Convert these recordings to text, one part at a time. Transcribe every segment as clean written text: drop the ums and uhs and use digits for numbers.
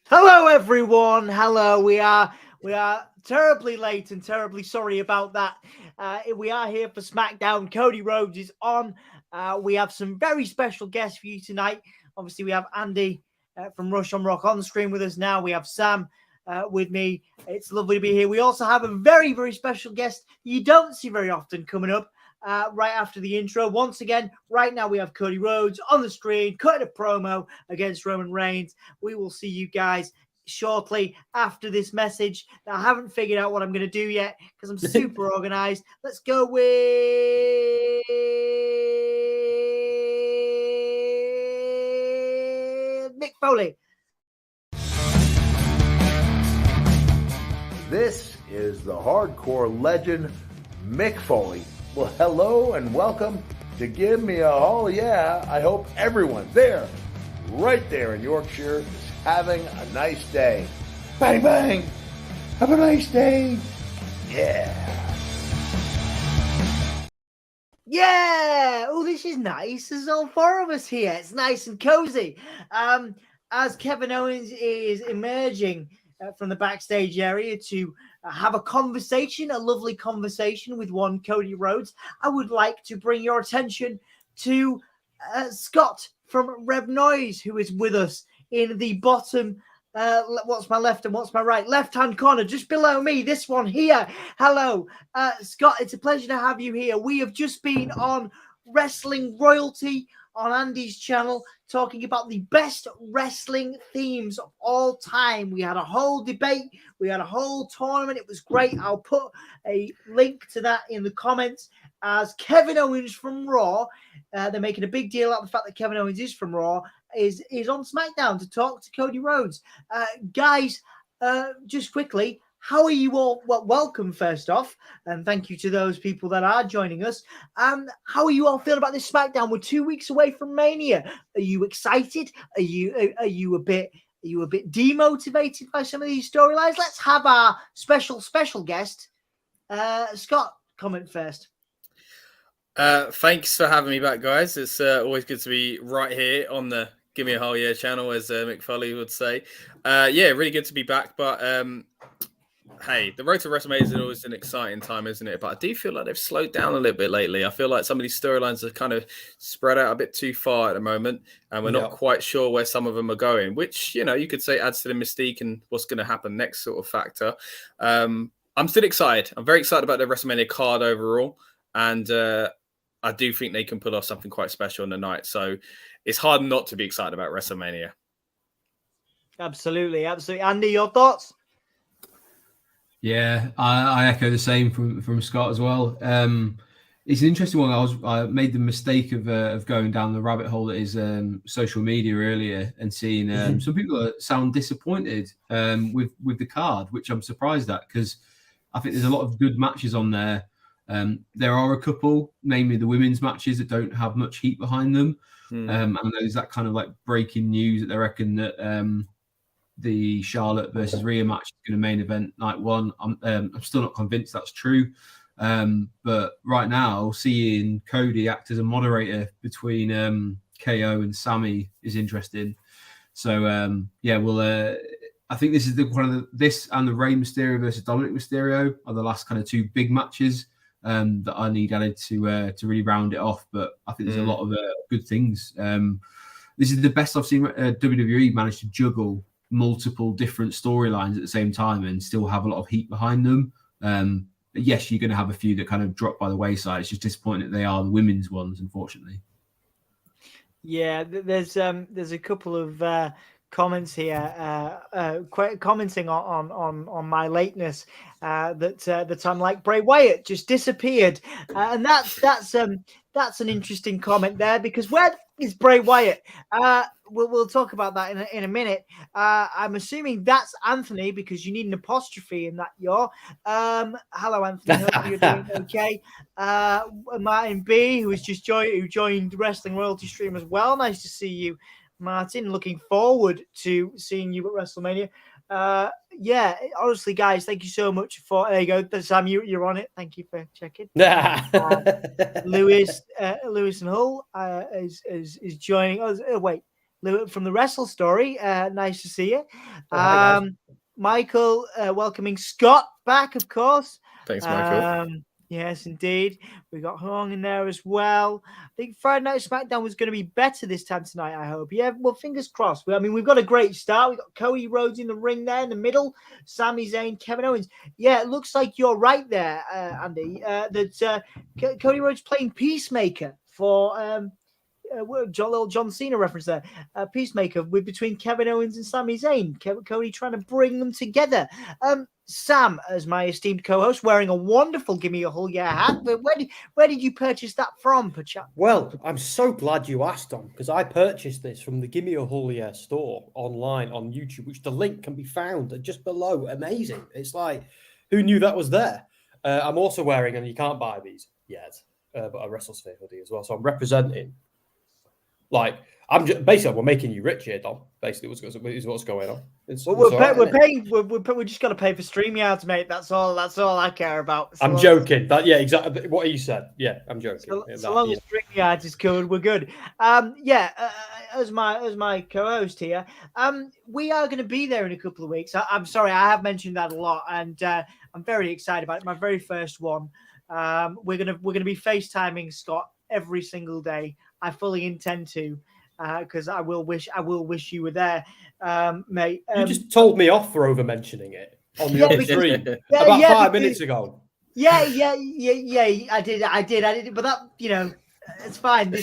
Hello, everyone. Hello. We are terribly late and terribly sorry about that. We are here for SmackDown. Cody Rhodes is on. We have some very special guests for you tonight. Obviously, we have Andy from Rush on Rock on the screen with us now. We have Sam with me. It's lovely to be here. We also have a very, very special guest you don't see very often coming up. Right after the intro. Once again, right now we have Cody Rhodes on the screen, cutting a promo against Roman Reigns. We will see you guys shortly after this message. Now, I haven't figured out what I'm going to do yet because I'm super organized. Let's go with Mick Foley. This is the hardcore legend, Mick Foley. Well, hello and welcome to Give Me a Oh Yeah. I hope everyone there, right there in Yorkshire, is having a nice day. Bang, bang. Have a nice day. Yeah. Yeah. Oh, this is nice. There's all four of us here. It's nice and cozy. As Kevin Owens is emerging from the backstage area to have a conversation, a lovely conversation with one Cody Rhodes, I would like to bring your attention to Scott from Rev Noise, who is with us in the bottom, what's my left and what's my right? Left-hand corner, just below me, this one here. Hello, Scott, it's a pleasure to have you here. We have just been on Wrestling Royalty on Andy's channel, talking about the best wrestling themes of all time. We had a whole debate. We had a whole tournament. It was great. I'll put a link to that in the comments. As Kevin Owens from Raw, they're making a big deal out of the fact that Kevin Owens is from Raw, is on SmackDown to talk to Cody Rhodes. Guys, just quickly, how are you all? Well, welcome first off, and thank you to those people that are joining us. How are you all feeling about this SmackDown? We're 2 weeks away from Mania. Are you excited? Are you a bit demotivated by some of these storylines? Let's have our special guest, Scott, comment first. Thanks for having me back, guys. It's always good to be right here on the Give Me a Oh Yeah channel, as Mick Foley would say. Yeah, really good to be back, but hey, the road to WrestleMania is always an exciting time, isn't it? But I do feel like they've slowed down a little bit lately. I feel like some of these storylines are kind of spread out a bit too far at the moment, and we're not quite sure where some of them are going, which, you know, you could say adds to the mystique and what's going to happen next sort of factor. I'm still excited. I'm very excited about the WrestleMania card overall, and I do think they can pull off something quite special on the night. So it's hard not to be excited about WrestleMania. Absolutely. Andy, your thoughts? Yeah, I echo the same from Scott as well. It's an interesting one. I made the mistake of going down the rabbit hole that is social media earlier and seeing some people that sound disappointed with the card, which I'm surprised at, because I think there's a lot of good matches on there. There are a couple, namely the women's matches, that don't have much heat behind them. And there's that kind of like breaking news that they reckon that the Charlotte versus Rhea match is going to main event night one. I'm still not convinced that's true. But right now, seeing Cody act as a moderator between KO and Sami is interesting. So yeah, I think this is this and the Rey Mysterio versus Dominic Mysterio are the last kind of two big matches that I need added to really round it off. But I think there's a lot of good things. This is the best I've seen WWE manage to juggle multiple different storylines at the same time and still have a lot of heat behind them. Yes, you're going to have a few that kind of drop by the wayside. It's just disappointing that they are the women's ones, unfortunately. Yeah, there's a couple of comments here commenting on my lateness that I'm like Bray Wyatt just disappeared, and that's an interesting comment there, because where is Bray Wyatt? We'll talk about that in a minute. I'm assuming that's Anthony, because you need an apostrophe in that. Hello, Anthony. Hope you're doing okay. Martin B, who joined Wrestling Royalty Stream as well. Nice to see you, Martin. Looking forward to seeing you at WrestleMania. Yeah, honestly, guys, thank you so much for. There you go, Sam. You're on it. Thank you for checking. Lewis and Hull is joining us. Wait, from the Wrestle Story. Nice to see you. Hi, guys. Michael, welcoming Scott back, of course. Thanks, Michael. Yes, indeed. We got Hong in there as well. I think Friday Night SmackDown was going to be better this time tonight, I hope. Yeah, well, fingers crossed. I mean, we've got a great start. We've got Cody Rhodes in the ring there in the middle. Sami Zayn, Kevin Owens. Yeah, it looks like you're right there, Andy, that Cody Rhodes playing Peacemaker for... little John Cena reference there. Peacemaker between Kevin Owens and Sami Zayn. Cody trying to bring them together. Sam, as my esteemed co-host, wearing a wonderful "Give Me a Hull Yeah" hat. But where did you purchase that from, perchance? Well, I'm so glad you asked, Tom, because I purchased this from the Gimme a Hull Yeah store online on YouTube, which the link can be found just below. Amazing. It's like, who knew that was there? I'm also wearing, and you can't buy these yet, but a WrestleSphere hoodie as well. So I'm representing. Like, basically, we're making you rich here, Dom. Basically, what's going on. We're just got to pay for StreamYards, mate. That's all I care about. I'm joking. Exactly what you said. Yeah, I'm joking. So long as StreamYards is covered, we're good. As my co-host here, we are going to be there in a couple of weeks. I'm sorry, I have mentioned that a lot, and I'm very excited about it. My very first one. We're gonna be FaceTiming Scott every single day. I fully intend to, because I will wish you were there, mate. You just told me off for over mentioning it on the other stream about 5 minutes ago. Yeah. I did. But that, it's fine.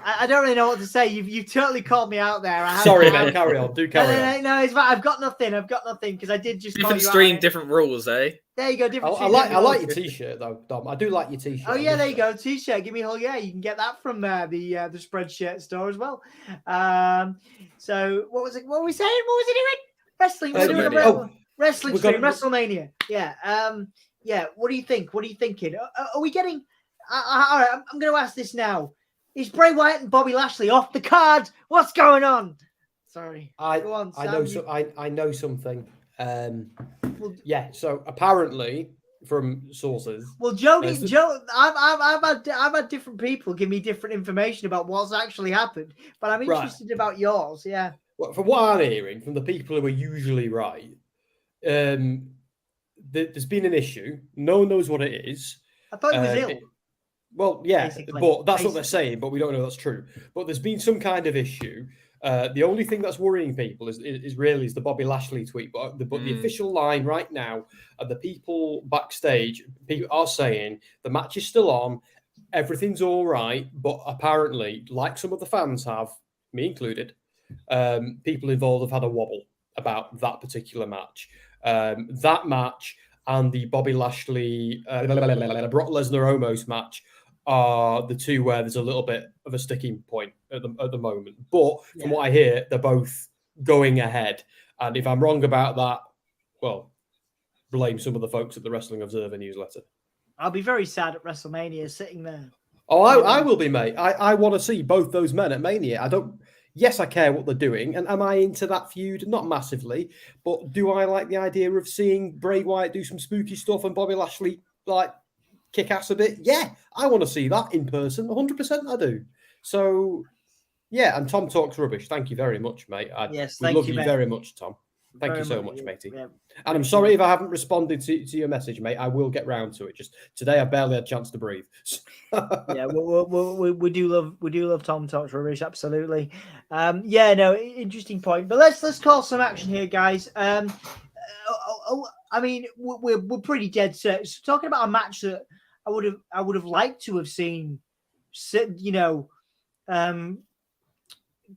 I don't really know what to say. You've totally called me out there. Sorry, man. Carry on. Do carry on. No, it's fine. I've got nothing because I did just different stream, different rules, eh? There you go. Different. I like your t-shirt though, Dom. I do like your t-shirt. Oh yeah, there you go. T-shirt. Give me a Hull Yeah. You can get that from the Spreadshirt store as well. So what was it? What were we saying? What was it doing? Wrestling. Wrestling stream. WrestleMania. Yeah. Yeah. What do you think? What are you thinking? Are we getting? All right. I'm going to ask this now. Is Bray Wyatt and Bobby Lashley off the card? What's going on? Sorry. Go on, Sam, I know something. Yeah. So apparently, from sources. Well, Joe, I've had different people give me different information about what's actually happened, but I'm interested about yours. Yeah. Well, from what I'm hearing from the people who are usually right, there's been an issue. No one knows what it is. I thought he was ill. Well, yeah, but that's what they're saying, but we don't know that's true. But there's been some kind of issue. The only thing that's worrying people is the Bobby Lashley tweet. But the official line right now, the people backstage, people are saying the match is still on, everything's all right. But apparently, like some of the fans have, me included, people involved have had a wobble about that particular match. That match and the Bobby Lashley, Brock Lesnar Omos match are the two where there's a little bit of a sticking point at the moment. But from what I hear, they're both going ahead. And if I'm wrong about that, well, blame some of the folks at the Wrestling Observer newsletter. I'll be very sad at WrestleMania sitting there. Oh, I will be, mate. I want to see both those men at Mania. Yes, I care what they're doing. And am I into that feud? Not massively. But do I like the idea of seeing Bray Wyatt do some spooky stuff and Bobby Lashley, kick ass a bit? Yeah, I want to see that in person. 100% I do. So, yeah, and Tom talks rubbish. Thank you very much, mate. Yes, we love you very much, Tom. Thank you so much, matey. Yeah. And I'm sorry if I haven't responded to your message, mate. I will get round to it. Just today, I barely had a chance to breathe. Yeah, we do love Tom talks rubbish. Absolutely. Interesting point. But let's call some action here, guys. I mean, we're pretty dead set. So talking about a match that I would have liked to have seen,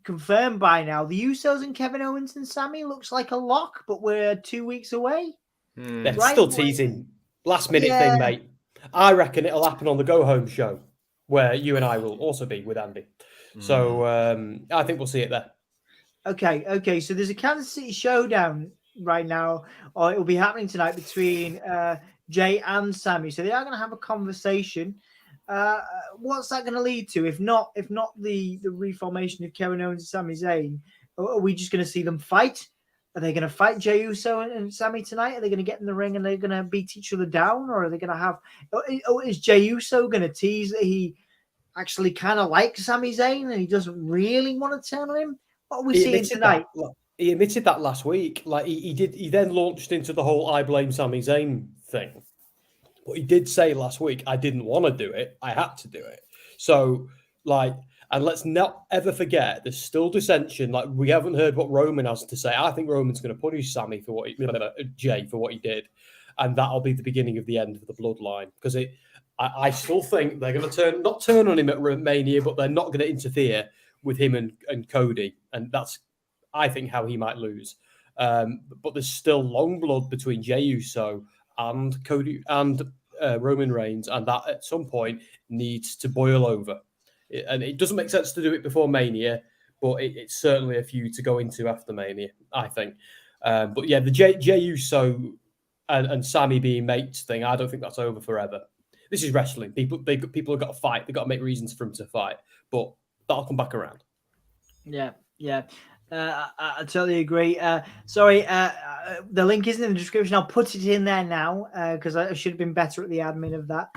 confirmed by now. The Usos and Kevin Owens and Sami looks like a lock, but we're 2 weeks away. They're still teasing. Last minute thing, mate. I reckon it'll happen on the Go Home show, where you and I will also be with Andy. So I think we'll see it there. Okay. So there's a Kansas City showdown right now, or it will be happening tonight between Jay and Sami. So they are going to have a conversation. What's that going to lead to? If not the reformation of Kevin Owens and Sami Zayn, are we just going to see them fight? Are they going to fight Jey Uso and Sami tonight? Are they going to get in the ring and they're going to beat each other down? Or are they going to have... is Jey Uso going to tease that he actually kind of likes Sami Zayn and he doesn't really want to turn on him? What are we seeing tonight? He admitted that last week. Like he did. He then launched into the whole "I blame Sami Zayn" thing. But he did say last week, "I didn't want to do it. I had to do it." So, like, and let's not ever forget, there's still dissension. Like, we haven't heard what Roman has to say. I think Roman's going to punish Sami for Jay for what he did, and that'll be the beginning of the end of the bloodline. Because I still think they're going to not turn on him at Mania, but they're not going to interfere with him and Cody, and that's, I think, how he might lose. But there's still long blood between Jey Uso and Cody and Roman Reigns, and that at some point needs to boil over. And it doesn't make sense to do it before Mania, but it's certainly a feud to go into after Mania, I think. But yeah, the Jey Uso and Sami being mates thing, I don't think that's over forever. This is wrestling. People have got to fight. They've got to make reasons for them to fight, but that'll come back around. Yeah. I totally agree. Sorry, the link isn't in the description. I'll put it in there now because I should have been better at the admin of that.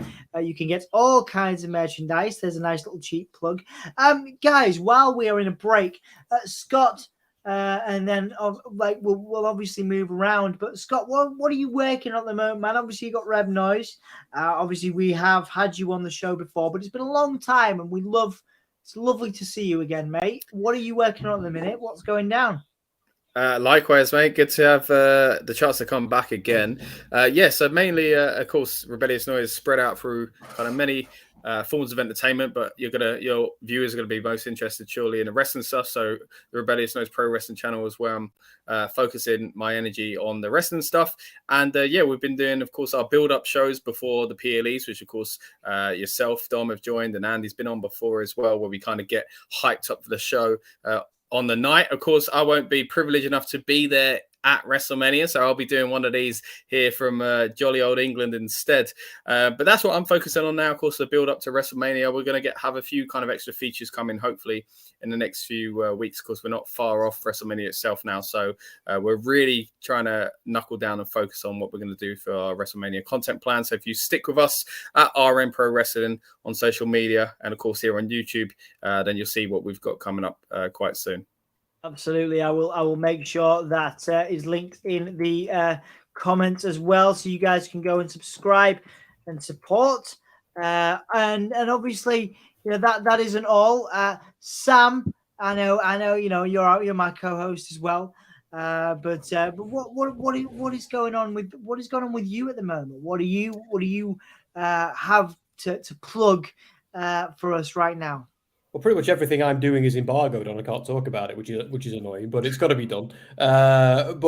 You can get all kinds of merchandise. There's a nice little cheap plug. Guys, while we are in a break, Scott, and then we'll obviously move around. But Scott, what are you working on at the moment, man? Obviously, you got Rev Noise. Obviously, we have had you on the show before, but it's been a long time, and it's lovely to see you again, mate. What are you working on at the minute? What's going down? Likewise, mate. Good to have the chance to come back again. So mainly, of course, Rebellious Noise spread out through kind of many forms of entertainment, but your viewers are going to be most interested surely in the wrestling stuff. So the Rebellious Noise Pro Wrestling channel is where I'm focusing my energy on the wrestling stuff. And we've been doing, of course, our build-up shows before the PLEs, which of course yourself, Dom, have joined, and Andy's been on before as well, where we kind of get hyped up for the show on the night. Of course, I won't be privileged enough to be there at WrestleMania, so I'll be doing one of these here from jolly old England instead. But that's what I'm focusing on now. Of course, the build up to WrestleMania, we're going to have a few kind of extra features coming, hopefully, in the next few weeks. Of course, we're not far off WrestleMania itself now, so we're really trying to knuckle down and focus on what we're going to do for our WrestleMania content plan. So if you stick with us at RM Pro Wrestling on social media, and of course here on YouTube, then you'll see what we've got coming up quite soon. Absolutely, I will make sure that is linked in the comments as well, so you guys can go and subscribe and support. And obviously, that isn't all. Sam, I know, you're my co-host as well. But what is going on with you at the moment? What do you have to plug for us right now? Well, pretty much everything I'm doing is embargoed on. I can't talk about it, which is annoying, but it's got to be done. I'm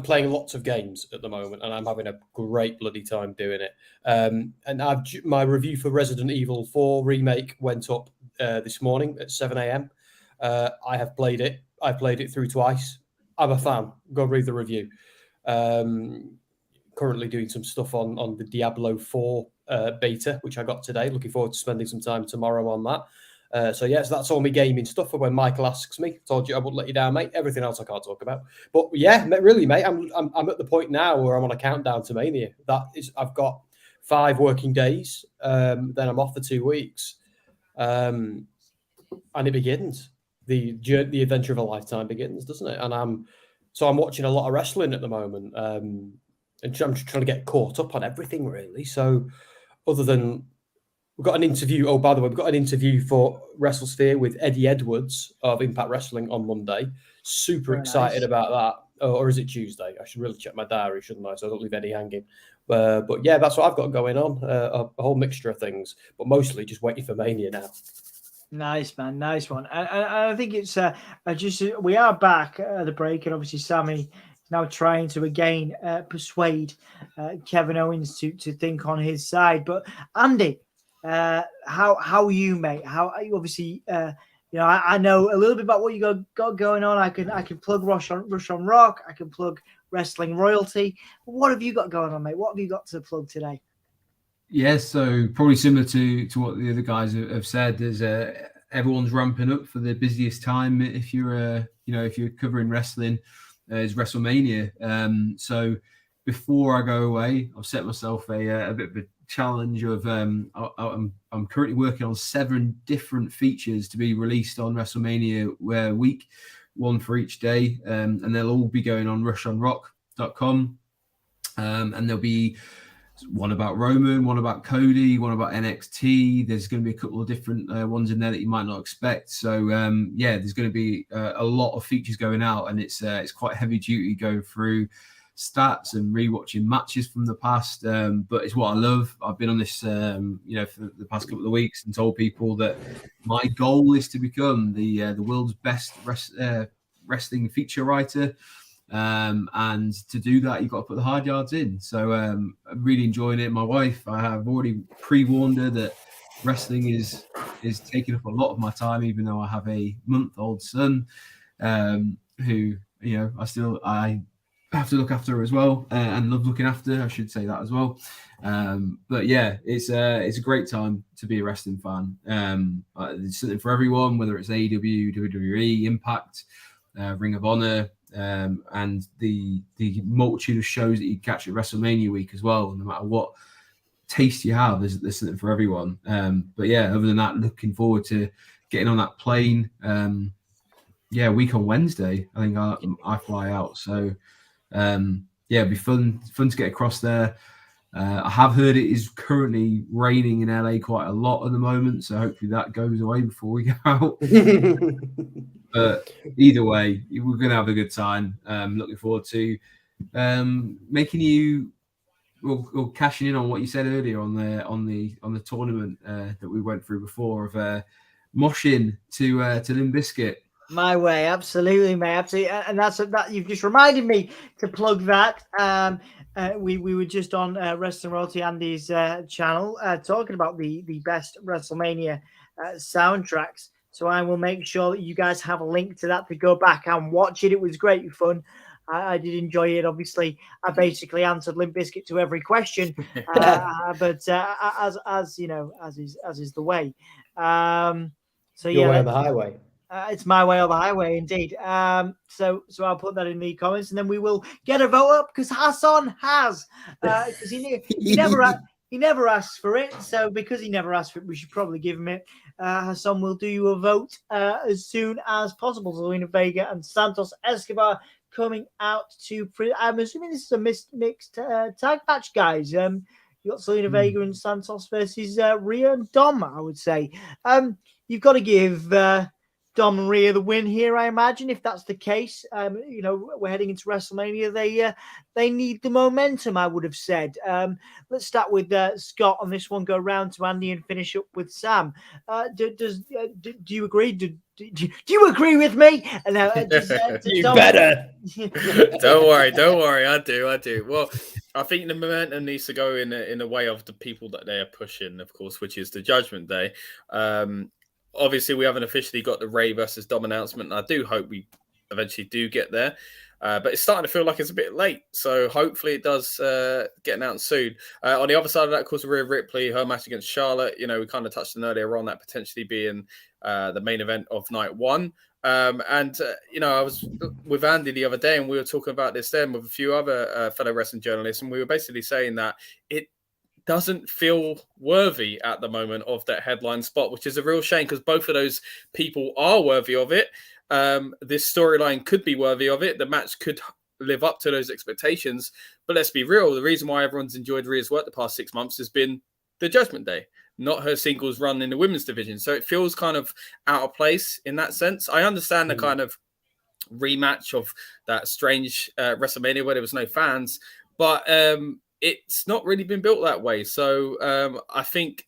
playing lots of games at the moment, and I'm having a great bloody time doing it. And my review for Resident Evil 4 remake went up this morning at 7 a.m. I have played it. I played it through twice. I'm a fan. Go read the review. Currently doing some stuff on the Diablo 4 beta, which I got today. Looking forward to spending some time tomorrow on that. So that's all my gaming stuff for when Michael asks me. Told you I wouldn't let you down, mate. Everything else I can't talk about. But yeah, really, mate, I'm at the point now where I'm on a countdown to Mania. I've got 5 working days. Then I'm off for 2 weeks, and it begins. The adventure of a lifetime begins, doesn't it? And I'm watching a lot of wrestling at the moment. And I'm just trying to get caught up on everything, really. So other than we've got an interview. Oh, by the way, we've got an interview for WrestleSphere with Eddie Edwards of Impact Wrestling on Monday. Super excited about that. Or is it Tuesday? I should really check my diary, shouldn't I? So I don't leave Eddie hanging. But yeah, that's what I've got going on. A whole mixture of things, but mostly just waiting for Mania now. Nice, man. Nice one. And I think it's we are back at the break, and obviously Sami now trying to again persuade Kevin Owens to think on his side. But Andy, how are you, mate? How are you? Obviously, I know a little bit about what you got going on. I can plug Rush on Rock. I can plug Wrestling Royalty. What have you got going on, mate? What have you got to plug today? Yeah, so probably similar to what the other guys have said. There's everyone's ramping up for the busiest time. If you're covering wrestling, is WrestleMania. So before I go away, I've set myself a bit of a challenge of I'm currently working on 7 different features to be released on WrestleMania week, one for each day, and they'll all be going on rushonrock.com, and there'll be one about Roman, one about Cody, one about NXT. There's going to be a couple of different ones in there that you might not expect. So there's going to be a lot of features going out, and it's quite heavy duty going through stats and rewatching matches from the past. But it's what I love. I've been on this, for the past couple of weeks and told people that my goal is to become the world's best wrestling feature writer. And to do that, you've got to put the hard yards in. So I'm really enjoying it. My wife, I have already pre-warned her that wrestling is taking up a lot of my time, even though I have a month-old son who, I have to look after her as well, and love looking after her, I should say that as well. But yeah, it's a great time to be a wrestling fan. There's something for everyone, whether it's AEW, WWE, Impact, Ring of Honor, and the multitude of shows that you catch at WrestleMania week as well. No matter what taste you have, there's something for everyone. But yeah, other than that, looking forward to getting on that plane. Week on Wednesday, I think I fly out. So it'll be fun to get across there. I have heard it is currently raining in LA quite a lot at the moment, so hopefully that goes away before we go out. But either way, we're going to have a good time. Looking forward to making you or cashing in on what you said earlier on the tournament that we went through before of moshing to Limp Bizkit. My way, absolutely, mate, absolutely, and that you've just reminded me to plug that. We were just on Wrestling Royalty Andy's channel talking about the best WrestleMania soundtracks. So I will make sure that you guys have a link to that to go back and watch it. It was great fun. I did enjoy it. Obviously, I basically answered Limp Bizkit to every question, but as you know, as is the way. Your way or the highway. It's my way or the highway, indeed. So I'll put that in the comments, and then we will get a vote up because Hassan has, because he never asks for it. So because he never asked for it, we should probably give him it. Hassan will do you a vote as soon as possible. Zelina Vega and Santos Escobar coming out to. I'm assuming this is a mixed tag match, guys. You got Zelina Vega and Santos versus Rhea and Dom. I would say you've got to give Dom and Rhea the win here, I imagine. If that's the case, we're heading into WrestleMania. They need the momentum, I would have said. Let's start with Scott on this one. Go round to Andy and finish up with Sam. Do you agree? Do you agree with me? You better. Don't worry. I do. Well, I think the momentum needs to go in the way of the people that they are pushing, of course, which is the Judgment Day. Obviously, we haven't officially got the Ray versus Dom announcement, and I do hope we eventually do get there. But it's starting to feel like it's a bit late, so hopefully it does get announced soon. On the other side of that, of course, Rhea Ripley, her match against Charlotte. We kind of touched on earlier on that potentially being the main event of night one. I was with Andy the other day, and we were talking about this then with a few other fellow wrestling journalists, and we were basically saying that it doesn't feel worthy at the moment of that headline spot, which is a real shame because both of those people are worthy of it. This storyline could be worthy of it. The match could live up to those expectations. But let's be real. The reason why everyone's enjoyed Rhea's work the past 6 months has been the Judgment Day, not her singles run in the women's division. So it feels kind of out of place in that sense. I understand the kind of rematch of that strange WrestleMania where there was no fans, but it's not really been built that way. So I think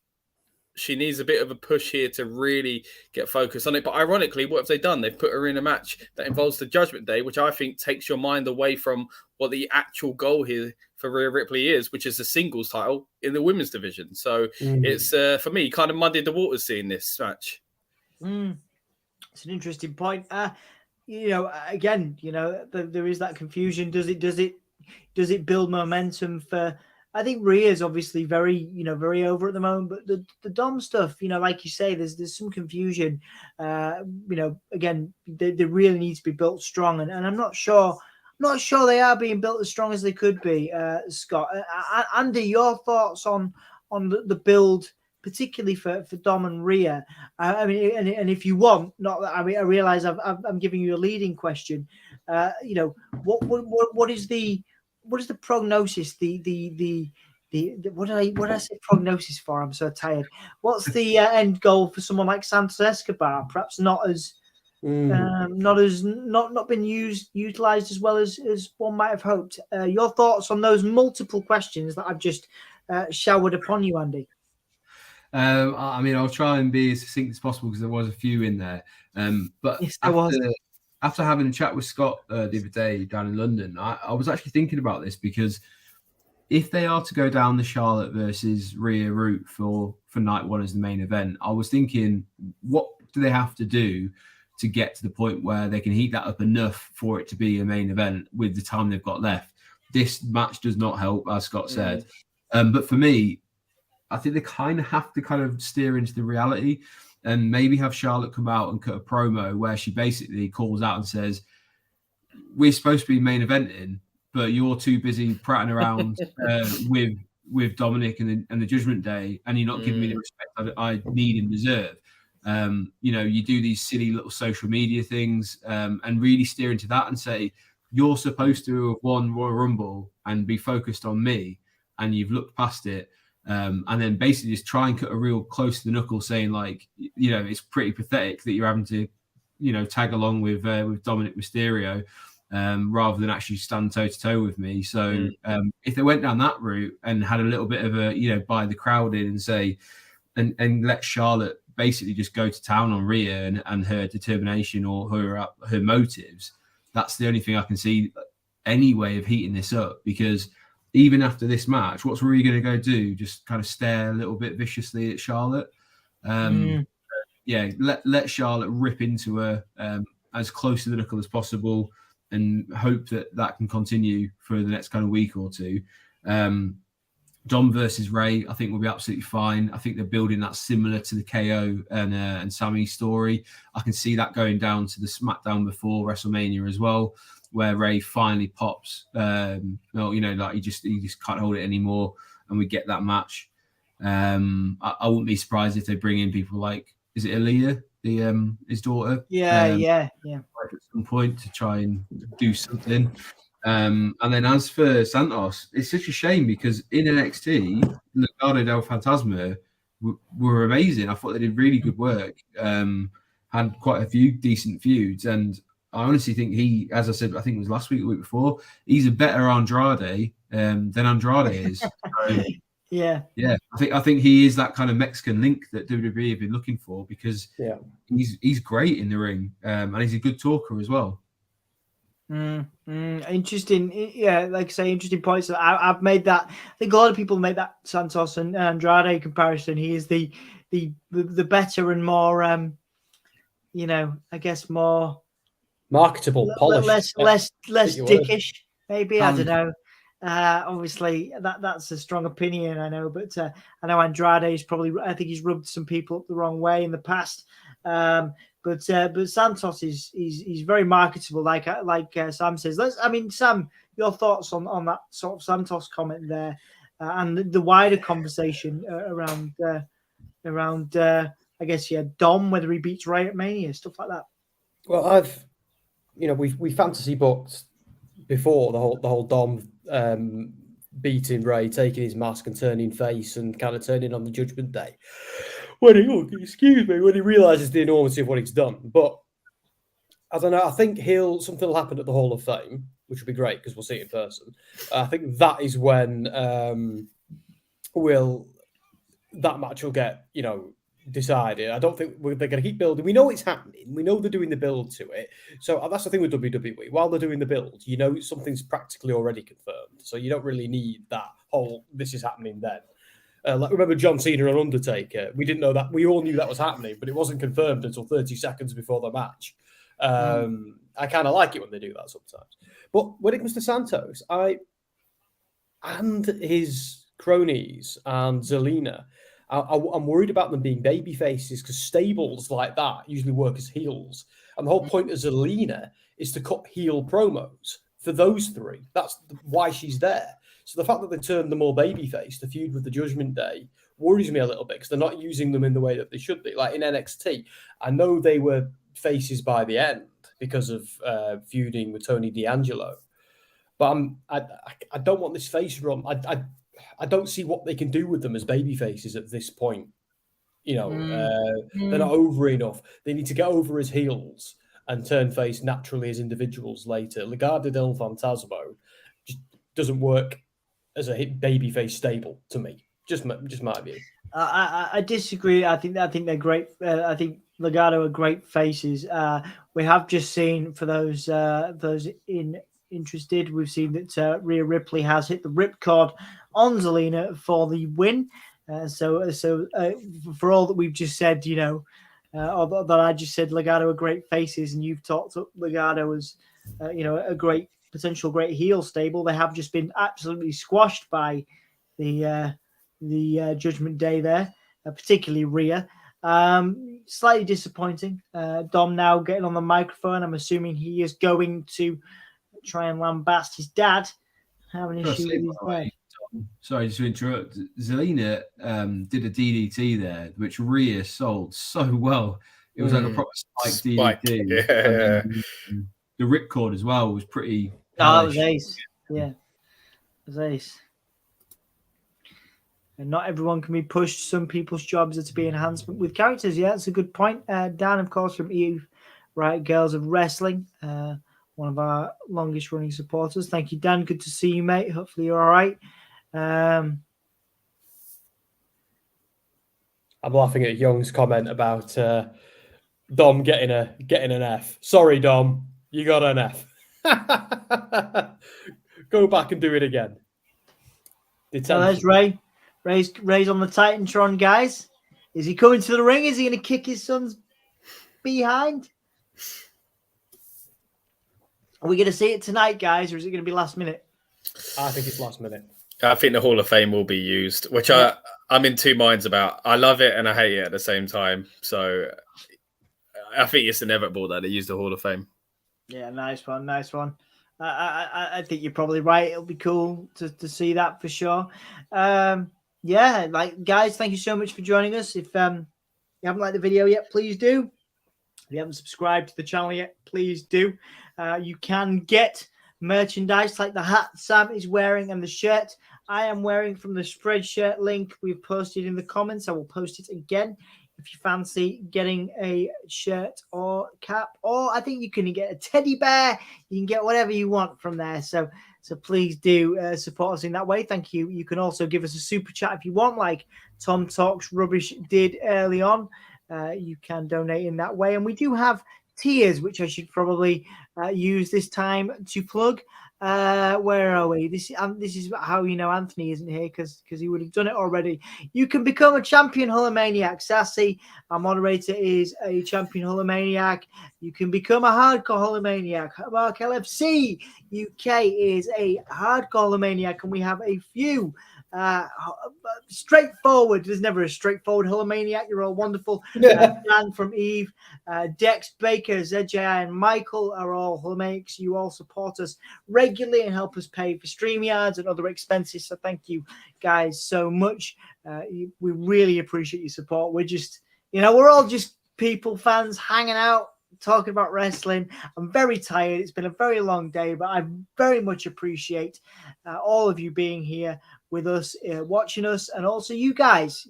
she needs a bit of a push here to really get focused on it. But ironically, what have they done? They've put her in a match that involves the Judgment Day, which I think takes your mind away from what the actual goal here for Rhea Ripley is, which is the singles title in the women's division. So it's, for me, kind of muddied the waters seeing this match. It's an interesting point. Again, there is that confusion. Does it build momentum for? I think Rhea's obviously very over at the moment, but the Dom stuff, like you say, there's some confusion. Again, they really need to be built strong, and I'm not sure they are being built as strong as they could be. Scott, Andy, your thoughts on on the build, particularly for Dom and Rhea. I mean, and if you want, I realize I'm giving you a leading question. What is the prognosis? What did I say prognosis for? I'm so tired. What's the end goal for someone like Santos Escobar? Perhaps not been utilized as well as one might have hoped. Your thoughts on those multiple questions that I've just showered upon you, Andy? I mean, I'll try and be as succinct as possible because there was a few in there. But yes, after having a chat with Scott the other day down in London, I was actually thinking about this because if they are to go down the Charlotte versus Rhea route for night one as the main event, I was thinking, what do they have to do to get to the point where they can heat that up enough for it to be a main event with the time they've got left? This match does not help, as Scott said. But for me, I think they kind of have to steer into the reality and maybe have Charlotte come out and cut a promo where she basically calls out and says, we're supposed to be main eventing, but you're too busy prattling around with Dominic and the Judgment Day, and you're not giving me the respect I need and deserve. You do these silly little social media things and really steer into that and say, you're supposed to have won Royal Rumble and be focused on me, and you've looked past it. And then basically just try and cut a real close to the knuckle saying, like, it's pretty pathetic that you're having to, tag along with Dominic Mysterio rather than actually stand toe to toe with me. So if they went down that route and had a little bit of a, buy the crowd in and say, and let Charlotte basically just go to town on Rhea and her determination or her motives, that's the only thing I can see any way of heating this up, because even after this match, what's Rhea going to go do? Just kind of stare a little bit viciously at Charlotte? Let Charlotte rip into her as close to the knuckle as possible and hope that can continue for the next kind of week or two. Dom versus Ray, I think will be absolutely fine. I think they're building that similar to the KO and Sami story. I can see that going down to the SmackDown before WrestleMania as well, where Ray finally pops. He just can't hold it anymore, and we get that match. I wouldn't be surprised if they bring in people like, is it Aaliyah, his daughter? Yeah. At some point to try and do something. And then as for Santos, it's such a shame because in NXT, Legado del Fantasma were amazing. I thought they did really good work. Had quite a few decent feuds, and I honestly think he, as I said, I think it was last week, the week before, he's a better Andrade than Andrade is. So, yeah. I think he is that kind of Mexican link that WWE have been looking for, because he's great in the ring and he's a good talker as well. Interesting. Yeah, like I say, interesting points. I've made that. I think a lot of people made that Santos and Andrade comparison. He is the better and more, I guess more marketable, polished, less dickish, maybe. I don't know. Obviously, that's a strong opinion, I know, but I know Andrade is I think he's rubbed some people up the wrong way in the past. But Santos is very marketable, like Sam says. Sam, your thoughts on that sort of Santos comment there, and the wider conversation around I guess Dom, whether he beats Ray at Mania, stuff like that. Well, we fantasy booked before the whole Dom beating Ray, taking his mask and turning face and kind of turning on the Judgment Day. When he realizes the enormity of what he's done. But I don't know, I think something will happen at the Hall of Fame, which would be great because we'll see it in person. I think that is when that match will get, decided. I don't think they're going to keep building. We know it's happening. We know they're doing the build to it. So that's the thing with WWE. While they're doing the build, something's practically already confirmed. So you don't really need that whole, this is happening then. Remember John Cena and Undertaker? We didn't know that. We all knew that was happening, but it wasn't confirmed until 30 seconds before the match. I kind of like it when they do that sometimes. But when it comes to Santos, and his cronies and Zelina, I'm worried about them being baby faces, because stables like that usually work as heels. And the whole point of Zelina is to cut heel promos for those three. That's why she's there. So the fact that they turned them all babyface to feud with the Judgment Day worries me a little bit because they're not using them in the way that they should be. Like in NXT, I know they were faces by the end because of feuding with Tony D'Angelo, but I don't want this face run. I don't see what they can do with them as baby faces at this point. You know, they're not over enough. They need to get over as heels and turn face naturally as individuals later. Legado del Fantasma just doesn't work as a babyface stable to me. Just my view. I disagree. I think they're great. I think Legado are great faces. We have just seen, for those interested, we've seen that Rhea Ripley has hit the ripcord on Zelina for the win. So for all that we've just said, you know, or that I just said, Legado are great faces, and you've talked up Legado as you know, a potential great heel stable. They have just been absolutely squashed by the Judgment Day there, particularly Rhea. Slightly disappointing. Dom now getting on the microphone. I'm assuming he is going to try and lambast his dad. Have an issue with his dad. Sorry, just to interrupt. Zelina did a DDT there, which Rhea sold so well. It was like a proper spike DDT. Yeah. The ripcord as well was pretty. Oh, it was ace. Yeah, it was ace. And not everyone can be pushed. Some people's jobs are to be enhancement with characters. Yeah, that's a good point. Dan, of course, from EU Right Girls of Wrestling, one of our longest running supporters. Thank you, Dan. Good to see you, mate. Hopefully you're all right. I'm laughing at Young's comment about Dom getting an F. Sorry, Dom, you got an F. Go back and do it again. So there's Ray. Ray's on the Titantron, guys. Is he coming to the ring? Is he going to kick his son's behind? Are we going to see it tonight, guys, or is it going to be last minute? I think it's last minute. I think the Hall of Fame will be used, which I'm in two minds about. I love it and I hate it at the same time. So I think it's inevitable that they use the Hall of Fame. Yeah, nice one. I think you're probably right. It'll be cool to see that for sure. Yeah, like guys, thank you so much for joining us. If you haven't liked the video yet, please do. If you haven't subscribed to the channel yet, please do. You can get merchandise like the hat Sam is wearing and the shirt I am wearing from the Spreadshirt link we've posted in the comments. I will post it again if you fancy getting a shirt or cap, or I think you can get a teddy bear. You can get whatever you want from there. So please do support us in that way. Thank you. You can also give us a super chat if you want, like Tom Talks Rubbish did early on. You can donate in that way. And we do have tiers, which I should probably use this time to plug. Where are we? This is how you know Anthony isn't here, because he would have done it already. You can become a champion Hulkamaniac. Sassy, our moderator, is a champion Hulkamaniac. You can become a hardcore Hulkamaniac. Mark LFC UK is a hardcore Hulkamaniac, and we have a few straightforward. There's never a straightforward Hulkamaniac. You're all wonderful. Dan from Eve, Dex Baker, ZJI, and Michael are all Hulkamaniacs. You all support us regularly and help us pay for StreamYards and other expenses. So thank you guys so much. We really appreciate your support. We're just, we're all just people, fans, hanging out, talking about wrestling. I'm very tired. It's been a very long day, but I very much appreciate all of you being here with us, watching us, and also you guys,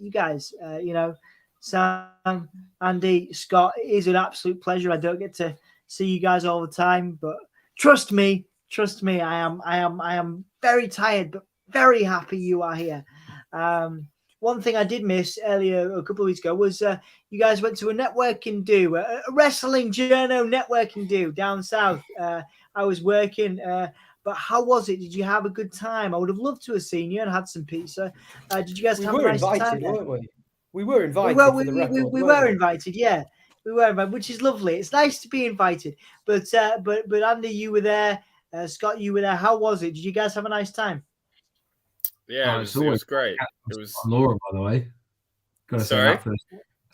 Sam, Andy, Scott. It is an absolute pleasure. I don't get to see you guys all the time, but trust me, I am very tired, but very happy you are here. One thing I did miss earlier, a couple of weeks ago, was you guys went to a networking do, a wrestling journo networking do down south. I was working, but how was it? Did you have a good time? I would have loved to have seen you and had some pizza. Did you guys have a nice time? Weren't we? We were invited. We were invited, yeah. We were invited, which is lovely. It's nice to be invited. But Andy, you were there. Scott, you were there. How was it? Did you guys have a nice time? Yeah, it was great. It was Laura, by the way. Gotta say that first.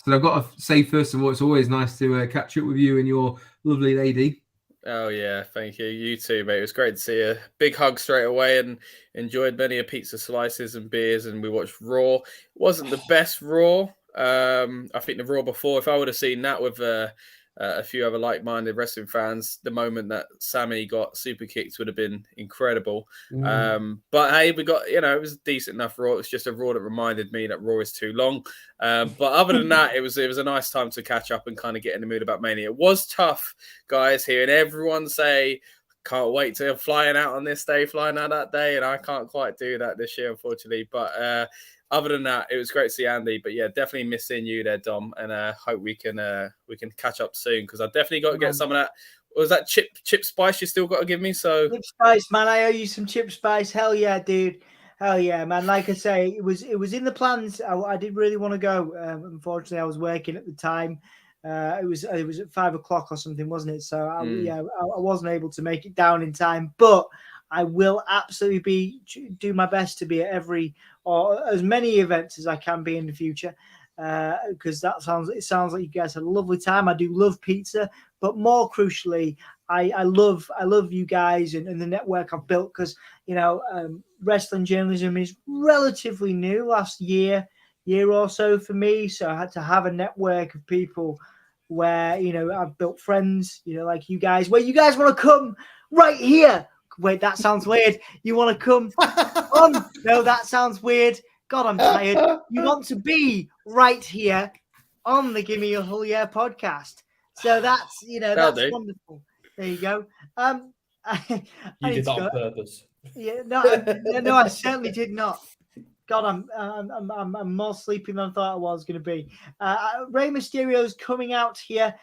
So I've got to say first of all, it's always nice to catch up with you and your lovely lady. Oh yeah, thank you. You too, mate. It was great to see you. Big hug straight away, and enjoyed many a pizza slices and beers. And we watched Raw. It wasn't the best Raw. I think the Raw before, if I would have seen that with a few other like-minded wrestling fans, the moment that Sami got super kicked would have been incredible. But hey, we got, it was a decent enough Raw. It was just a Raw that reminded me that Raw is too long. But other than that, it was a nice time to catch up and kind of get in the mood about Mania. It was tough, guys, hearing everyone say, can't wait to flying out on this day, flying out that day, and I can't quite do that this year, unfortunately. But other than that, it was great to see Andy. But yeah, definitely missing you there, Dom, and hope we can catch up soon, because I definitely got to get some of that. Was that chip spice you still got to give me? So chip spice, man, I owe you some chip spice. Hell yeah, dude. Hell yeah, man. Like I say, it was in the plans. I did really want to go. Unfortunately, I was working at the time. It was at 5:00 or something, wasn't it? So I wasn't able to make it down in time. But I will absolutely do my best to be at every or as many events as I can be in the future. Because it sounds like you guys had a lovely time. I do love pizza, but more crucially, I love you guys and the network I've built, because wrestling journalism is relatively new, last year or so for me. So I had to have a network of people where I've built friends, like you guys, where you guys want to come right here. Wait, that sounds weird. You want to come on? No, that sounds weird. God, I'm tired. You want to be right here on the Gimme a Hull Yeah podcast. So that's that's wonderful. There you go. You did that on purpose. Yeah, no, I certainly did not. God, I'm more sleepy than I thought I was going to be. Rey Mysterio's coming out here.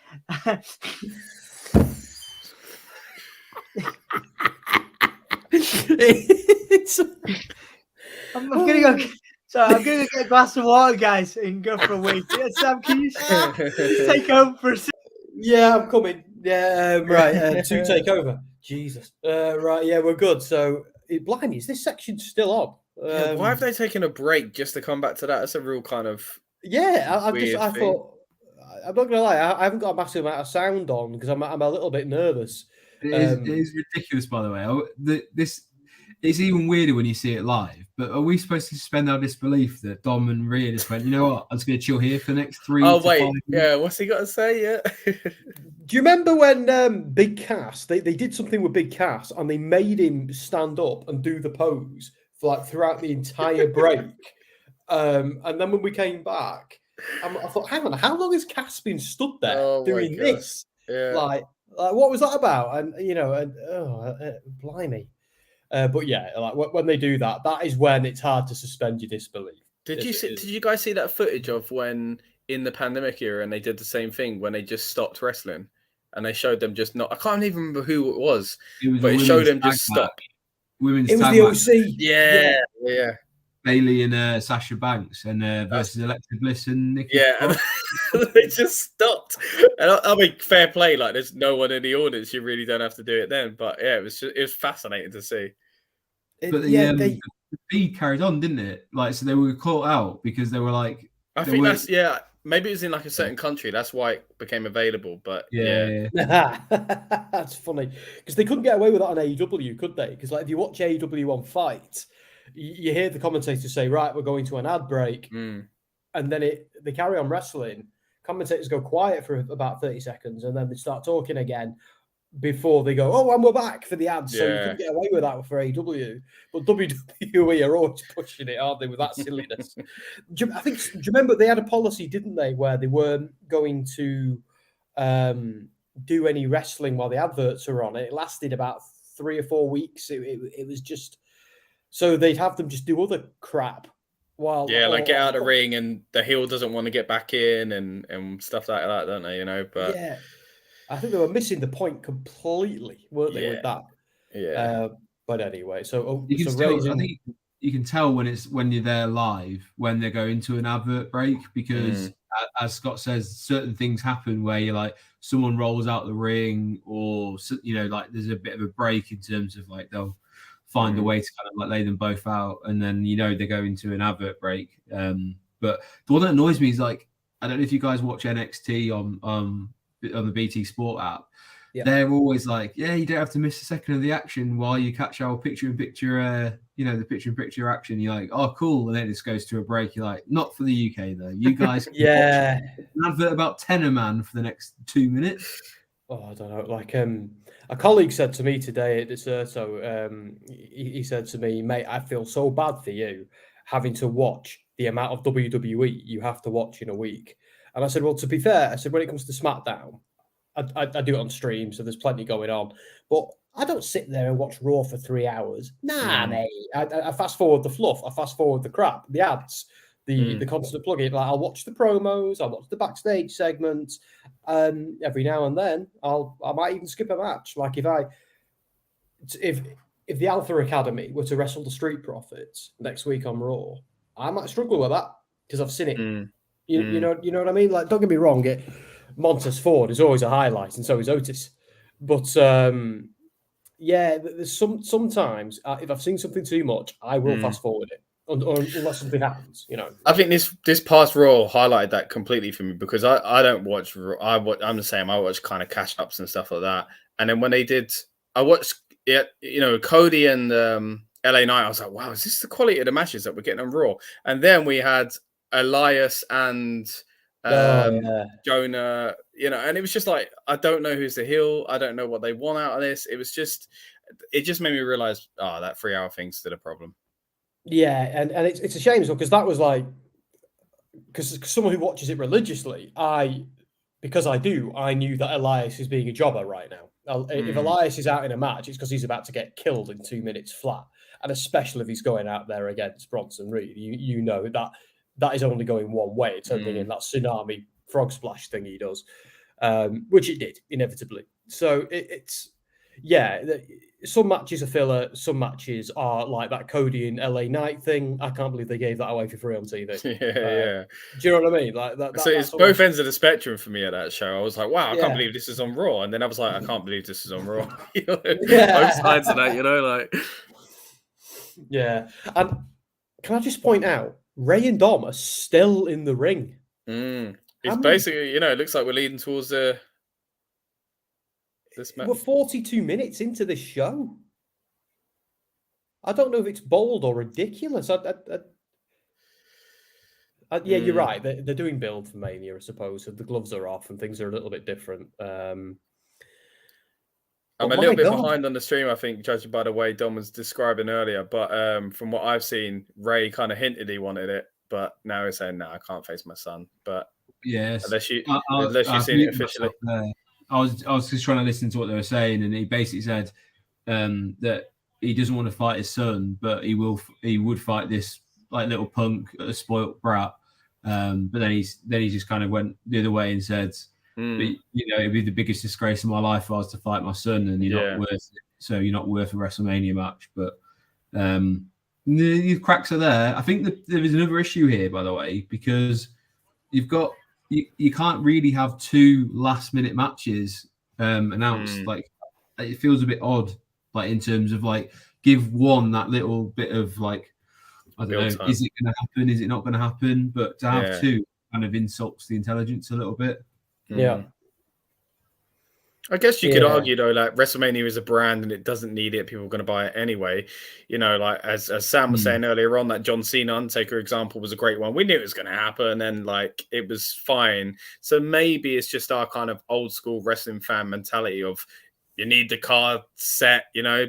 I'm gonna go. Sorry, I'm gonna get a glass of water, guys, and go for a week. Sam, can you take over for a second? Yeah, I'm coming. Yeah, right. To take over. Jesus. Right. Yeah, we're good. So, blimey, is this section still on? Why have they taken a break just to come back to that? That's a real kind of I thought. I'm not gonna lie. I haven't got a massive amount of sound on because I'm a little bit nervous. It is ridiculous, by the way. It's even weirder when you see it live. But are we supposed to suspend our disbelief that Dom and Rhea just went, you know what, I'm just going to chill here for the next 3 Oh, to wait. 5 minutes? Yeah, what's he got to say? Yeah. Do you remember when Big Cass, they did something with Big Cass and they made him stand up and do the pose for throughout the entire break? And then when we came back, I thought, hang on, how long has Cass been stood there doing this? Yeah. Like, what was that about? And blimey. But yeah, when they do that, that is when it's hard to suspend your disbelief. Did you guys see that footage of when in the pandemic era and they did the same thing when they just stopped wrestling and they showed them just not? I can't even remember who it was but it showed them just stop. It was the OC. Yeah. Bailey and Sasha Banks and versus Alexa Bliss and Nikki. Yeah, and they just stopped. And I mean, fair play. Like, there's no one in the audience. You really don't have to do it then. But yeah, it was fascinating to see. But the feed carried on, didn't it? So they were caught out because they were like. I think that's maybe it was in a certain country. That's why it became available. But yeah. That's funny because they couldn't get away with that on AEW, could they? Because if you watch AEW on Fight, you hear the commentators say, right, we're going to an ad break. And then they carry on wrestling. Commentators go quiet for about 30 seconds and then they start talking again before they go, oh, and we're back for the ads. So you couldn't get away with that for AEW. But WWE are always pushing it, aren't they, with that silliness? Do you remember they had a policy, didn't they, where they weren't going to do any wrestling while the adverts are on? It lasted about 3 or 4 weeks. It was just... So they'd have them just do other crap while get out of the ring and the heel doesn't want to get back in and stuff like that, don't they? But yeah, I think they were missing the point completely, weren't they? With that, yeah. But anyway, so you can I think you can tell when you're there live when they go into an advert break because, as Scott says, certain things happen where you're like someone rolls out the ring or there's a bit of a break in terms of they'll find a way to kind of lay them both out, and then they go into an advert break. But the one that annoys me is I don't know if you guys watch NXT on the BT Sport app. they're always like, yeah, you don't have to miss a second of the action while you catch our picture-in-picture, the picture-in-picture action. You're like, oh, cool. And then it just goes to a break. You're like, not for the UK, though. You guys can watch an advert about Tenor Man for the next 2 minutes. Oh, I don't know. Like a colleague said to me today at Deserto, he said to me, mate, I feel so bad for you having to watch the amount of WWE you have to watch in a week. And I said, well, to be fair, I said, when it comes to SmackDown, I do it on stream, so there's plenty going on. But I don't sit there and watch Raw for 3 hours. Nah, mate. I fast forward the fluff. I fast forward the crap, the ads, the constant plugging. Like, I'll watch the promos. I'll watch the backstage segments. Every now and then, I might even skip a match. Like if the Alpha Academy were to wrestle the Street Profits next week on Raw, I might struggle with that because I've seen it. You know what I mean? Like, don't get me wrong. Montez Ford is always a highlight, and so is Otis. But there's sometimes if I've seen something too much, I will fast forward it, unless something happens. I think this past Raw highlighted that completely for me because I don't watch Raw. I'm the same. I watch kind of cash ups and stuff like that. And then when they did, I watched Cody and LA Knight. I was like, wow, is this the quality of the matches that we're getting on Raw? And then we had Elias and Jonah, and it was just like, I don't know who's the heel. I don't know what they want out of this. It just made me realize, that 3 hour thing's still a problem. Yeah, and it's a shame as well, because that was like, because someone who watches it religiously, I knew that Elias is being a jobber right now. If Elias is out in a match, it's because he's about to get killed in 2 minutes flat, and especially if he's going out there against Bronson Reed, you know that is only going one way. It's only in that tsunami frog splash thing he does, which it did inevitably. So some matches are filler. Some matches are like that Cody and LA Knight thing. I can't believe they gave that away for free on TV. Yeah. Do you know what I mean? Like that. So it's both ends of the spectrum for me at that show. I was like, wow, I can't believe this is on Raw, and then I was like, I can't believe this is on Raw. Both sides of that, like. Yeah, and can I just point out, Ray and Dom are still in the ring. It's basically, it looks like we're leading towards this match. We're 42 minutes into this show. I don't know if it's bold or ridiculous. You're right. They're doing build for Mania, I suppose. So the gloves are off and things are a little bit different. I'm a little bit behind on the stream, I think, judging by the way Dom was describing earlier. But from what I've seen, Ray kind of hinted he wanted it, but now he's saying, "No, I can't face my son." But yes, unless you've seen it officially. I was just trying to listen to what they were saying, and he basically said that he doesn't want to fight his son, but he would fight this like little punk, a spoilt brat. But then he just kind of went the other way and said, but, it'd be the biggest disgrace of my life if I was to fight my son, and you're not worth it. So you're not worth a WrestleMania match. But the cracks are there. I think that there is another issue here, by the way, because you've got you can't really have 2 last-minute matches announced. Like, it feels a bit odd, like in terms of like give one that little bit of like, I don't know, is it going to happen? Is it not going to happen? But to have 2 kind of insults the intelligence a little bit. Yeah. I guess you could argue though, like WrestleMania is a brand and it doesn't need it. People are going to buy it anyway. Like as Sam was saying earlier on, that John Cena Undertaker example was a great one. We knew it was going to happen, and like it was fine. So maybe it's just our kind of old school wrestling fan mentality of you need the card set,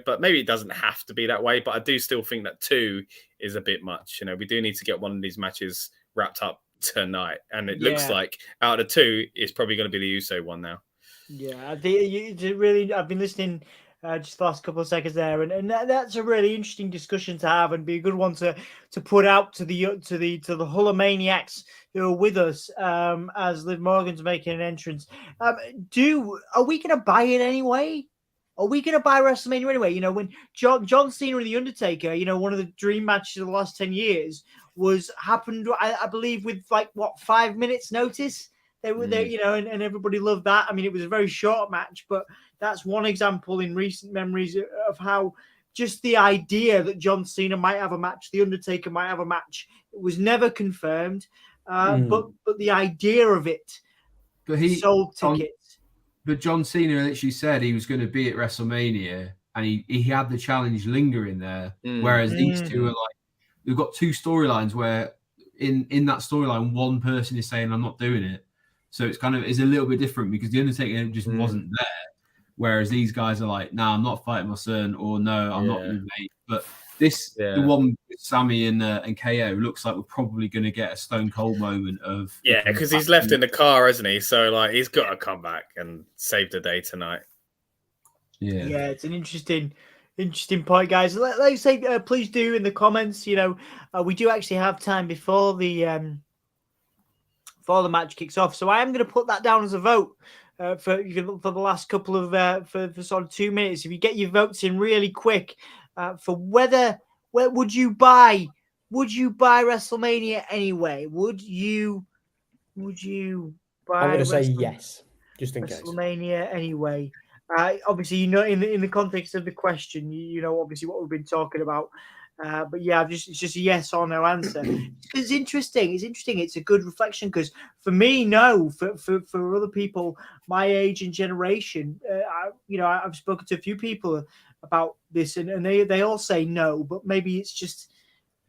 but maybe it doesn't have to be that way. But I do still think that 2 is a bit much. We do need to get one of these matches wrapped up tonight, and it looks like out of 2, it's probably going to be the Uso one now. Yeah, I think I've been listening just the last couple of seconds there, and that's a really interesting discussion to have, and be a good one to put out to the Hulkamaniacs who are with us as Liv Morgan's making an entrance. Are we going to buy it anyway? Are we going to buy WrestleMania anyway? When John Cena and The Undertaker, one of the dream matches of the last 10 years happened, I believe, with 5 minutes notice. They were there, and everybody loved that. I mean, it was a very short match, but that's one example in recent memories of how just the idea that John Cena might have a match, The Undertaker might have a match, it was never confirmed. But the idea of it sold tickets. But John Cena literally said he was going to be at WrestleMania, and he had the challenge lingering there. Whereas these two are like, we've got two storylines where in that storyline, one person is saying, I'm not doing it. So it's a little bit different because the Undertaker just wasn't there. Whereas these guys are like, nah, I'm not fighting my son, or no, I'm not your mate. But the one with Sami and KO looks like we're probably going to get a Stone Cold moment of because he's left in the car, hasn't he? So like he's got to come back and save the day tonight. Yeah, it's an interesting point, guys. Let's say please do in the comments. We do actually have time before the match kicks off, so I am going to put that down as a vote. For the last couple of for sort of 2 minutes, if you get your votes in really quick for where would you buy WrestleMania anyway? Would you buy? I'm going to say yes, just in case. WrestleMania anyway. Obviously, in the context of the question, obviously what we've been talking about. But yeah, it's just a yes or no answer. It's interesting. It's a good reflection because for me, no. For other people my age and generation, I've spoken to a few people about this, and they all say no. But maybe it's just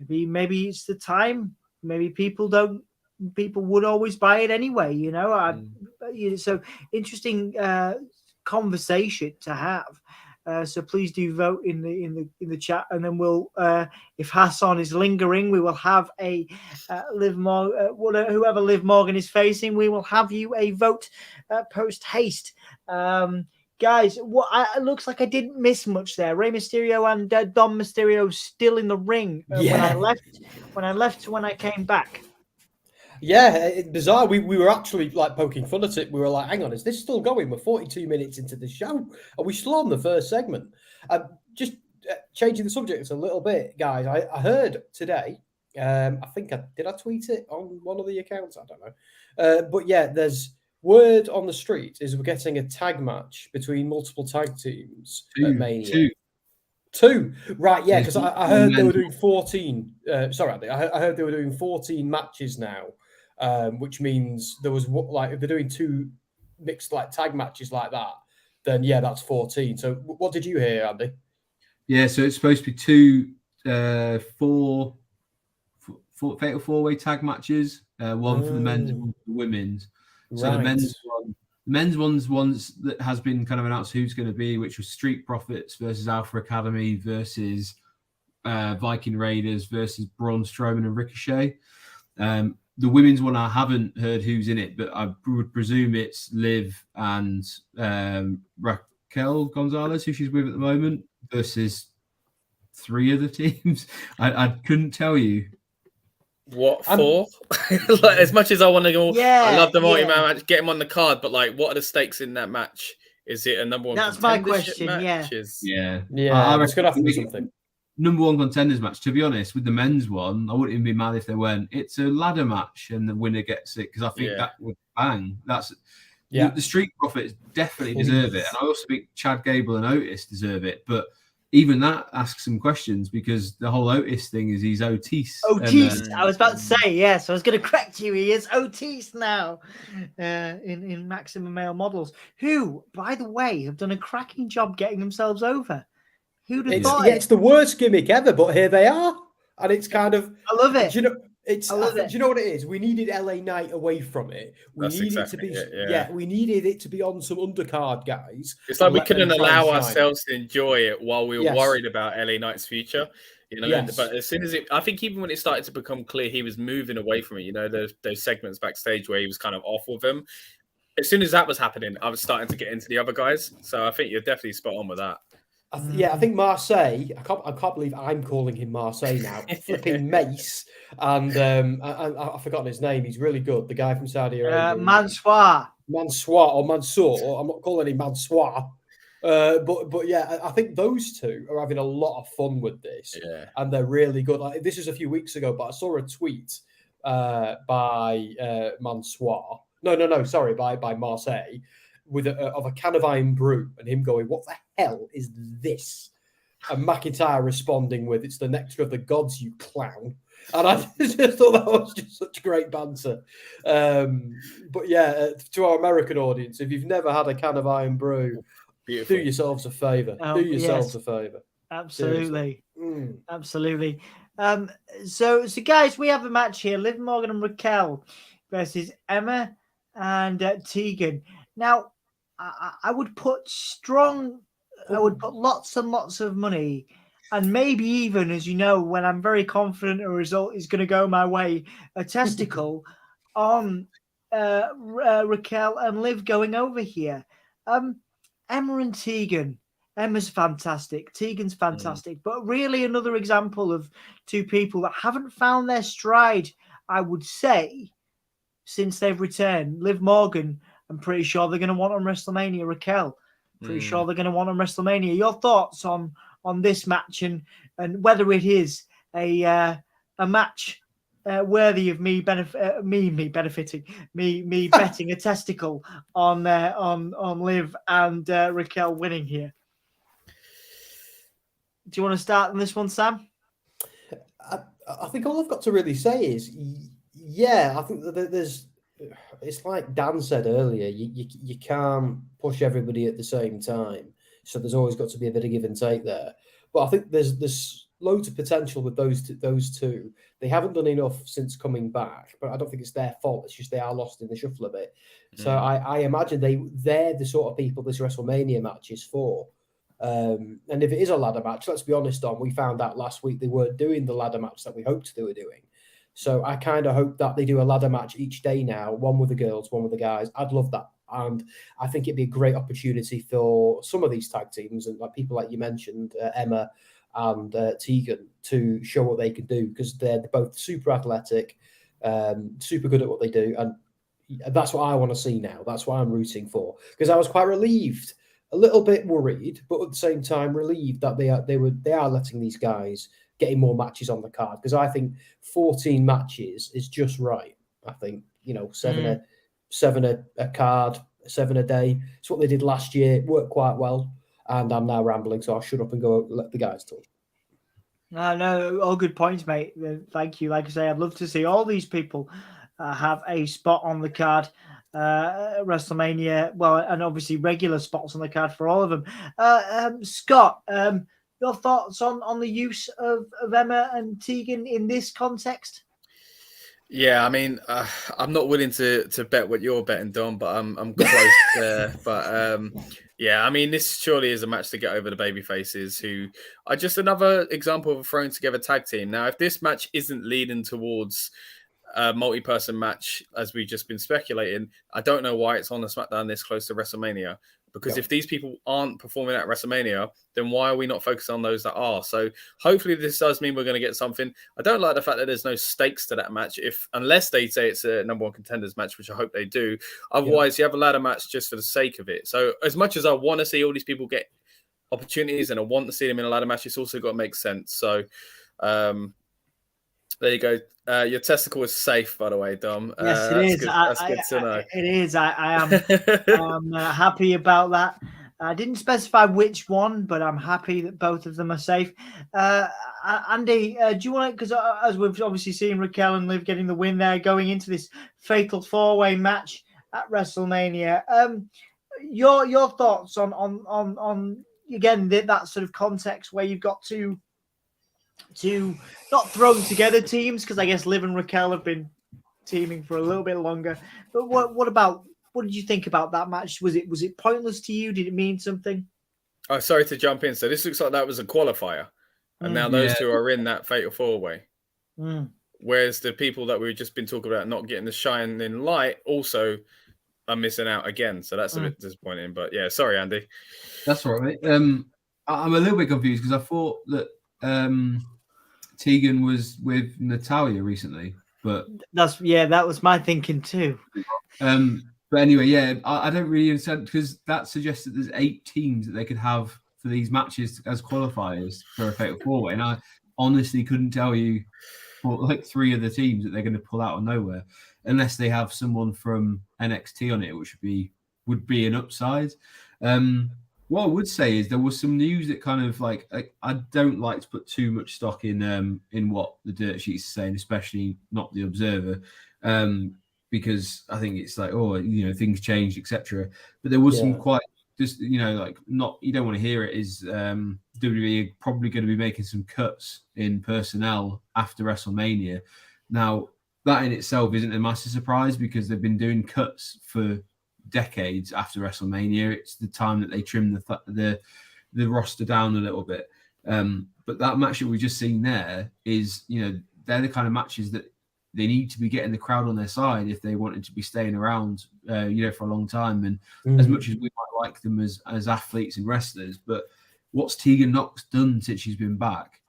maybe it's the time. Maybe people would always buy it anyway. So interesting conversation to have. So please do vote in the chat, and then we'll, if Hassan is lingering, we will have a whoever Liv Morgan is facing, we will have you a vote post haste. Guys, it looks like I didn't miss much there. Rey Mysterio and Dom Mysterio still in the ring when I left to when I came back. Yeah, it's bizarre. We were actually like poking fun at it. We were like, hang on, is this still going? We're 42 minutes into the show. Are we still on the first segment? Just changing the subject a little bit, guys. I heard today, I think did I tweet it on one of the accounts? I don't know. But yeah, there's word on the street is we're getting a tag match between multiple tag teams at Mania. Two. Right, yeah, because I heard they were doing 14. Sorry, Andy, I heard they were doing 14 matches now. Which means there was like if they're doing two mixed like tag matches like that, then yeah, that's 14. So what did you hear, Andy? Yeah, so it's supposed to be two fatal four-way tag matches, one for the men's and one for the women's. So the men's ones that has been kind of announced who's going to be, which was Street Profits versus Alpha Academy versus Viking Raiders versus Braun Strowman and Ricochet. The women's one, I haven't heard who's in it, but I would presume it's Liv and Raquel Gonzalez, who she's with at the moment, versus three other teams. I couldn't tell you. What for? Like, as much as I want to go, I love the multi-man match, get him on the card, but like, what are the stakes in that match? Is it a number one? That's my question. Match? Yeah. It's gonna have to be something. Number one contenders match. To be honest, with the men's one, I wouldn't even be mad if they went. It's a ladder match and the winner gets it because I think that would bang. That's the Street Profits definitely deserve it, and I also think Chad Gable and Otis deserve it. But even that asks some questions because the whole Otis thing is he's Otis. Otis, I was about to say yes. I was going to correct you. He is Otis now in Maximum Male Models, who, by the way, have done a cracking job getting themselves over. Who'd have thought it's the worst gimmick ever, but here they are, and it's kind of. I love it. Do you know what it is? We needed LA Knight away from it. We needed it to be. We needed it to be on some undercard guys. It's like we couldn't allow ourselves to enjoy it while we were worried about LA Knight's future. But as soon as I think even when it started to become clear he was moving away from it, those segments backstage where he was kind of off with them. As soon as that was happening, I was starting to get into the other guys. So I think you're definitely spot on with that. I think Marseille. I can't believe I'm calling him Marseille now. Flipping Mace, and I've forgotten his name. He's really good. The guy from Saudi Arabia. Mansour or Mansour. I'm not calling him Mansour. But yeah, I think those two are having a lot of fun with this, and they're really good. Like, this is a few weeks ago, but I saw a tweet by Mansour. No, sorry, by Marseille. Of a can of iron brew and him going, what the hell is this? and McIntyre responding with, "It's the nectar of the gods, you clown." And I just thought that was just such great banter. But yeah, to our American audience, if you've never had a can of Iron Brew, Beautiful. do yourselves a favour. Do yourselves a favour. Absolutely. Absolutely. So guys, we have a match here. Liv Morgan and Raquel versus Emma and Tegan. Now, I would put lots and lots of money, and maybe even, as you know, when I'm very confident a result is going to go my way, a testicle on Raquel and Liv going over here. Emma and Tegan. Emma's fantastic. Tegan's fantastic. But really another example of two people that haven't found their stride, I would say, since they've returned. Liv Morgan, I'm pretty sure they're going to want on WrestleMania. Raquel, pretty sure they're going to want on WrestleMania. Your thoughts on this match and whether it is a match worthy of me betting a testicle on Liv and Raquel winning here. Do you want to start on this one, Sam? I think all I've got to really say is, yeah, I think that there's. It's like Dan said earlier. You can't push everybody at the same time, so there's always got to be a bit of give and take there. But I think there's loads of potential with those two. They haven't done enough since coming back, but I don't think it's their fault. It's just they are lost in the shuffle a bit. So I imagine they're the sort of people this WrestleMania match is for. And if it is a ladder match, let's be honest, Dom, we found out last week they weren't doing the ladder match that we hoped they were doing. So I kind of hope that they do a ladder match each day now, one with the girls, one with the guys. I'd love that. And I think it'd be a great opportunity for some of these tag teams and like people like you mentioned, Emma and Tegan, to show what they can do, because they're both super athletic, super good at what they do. And that's what I want to see now. That's what I'm rooting for, because I was quite relieved, a little bit worried, but at the same time relieved that they are letting these guys getting more matches on the card, because I think 14 matches is just right. I think, seven a card, 7 a day. It's what they did last year. It worked quite well. And I'm now rambling, so I'll shut up and go let the guys talk. No, all good points, mate. Thank you. Like I say, I'd love to see all these people have a spot on the card. WrestleMania, well, and obviously regular spots on the card for all of them. Scott, your thoughts on the use of Emma and Tegan in this context? Yeah, I mean, I'm not willing to bet what you're betting, Dom, but I'm close there. But yeah, I mean, this surely is a match to get over the baby faces, who are just another example of a thrown together tag team. Now, if this match isn't leading towards a multi-person match, as we've just been speculating, I don't know why it's on the SmackDown this close to WrestleMania. Because if these people aren't performing at WrestleMania, then why are we not focusing on those that are? So hopefully this does mean we're going to get something. I don't like the fact that there's no stakes to that match, unless they say it's a number one contenders match, which I hope they do. Otherwise, you have a ladder match just for the sake of it. So as much as I want to see all these people get opportunities and I want to see them in a ladder match, it's also got to make sense. So there you go. Your testicle is safe, by the way, Dom. Yes, it is. That's good to know. It is. I am happy about that. I didn't specify which one, but I'm happy that both of them are safe. Andy, do you want to, because as we've obviously seen Raquel and Liv getting the win there, going into this fatal four-way match at WrestleMania, your thoughts on again that sort of context where you've got to not thrown together teams, because I guess Liv and Raquel have been teaming for a little bit longer. But what did you think about that match? Was it pointless to you? Did it mean something? Oh, sorry to jump in. So this looks like that was a qualifier, and now those two are in that fatal four-way. Whereas the people that we've just been talking about not getting the shining light also are missing out again. So that's a bit disappointing. But yeah, sorry, Andy. That's all right, mate. I'm a little bit confused because I thought that Tegan was with Natalya recently, but that was my thinking too. But anyway, yeah, I don't really understand, because that suggests that there's 8 teams that they could have for these matches as qualifiers for a fatal four-way, and I honestly couldn't tell you like 3 of the teams that they're going to pull out of nowhere, unless they have someone from NXT on it, which would be an upside. What I would say is there was some news that kind of like I don't like to put too much stock in what the dirt sheets are saying, especially not the Observer, because I think it's like, oh, things change, etc. But there was some quite just like not, you don't want to hear it, is WWE probably going to be making some cuts in personnel after WrestleMania. Now that in itself isn't a massive surprise because they've been doing cuts for decades after WrestleMania. It's the time that they trim the roster down a little bit. But that match that we've just seen there is, they're the kind of matches that they need to be getting the crowd on their side if they wanted to be staying around, for a long time. And as much as we might like them as athletes and wrestlers, but what's Tegan Nox done since she's been back?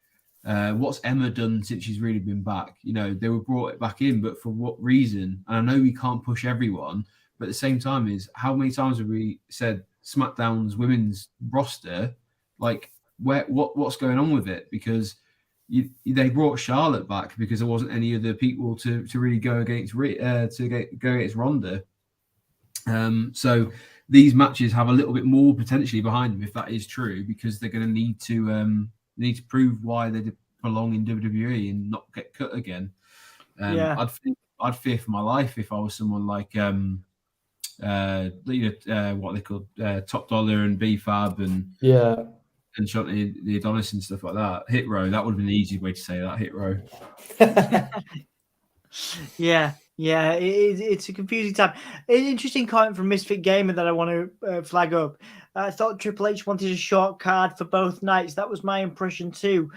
What's Emma done since she's really been back? They were brought back in, but for what reason? And I know we can't push everyone, but at the same time, is how many times have we said SmackDown's women's roster, like what's going on with it? Because they brought Charlotte back because there wasn't any other people to really go against go against Ronda. So these matches have a little bit more potentially behind them if that is true, because they're going to need to prove why they belong in WWE and not get cut again. I'd fear for my life if I was someone like what they call Top Dollar and B-Fab and Shanti the Adonis and stuff like that. Hit Row, that would have been the easiest way to say that. Hit Row. It's a confusing time. An interesting comment from Misfit Gamer that I want to flag up. I thought Triple H wanted a short card for both nights. That was my impression too.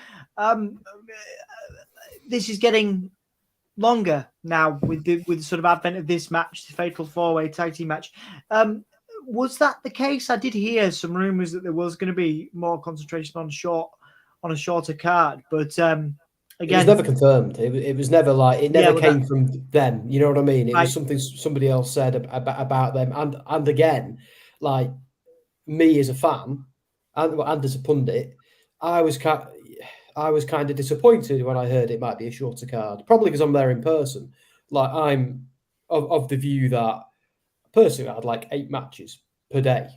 This is getting longer now with the sort of advent of this match, the Fatal 4-Way Tag Team match. Was that the case? I did hear some rumors that there was going to be more concentration on a shorter card, but again, it was never confirmed. It was never like, it never came from them. You know what I mean? It was something somebody else said about them. And again, like me as a fan and as a pundit, I was kind of disappointed when I heard it might be a shorter card, probably because I'm there in person. Like, I'm of the view that personally I'd like 8 matches per day,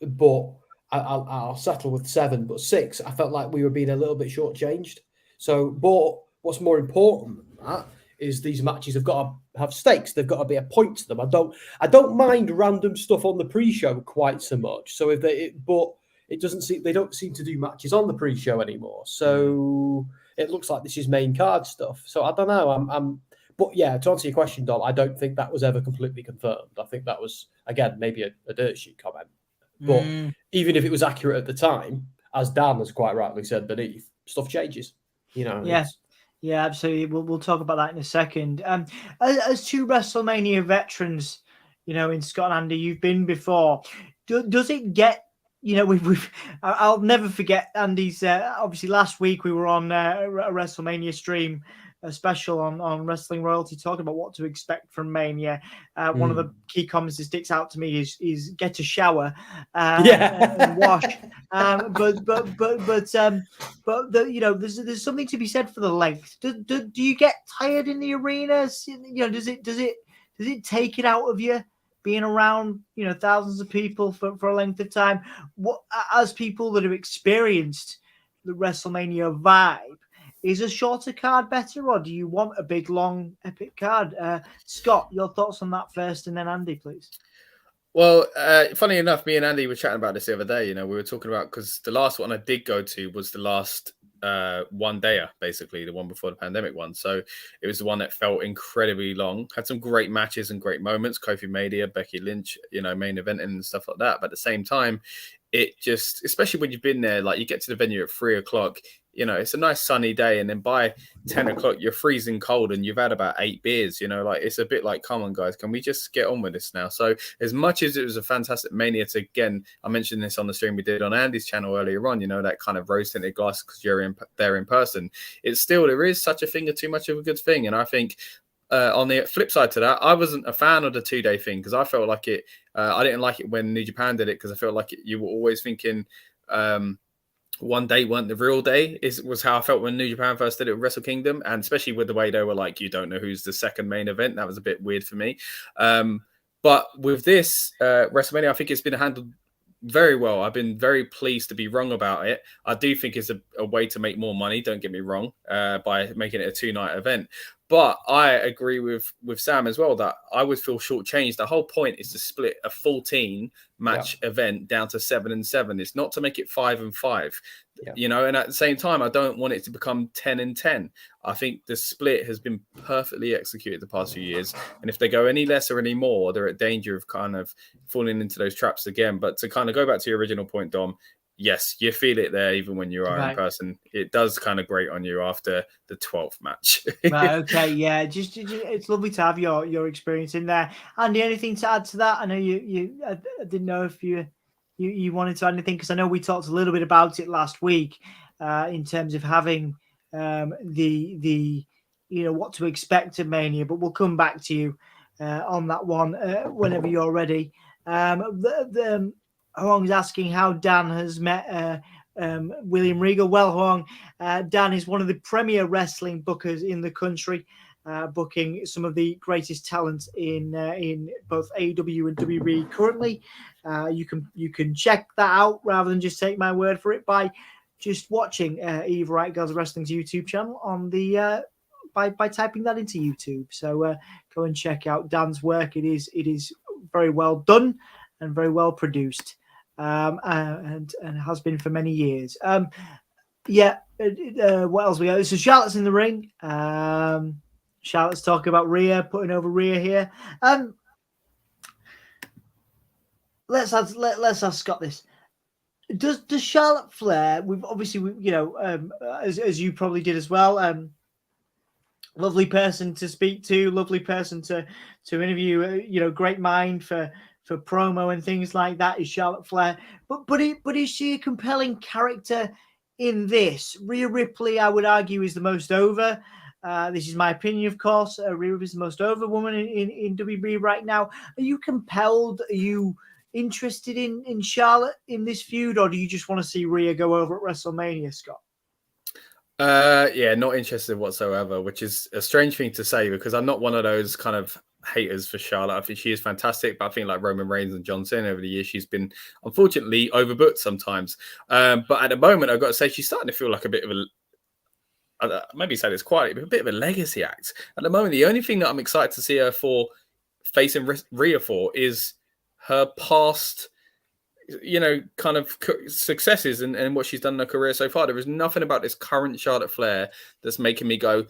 but I'll settle with 7, but 6, I felt like we were being a little bit shortchanged. So, but what's more important than that is these matches have got to have stakes. They've got to be a point to them. I don't mind random stuff on the pre-show quite so much. So they don't seem to do matches on the pre-show anymore. So it looks like this is main card stuff. So I don't know. But yeah, to answer your question, Dom, I don't think that was ever completely confirmed. I think that was, again, maybe a dirt sheet comment. But even if it was accurate at the time, as Dan has quite rightly said beneath, stuff changes. Yeah, absolutely. We'll talk about that in a second. As two WrestleMania veterans, in Scott and Andy, you've been before. Does it get? I'll never forget Andy's. Obviously, last week we were on a WrestleMania stream, a special on Wrestling Royalty, talking about what to expect from Mania. One of the key comments that sticks out to me is get a shower and wash. There's something to be said for the length. Do you get tired in the arenas? Does it take it out of you being around thousands of people for a length of time? What, as people that have experienced the WrestleMania vibe, is a shorter card better, or do you want a big, long, epic card? Scott, your thoughts on that first, and then Andy, please. Well, funny enough, me and Andy were chatting about this the other day. We were talking about, because the last one I did go to was the last one-dayer, basically, the one before the pandemic one. So it was the one that felt incredibly long, had some great matches and great moments, Kofi Mania, Becky Lynch, main event and stuff like that. But at the same time, it just, especially when you've been there, like you get to the venue at 3:00, it's a nice sunny day, and then by 10:00 you're freezing cold and you've had about 8 beers. It's a bit like, come on guys, can we just get on with this now? So as much as it was a fantastic Mania to, again, I mentioned this on the stream we did on Andy's channel earlier on, that kind of rose tinted glass because you're there in person, it's still, there is such a thing of too much of a good thing. And I think on the flip side to that, I wasn't a fan of the 2-day thing because I felt like it, I didn't like it when New Japan did it, because I felt like you were always thinking one day weren't the real day, was how I felt when New Japan first did it with Wrestle Kingdom, and especially with the way they were like, you don't know who's the second main event. That was a bit weird for me. But with this WrestleMania, I think it's been handled very well. I've been very pleased to be wrong about it. I do think it's a way to make more money, don't get me wrong, by making it a 2-night event. But I agree with Sam as well that I would feel shortchanged. The whole point is to split a 14-match event down to 7 and 7. It's not to make it 5 and 5. You know, and at the same time, I don't want it to become 10 and 10. I think the split has been perfectly executed the past few years. And if they go any less or any more, they're at danger of kind of falling into those traps again. But to kind of go back to your original point, Dom, yes, you feel it there even when you are in person. It does kind of grate on you after the 12th match. Right, okay, yeah. Just it's lovely to have your experience in there. Andy, anything to add to that? I know I didn't know if you wanted to add anything, because I know we talked a little bit about it last week in terms of having the what to expect at Mania, but we'll come back to you on that one whenever you're ready. Huang's asking how Dan has met William Regal. Well, Huang, Dan is one of the premier wrestling bookers in the country, booking some of the greatest talent in both AEW and WWE currently. You can check that out rather than just take my word for it by just watching Eve Wright Girls Wrestling's YouTube channel on the by typing that into YouTube. So go and check out Dan's work. It is very well done and very well produced, and has been for many years. What else we got? So Charlotte's in the ring. Charlotte's talking about Rhea, putting over Rhea here. Let's ask Scott this. Does Charlotte Flair? We've obviously, as you probably did as well. Lovely person to speak to, lovely person to interview. Great mind for promo and things like that is Charlotte Flair. But is she a compelling character in this? Rhea Ripley, I would argue, is the most over. This is my opinion, of course. Rhea Ripley is the most over woman in WWE right now. Are you compelled? Are you interested in Charlotte in this feud, or do you just want to see Rhea go over at WrestleMania, Scott? Not interested whatsoever, which is a strange thing to say because I'm not one of those kind of haters for Charlotte. I think she is fantastic, but I think like Roman Reigns and John Cena over the years, she's been unfortunately overbooked sometimes. But at the moment, I've got to say she's starting to feel like a bit of maybe say this quietly, but a bit of a legacy act. At the moment, the only thing that I'm excited to see her for facing Rhea for is her past, kind of successes and what she's done in her career so far. There is nothing about this current Charlotte Flair that's making me go,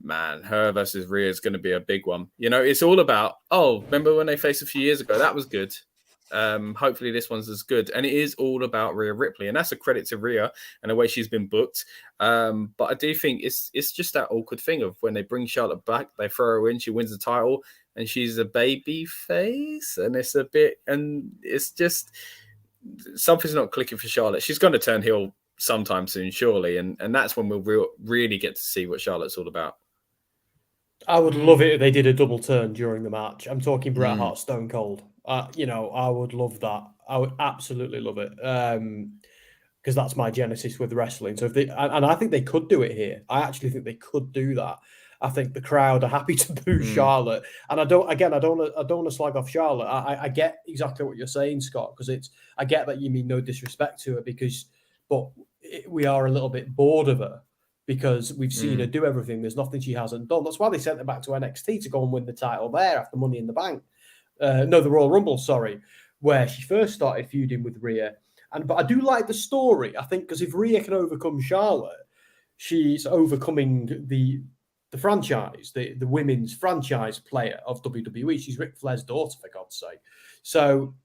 man, her versus Rhea is going to be a big one. It's all about, remember when they faced a few years ago? That was good. Hopefully this one's as good. And it is all about Rhea Ripley. And that's a credit to Rhea and the way she's been booked. But I do think it's just that awkward thing of when they bring Charlotte back, they throw her in, she wins the title, and she's a baby face. And it's just something's not clicking for Charlotte. She's going to turn heel sometime soon, surely. And that's when we'll really get to see what Charlotte's all about. I would love it if they did a double turn during the match. I'm talking Bret Hart, Stone Cold. I would love that. I would absolutely love it. Because that's my genesis with wrestling. So and I think they could do it here. I actually think they could do that. I think the crowd are happy to boo Charlotte. And I don't want to slag off Charlotte. I get exactly what you're saying, Scott, because I get that you mean no disrespect to her but we are a little bit bored of her because we've seen her do everything. There's nothing she hasn't done. That's why they sent her back to NXT to go and win the title there after Money in the Bank. The Royal Rumble, where she first started feuding with Rhea. But I do like the story, I think, because if Rhea can overcome Charlotte, she's overcoming the franchise, the women's franchise player of WWE. She's Ric Flair's daughter, for God's sake. So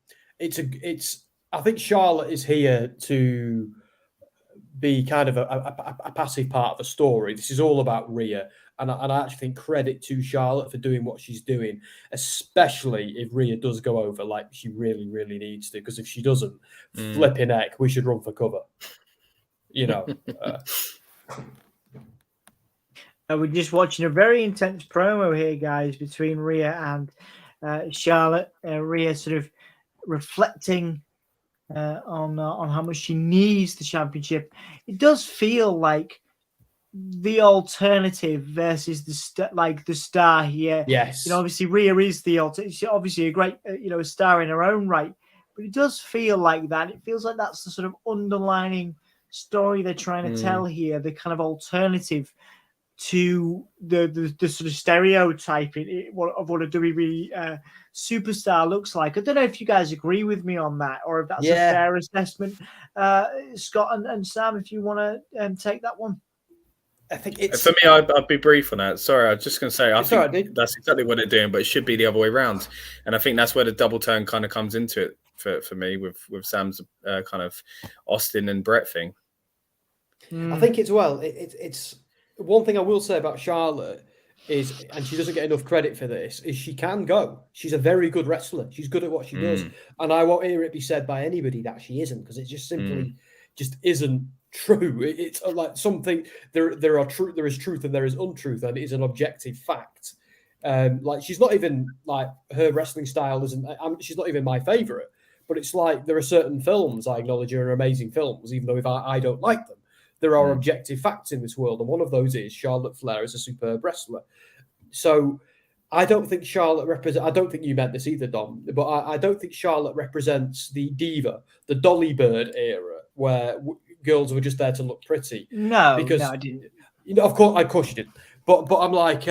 I think Charlotte is here to be kind of a passive part of the story. This is all about Rhea. And I actually think credit to Charlotte for doing what she's doing, especially if Rhea does go over like she really, really needs to. Because if she doesn't, flipping heck, we should run for cover. We're just watching a very intense promo here, guys, between Rhea and Charlotte. Rhea sort of reflecting on how much she needs the championship. It does feel like the alternative versus the star here. Yes. Obviously Rhea is the alternative. She's obviously a great, a star in her own right. but it does feel like that. It feels like that's the sort of underlining story they're trying to tell here, the kind of alternative to the sort of stereotype of what a WWE superstar looks like. I don't know if you guys agree with me on that, or if that's a fair assessment. Scott and Sam, if you want to take that one. I think it's for me. I'd be brief on that. Sorry, I was just going to say I think that's exactly what they're doing, but it should be the other way around. And I think that's where the double turn kind of comes into it for me with Sam's kind of Austin and Brett thing. I think it's one thing I will say about Charlotte is, and she doesn't get enough credit for this, is she can go. She's a very good wrestler. She's good at what she does, and I won't hear it be said by anybody that she isn't, because it just simply just isn't true. It's like something there is truth and there is untruth, and it is an objective fact. Like she's not even like her wrestling style isn't. She's not even my favorite, but it's like there are certain films I acknowledge are amazing films, even though if I don't like them. There are objective facts in this world, and one of those is Charlotte Flair is a superb wrestler. So I don't think Charlotte represents. I don't think you meant this either, Dom, but I don't think Charlotte represents the diva, the Dolly Bird era, where girls were just there to look pretty. No, because I didn't. You know, of course you didn't. But I'm like,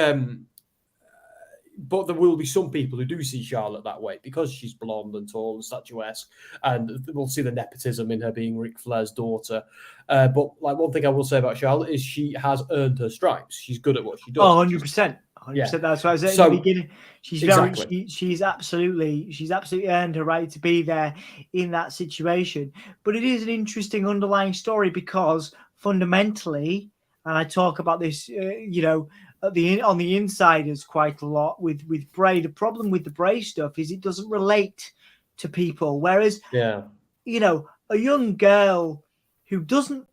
but there will be some people who do see Charlotte that way because she's blonde and tall and statuesque, and we'll see the nepotism in her being Ric Flair's daughter. But like one thing I will say about Charlotte is she has earned her stripes. She's good at what she does. 100%. 100%. That's what I said at the beginning. She's exactly. she's absolutely earned her right to be there in that situation. But it is an interesting underlying story because fundamentally, and I talk about this, on the insiders quite a lot with Bray. The problem with the Bray stuff is it doesn't relate to people. Whereas, a young girl who doesn't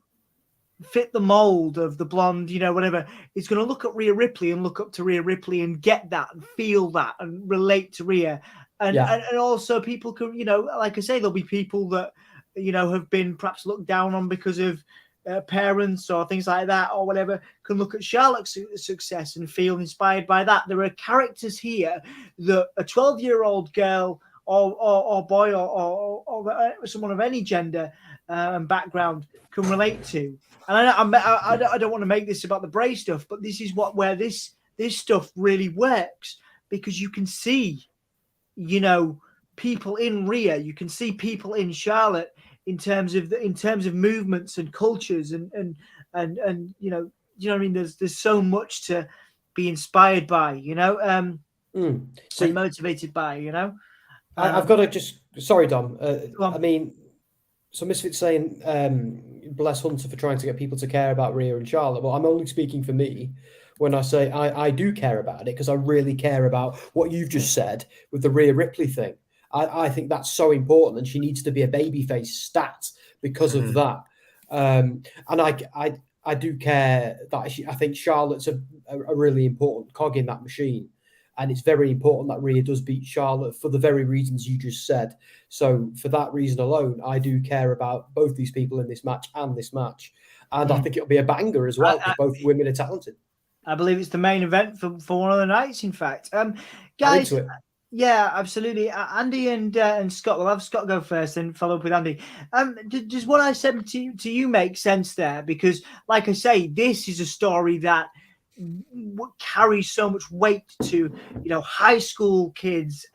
fit the mold of the blonde, whatever, is going to look at Rhea Ripley and look up to Rhea Ripley and get that and feel that and relate to Rhea. And also people can, like I say, there'll be people that, have been perhaps looked down on because of parents or things like that or whatever, can look at Charlotte's success and feel inspired by that. There are characters here that a 12-year-old girl or boy or someone of any gender and background can relate to. And I don't want to make this about the Bray stuff, but this is where this stuff really works, because you can see, people in Rhea, you can see people in Charlotte in terms of movements and cultures and what I mean. There's so much to be inspired by, and motivated by, I've got to just sorry, Dom. I mean, so Misfit's saying bless Hunter for trying to get people to care about Rhea and Charlotte. Well, I'm only speaking for me when I say I do care about it, because I really care about what you've just said with the Rhea Ripley thing. I think that's so important, and she needs to be a babyface stat because of that. And I do care that I think Charlotte's a really important cog in that machine, and it's very important that Rhea does beat Charlotte for the very reasons you just said. So for that reason alone, I do care about both these people in this match, and I think it'll be a banger as well, because both women are talented. I believe it's the main event for one of the nights, in fact. Guys. Yeah, absolutely. Andy and Scott. We'll have Scott go first and follow up with Andy. Does what I said to you make sense there? Because, like I say, this is a story that carries so much weight to high school kids,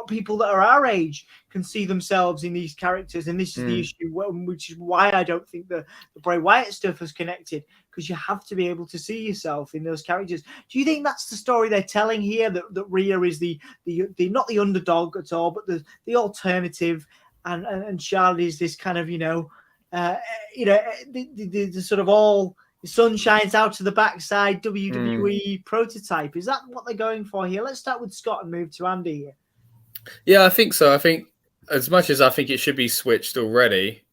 people that are our age can see themselves in these characters, and this is the issue, which is why I don't think the Bray Wyatt stuff has connected, because you have to be able to see yourself in those characters. Do you think that's the story they're telling here, that Rhea is the not the underdog at all, but the alternative, and Charlotte is this kind of the sort of all the sun shines out to the backside WWE prototype? Is that what they're going for here? Let's start with Scott and move to Andy here. Yeah, I think so. I think as much as I think it should be switched already,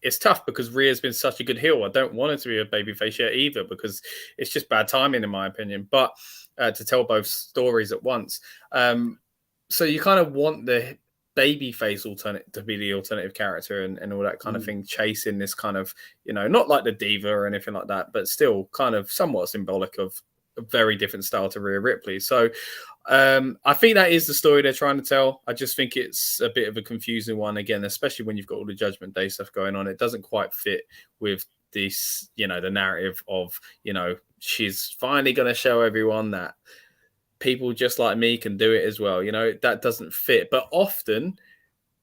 it's tough because Rhea's been such a good heel. I don't want her to be a babyface yet either, because it's just bad timing in my opinion. But to tell both stories at once, so you kind of want the babyface alternate to be the alternative character and all that kind of thing, chasing this kind of not like the diva or anything like that, but still kind of somewhat symbolic of a very different style to Rhea Ripley. So I think that is the story they're trying to tell. I just think it's a bit of a confusing one again, especially when you've got all the Judgment Day stuff going on. It doesn't quite fit with this, the narrative of, she's finally going to show everyone that people just like me can do it as well. That doesn't fit. But often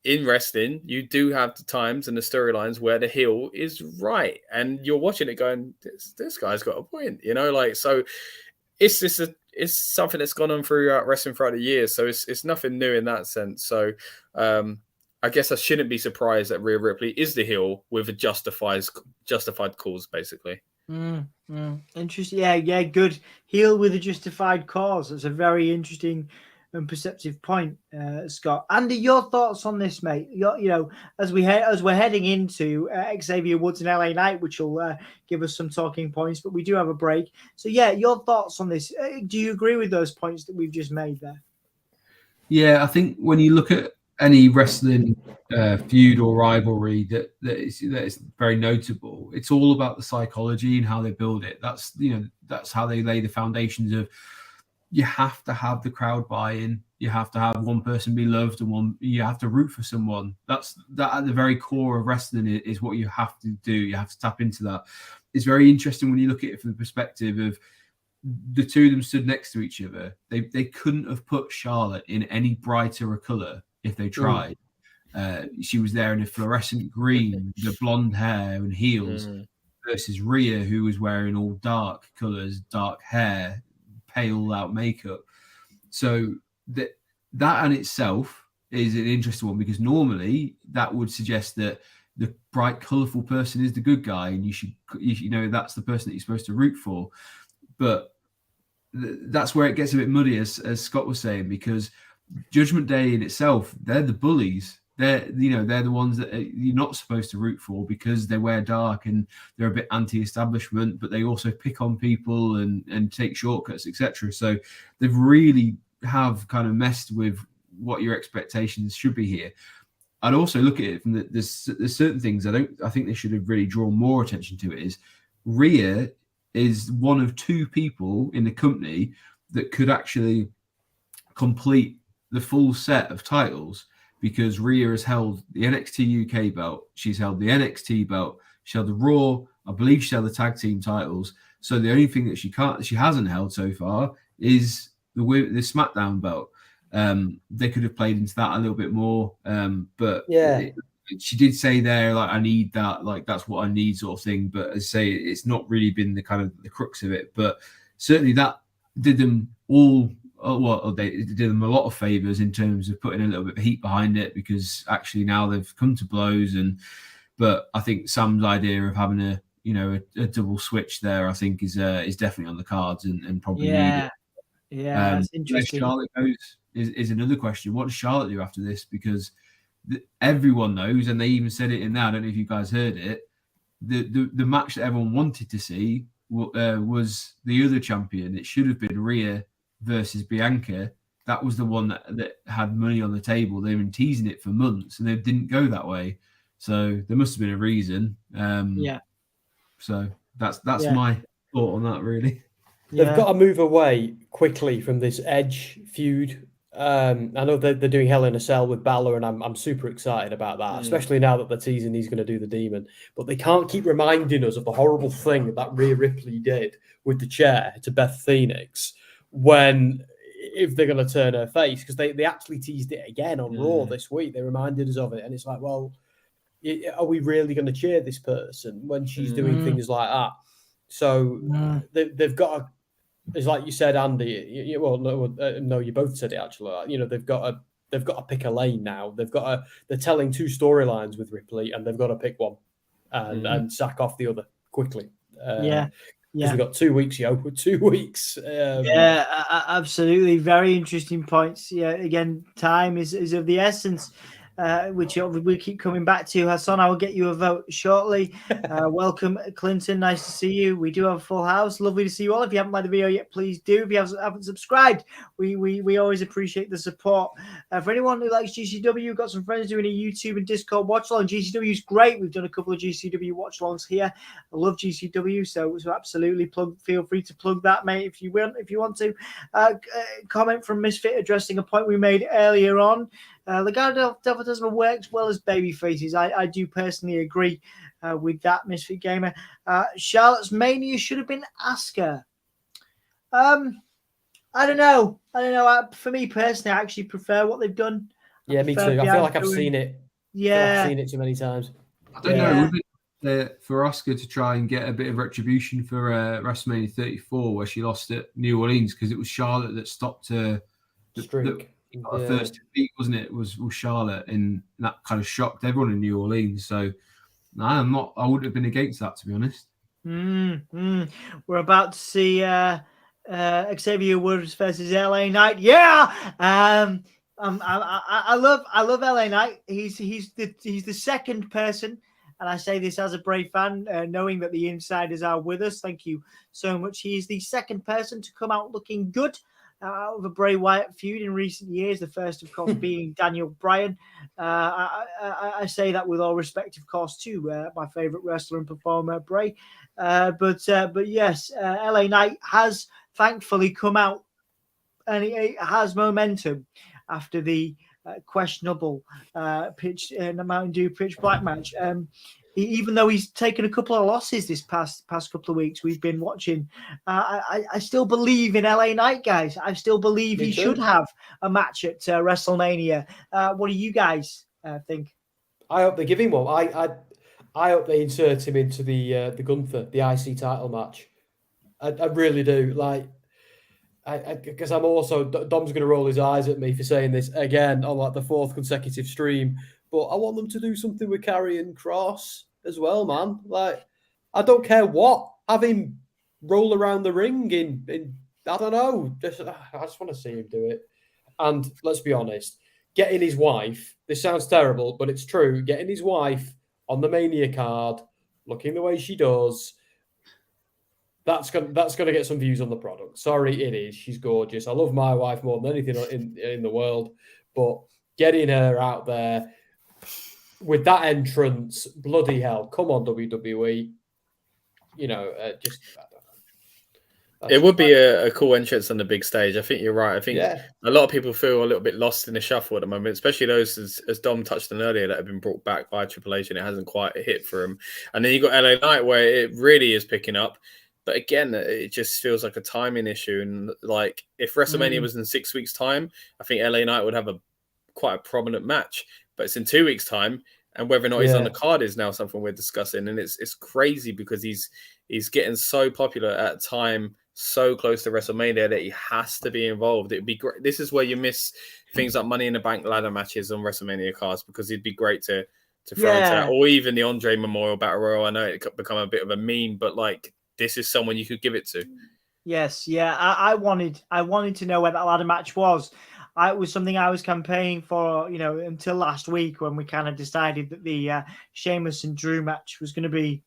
in wrestling, you do have the times and the storylines where the heel is right, and you're watching it going, this guy's got a point, so it's just it's something that's gone on throughout Wrestling Friday years. So it's nothing new in that sense. So I guess I shouldn't be surprised that Rhea Ripley is the heel with a justified cause, basically. Interesting. Yeah, good. Heel with a justified cause. That's a very interesting and perceptive point, Scott. Andy, your thoughts on this, mate? As we're heading into Xavier Woods and LA Knight, which will give us some talking points, but we do have a break. So yeah, your thoughts on this? Do you agree with those points that we've just made there? Yeah, I think when you look at any wrestling feud or rivalry that is very notable, it's all about the psychology and how they build it. That's how they lay the foundations of. You have to have the crowd buy-in. You have to have one person be loved, and you have to root for someone. That at the very core of wrestling is what you have to do. You have to tap into that. It's very interesting when you look at it from the perspective of the two of them stood next to each other. They couldn't have put Charlotte in any brighter a color if they tried. She was there in a fluorescent green, the blonde hair and heels, versus Rhea, who was wearing all dark colors, dark hair, pale out makeup. So that in itself is an interesting one, because normally that would suggest that the bright, colorful person is the good guy, and you should that's the person that you're supposed to root for. But that's where it gets a bit muddy, as Scott was saying, because Judgment Day in itself, they're the bullies. They're the ones that you're not supposed to root for, because they wear dark and they're a bit anti-establishment, but they also pick on people and take shortcuts, etc. So they've really have kind of messed with what your expectations should be here. I'd also look at it from there's certain things I think they should have really drawn more attention to. It is Rhea is one of two people in the company that could actually complete the full set of titles, because Rhea has held the NXT UK belt, she's held the NXT belt, she held the Raw, I believe she held the tag team titles. So the only thing that she hasn't held so far is the SmackDown belt. They could have played into that a little bit more, but she did say there, like, I need that, like that's what I need, sort of thing. But as I say, it's not really been the kind of the crux of it. But certainly that did them all. They did them a lot of favors in terms of putting a little bit of heat behind it, because actually now they've come to blows. But I think Sam's idea of having a double switch there, I think is definitely on the cards and probably needed. Yeah, that's interesting. Where Charlotte goes is another question. What does Charlotte do after this? Because everyone knows, and they even said it in there. I don't know if you guys heard it. The match that everyone wanted to see was the other champion. It should have been Rhea versus Bianca. That was the one that had money on the table. They've been teasing it for months, and they didn't go that way. So there must have been a reason. So that's my thought on that, really. They've got to move away quickly from this Edge feud. I know they're doing Hell in a Cell with Balor, and I'm super excited about that, especially now that they're teasing he's going to do the Demon. But they can't keep reminding us of the horrible thing that Rhea Ripley did with the chair to Beth Phoenix, if they're going to turn her face, because they actually teased it again on Raw this week. They reminded us of it, and it's like, well, are we really going to cheer this person when she's doing things like that? So they've got to, it's like you said, Andy. No, you both said it actually. They've got to pick a lane now. They're telling two storylines with Ripley, and they've got to pick one and sack off the other quickly. Because we've got 2 weeks, 2 weeks. Absolutely. Very interesting points. Yeah, again, time is of the essence. which we keep coming back to. Hassan, I will get you a vote shortly. Welcome, Clinton. Nice to see you. We do have a full house. Lovely to see you all. If you haven't liked the video yet, please do. If you haven't subscribed, we always appreciate the support. For anyone who likes GCW, got some friends doing a YouTube and Discord watch along. GCW is great. We've done a couple of GCW watch alongs here. I love GCW, so absolutely feel free to plug that, mate, if you want to. Comment from Misfit addressing a point we made earlier on. Legado del Fantasma works well as baby faces. I do personally agree with that, Misfit Gamer. Charlotte's Mania should have been Asuka. I don't know. For me personally, I actually prefer what they've done. Yeah, me too. I feel like I've seen it. Yeah. I've seen it too many times. I don't know. For Asuka to try and get a bit of retribution for WrestleMania 34, where she lost at New Orleans, because it was Charlotte that stopped her streak. The first week, wasn't it? Was Charlotte, and that kind of shocked everyone in New Orleans. So no, I wouldn't have been against that, to be honest. We're about to see Xavier Woods versus LA Knight. Yeah. I love LA Knight. He's the second person. And I say this as a Bray fan, knowing that the insiders are with us. Thank you so much. He is the second person to come out looking good out of a Bray Wyatt feud in recent years. The first, of course, being Daniel Bryan. I say that with all respect, of course, to my favorite wrestler and performer, Bray. But yes, LA Knight has thankfully come out, and he has momentum after the questionable pitch in the Mountain Dew pitch black match. Even though he's taken a couple of losses this past couple of weeks, we've been watching. I still believe in LA Knight, guys. I still believe he should have a match at WrestleMania. What do you guys think? I hope they give him one. I hope they insert him into the Gunther, the IC title match. I really do. Because I'm also, Dom's going to roll his eyes at me for saying this again on like the fourth consecutive stream, but I want them to do something with Karrion Kross as well, man. Like, I don't care what. Have him roll around the ring in I don't know. I just want to see him do it. And let's be honest, getting his wife, this sounds terrible, but it's true, getting his wife on the Mania card, looking the way she does, that's going to get some views on the product. Sorry, it is. She's gorgeous. I love my wife more than anything in the world. But getting her out there with that entrance, bloody hell. Come on, WWE. Just... I don't know. It would be a cool entrance on the big stage. I think you're right. I think a lot of people feel a little bit lost in the shuffle at the moment, especially those, as Dom touched on earlier, that have been brought back by Triple H and it hasn't quite hit for him. And then you got LA Knight, where it really is picking up. But again, it just feels like a timing issue. And like, if WrestleMania was in 6 weeks' time, I think LA Knight would have quite a prominent match. But it's in 2 weeks' time, and whether or not he's on the card is now something we're discussing. And it's crazy because he's getting so popular at a time so close to WrestleMania that he has to be involved. It'd be great. This is where you miss things like Money in the Bank ladder matches on WrestleMania cards, because it'd be great to throw into that, or even the Andre Memorial Battle Royal. I know it could become a bit of a meme, but like, this is someone you could give it to. Yes, yeah. I wanted to know where that ladder match was. It was something I was campaigning for, until last week, when we kind of decided that the Sheamus and Drew match was going to be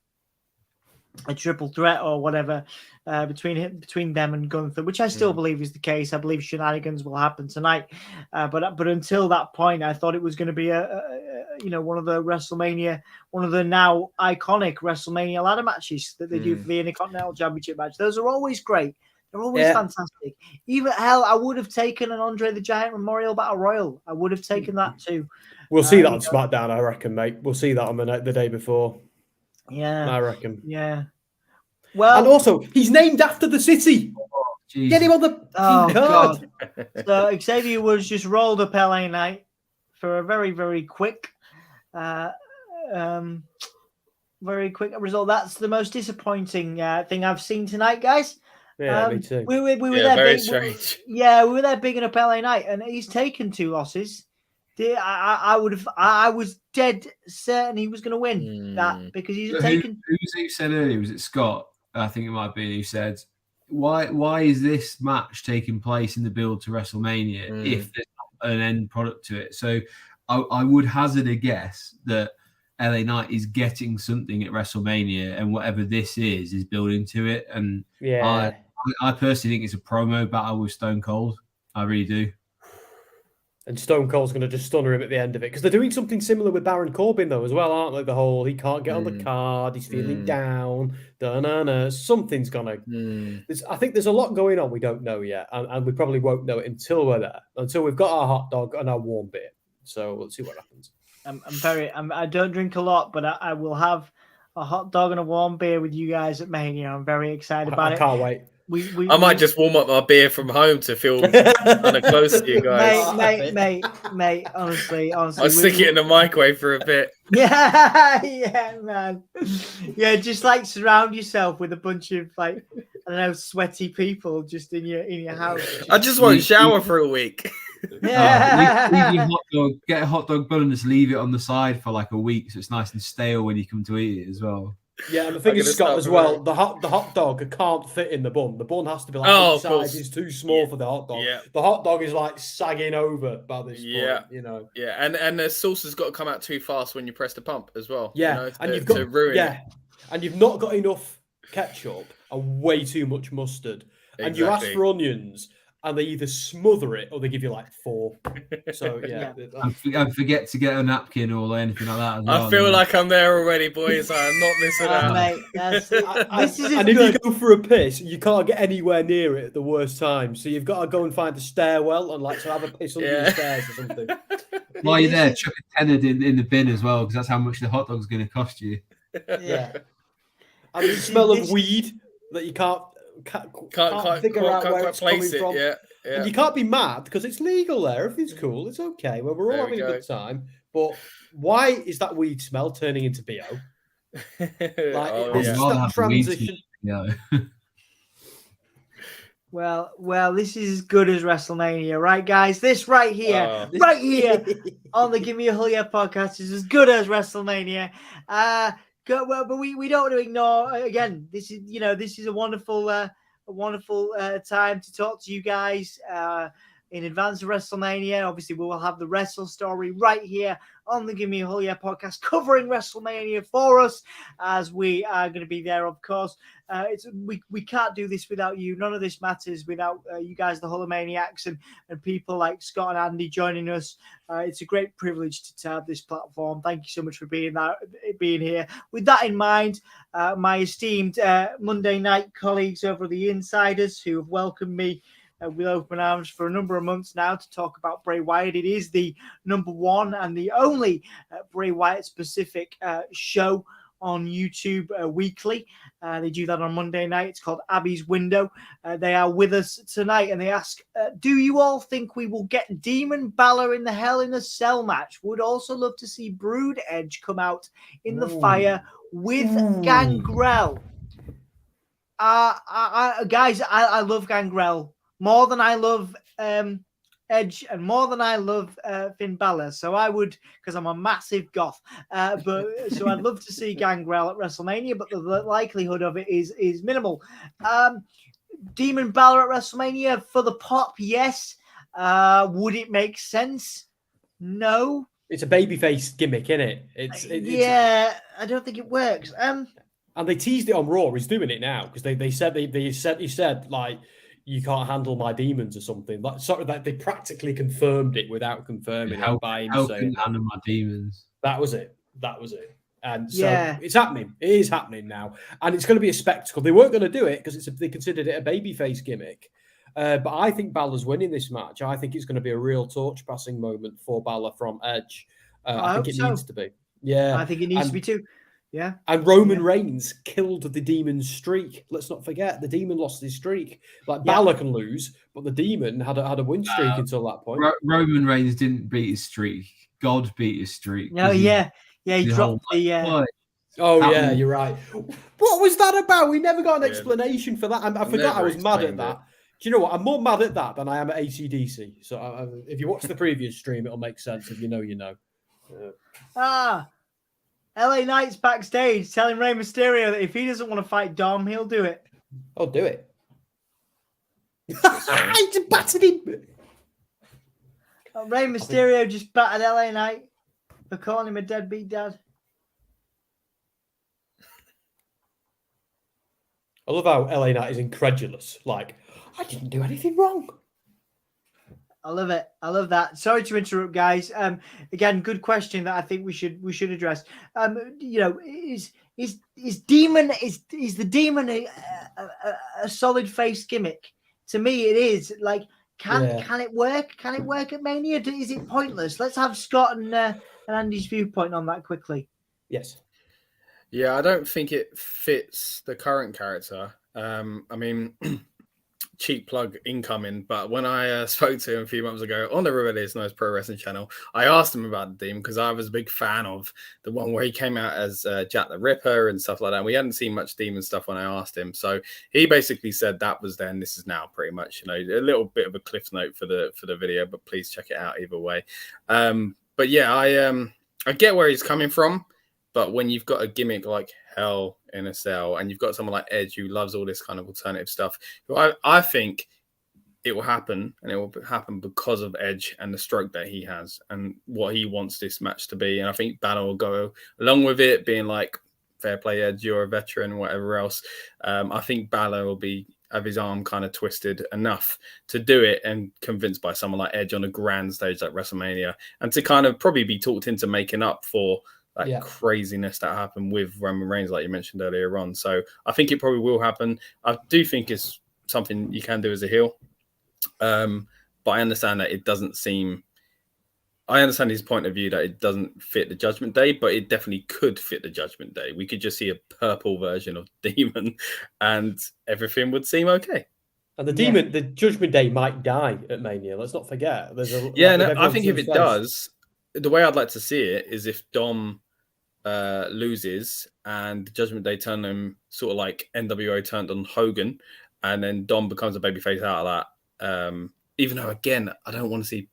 a triple threat or whatever between them and Gunther, which I still believe is the case. I believe shenanigans will happen tonight, but until that point, I thought it was going to be one of the now iconic WrestleMania ladder matches that they do for the Intercontinental Championship match. Those are always great. They're always fantastic. Even hell, I would have taken an Andre the Giant Memorial Battle Royal. I would have taken that too. We'll see that on SmackDown, I reckon, mate. We'll see that on the day before. Yeah, I reckon. Yeah. Well, and also, he's named after the city. Get him on the card. God. So Xavier Woods just rolled up LA Knight for a very, very quick result. That's the most disappointing thing I've seen tonight, guys. Yeah, me too. We were there very big, strange. We were there bigging up LA Knight, and he's taken 2 losses. I was dead certain he was going to win that, because he's taken. Who said earlier? Was it Scott? I think it might be. Who said, "Why is this match taking place in the build to WrestleMania if there's not an end product to it?" So I would hazard a guess that LA Knight is getting something at WrestleMania, and whatever this is building to it. And I personally think it's a promo battle with Stone Cold. I really do. And Stone Cold's going to just stunner him at the end of it, because they're doing something similar with Baron Corbin though as well, aren't they? The whole he can't get on the card, he's feeling down, something's gonna. I think there's a lot going on we don't know yet, and we probably won't know it until we're there, until we've got our hot dog and our warm beer. So let's see what happens. I don't drink a lot, but I will have a hot dog and a warm beer with you guys at Mania. I'm very excited about it. I can't wait. I might just warm up my beer from home to feel kind of close to you guys. Mate, honestly. I'll stick it in the microwave for a bit. Yeah, man. Yeah, just like surround yourself with a bunch of like, I don't know, sweaty people just in your house. I just won't shower for a week. Yeah. Leave your hot dog, get a hot dog bun and just leave it on the side for like a week so it's nice and stale when you come to eat it as well. Yeah, and the thing is, Scott, as well, the hot dog can't fit in the bun. The bun has to be like size is too small for the hot dog. Yeah. The hot dog is like sagging over by this point, you know. Yeah, and the sauce has got to come out too fast when you press the pump as well. Yeah, you know, and you've got to ruin it. And you've not got enough ketchup and way too much mustard. Exactly. And you ask for onions, and they either smother it or they give you like 4. So yeah. And forget to get a napkin or anything like that as well. I feel like I'm there already, boys. I'm not missing out. Mate, and if you go for a piss, you can't get anywhere near it at the worst time. So you've got to go and find a stairwell and like to have a piss under the stairs or something. While you're there, chuck a tenner in the bin as well, because that's how much the hot dog's going to cost you. Yeah. And the smell of weed that you can't figure out where it's coming from. Yeah. And you can't be mad because it's legal there. Everything's cool. It's okay. Well, we're all having a good time. But why is that weed smell turning into BO? It's that transition. Well, this is as good as WrestleMania, right, guys? This right here on the Give Me a Hull Yeah podcast is as good as WrestleMania. But we don't want to ignore again. This is a wonderful time to talk to you guys in advance of WrestleMania. Obviously, we will have the Wrestle Story right here on the Give Me a Hull Yeah podcast, covering WrestleMania for us, as we are going to be there, of course. We can't do this without you. None of this matters without you guys, the Hullamaniacs, and people like Scott and Andy joining us. It's a great privilege to have this platform. Thank you so much for being here. With that in mind, my esteemed Monday night colleagues over the Insiders, who have welcomed me with open arms for a number of months now to talk about Bray Wyatt. It is the number one and the only Bray Wyatt specific show on YouTube weekly. They do that on Monday night. It's called Abby's Window. They are with us tonight, and they ask, do you all think we will get Demon Balor in the Hell in a Cell match? Would also love to see Brood Edge come out in the fire with Gangrel. Guys, I love Gangrel more than I love Edge and more than I love Finn Balor. So I would, because I'm a massive goth, so I'd love to see Gangrel at WrestleMania, but the likelihood of it is minimal. Demon Balor at WrestleMania for the pop, yes. Would it make sense? No. It's a babyface gimmick, isn't it? I don't think it works. And they teased it on Raw. He's doing it now because he said like, you can't handle my demons or something. Like sort of that they practically confirmed it without confirming it by him saying handle my demons. That was it. And so it's happening. It is happening now. And it's going to be a spectacle. They weren't going to do it because they considered it a babyface gimmick. But I think Balor's winning this match. I think it's going to be a real torch passing moment for Balor from Edge. I think it needs to be. Yeah. I think it needs to be too. Yeah. And Roman Reigns killed the Demon's streak. Let's not forget, the Demon lost his streak. Like Balor can lose, but the Demon had a win streak until that point. Roman Reigns didn't beat his streak. God beat his streak. No, he dropped the... yeah, you're right. What was that about? We never got an explanation for that. I forgot I was mad at that. Do you know what? I'm more mad at that than I am at AC/DC. So if you watch the previous stream, it'll make sense. If you know, you know. LA Knight's backstage telling Rey Mysterio that if he doesn't want to fight Dom, he'll do it. Oh, do it. He just battered him. Rey Mysterio just battered LA Knight for calling him a deadbeat dad. I love how LA Knight is incredulous. Like, I didn't do anything wrong. I love it. I love that. Sorry to interrupt, guys. Again, good question that I think we should address. Is the demon a solid face gimmick? To me, it is. Like, can it work? Can it work at Mania? Is it pointless? Let's have Scott and Andy's viewpoint on that quickly. Yes. Yeah, I don't think it fits the current character. I mean, cheap plug incoming, but when I spoke to him a few months ago on the Riverdale's Nice Pro Wrestling channel, I asked him about the Demon because I was a big fan of the one where he came out as Jack the Ripper and stuff like that. We hadn't seen much Demon stuff when I asked him, so he basically said that was then, this is now, pretty much. A little bit of a cliff note for the video, but please check it out either way. But yeah, I get where he's coming from. But when you've got a gimmick like Hell in a Cell and you've got someone like Edge who loves all this kind of alternative stuff, I think it will happen, and it will happen because of Edge and the stroke that he has and what he wants this match to be. And I think Balor will go along with it, being like, fair play, Edge, you're a veteran, whatever else. I think Balor will have his arm kind of twisted enough to do it and convinced by someone like Edge on a grand stage like WrestleMania, and to kind of probably be talked into making up for craziness that happened with Roman Reigns, like you mentioned earlier on. So I think it probably will happen. I do think it's something you can do as a heel. But I understand that it doesn't seem... I understand his point of view that it doesn't fit the Judgment Day, but it definitely could fit the Judgment Day. We could just see a purple version of Demon and everything would seem okay. And the Demon, the Judgment Day might die at Mania. Let's not forget. I think if it does... The way I'd like to see it is if Dom loses and Judgment Day turn him sort of like NWO turned on Hogan, and then Dom becomes a babyface out of that. Even though, again, I don't want to see...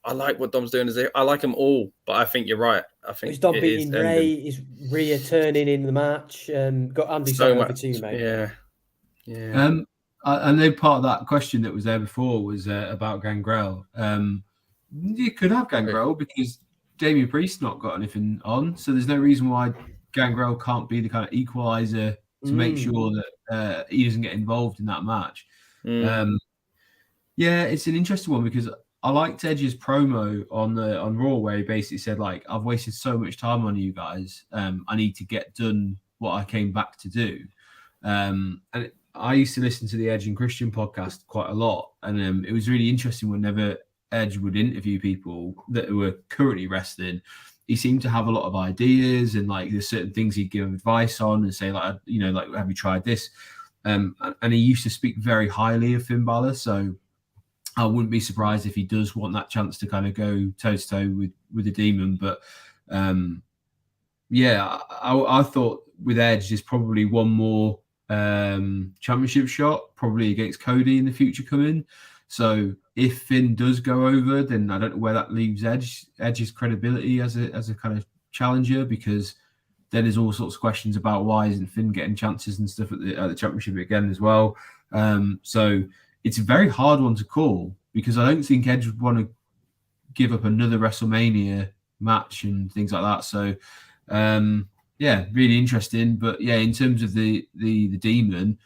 I like what Dom's doing. I like them all, but I think you're right. I think is Dom beating Ray? Is Rhea turning in the match? Got Andy so much to you, mate. Yeah. I know part of that question that was there before was about Gangrel. You could have Gangrel because Damian Priest's not got anything on, so there's no reason why Gangrel can't be the kind of equalizer to make sure that he doesn't get involved in that match. It's an interesting one because I liked Edge's promo on Raw where he basically said, like, I've wasted so much time on you guys. I need to get done what I came back to do. I used to listen to the Edge and Christian podcast quite a lot, and it was really interesting whenever Edge would interview people that were currently wrestling. He seemed to have a lot of ideas, and like there's certain things he'd give advice on and say, like, like, have you tried this? And he used to speak very highly of Finn Balor, so I wouldn't be surprised if he does want that chance to kind of go toe to toe with the Demon. But I thought with Edge there's probably one more championship shot, probably against Cody in the future coming. So if Finn does go over, then I don't know where that leaves Edge's credibility as a kind of challenger, because then there's all sorts of questions about why isn't Finn getting chances and stuff at the championship again as well. So it's a very hard one to call because I don't think Edge would want to give up another WrestleMania match and things like that. So really interesting. But yeah, in terms of the Demon,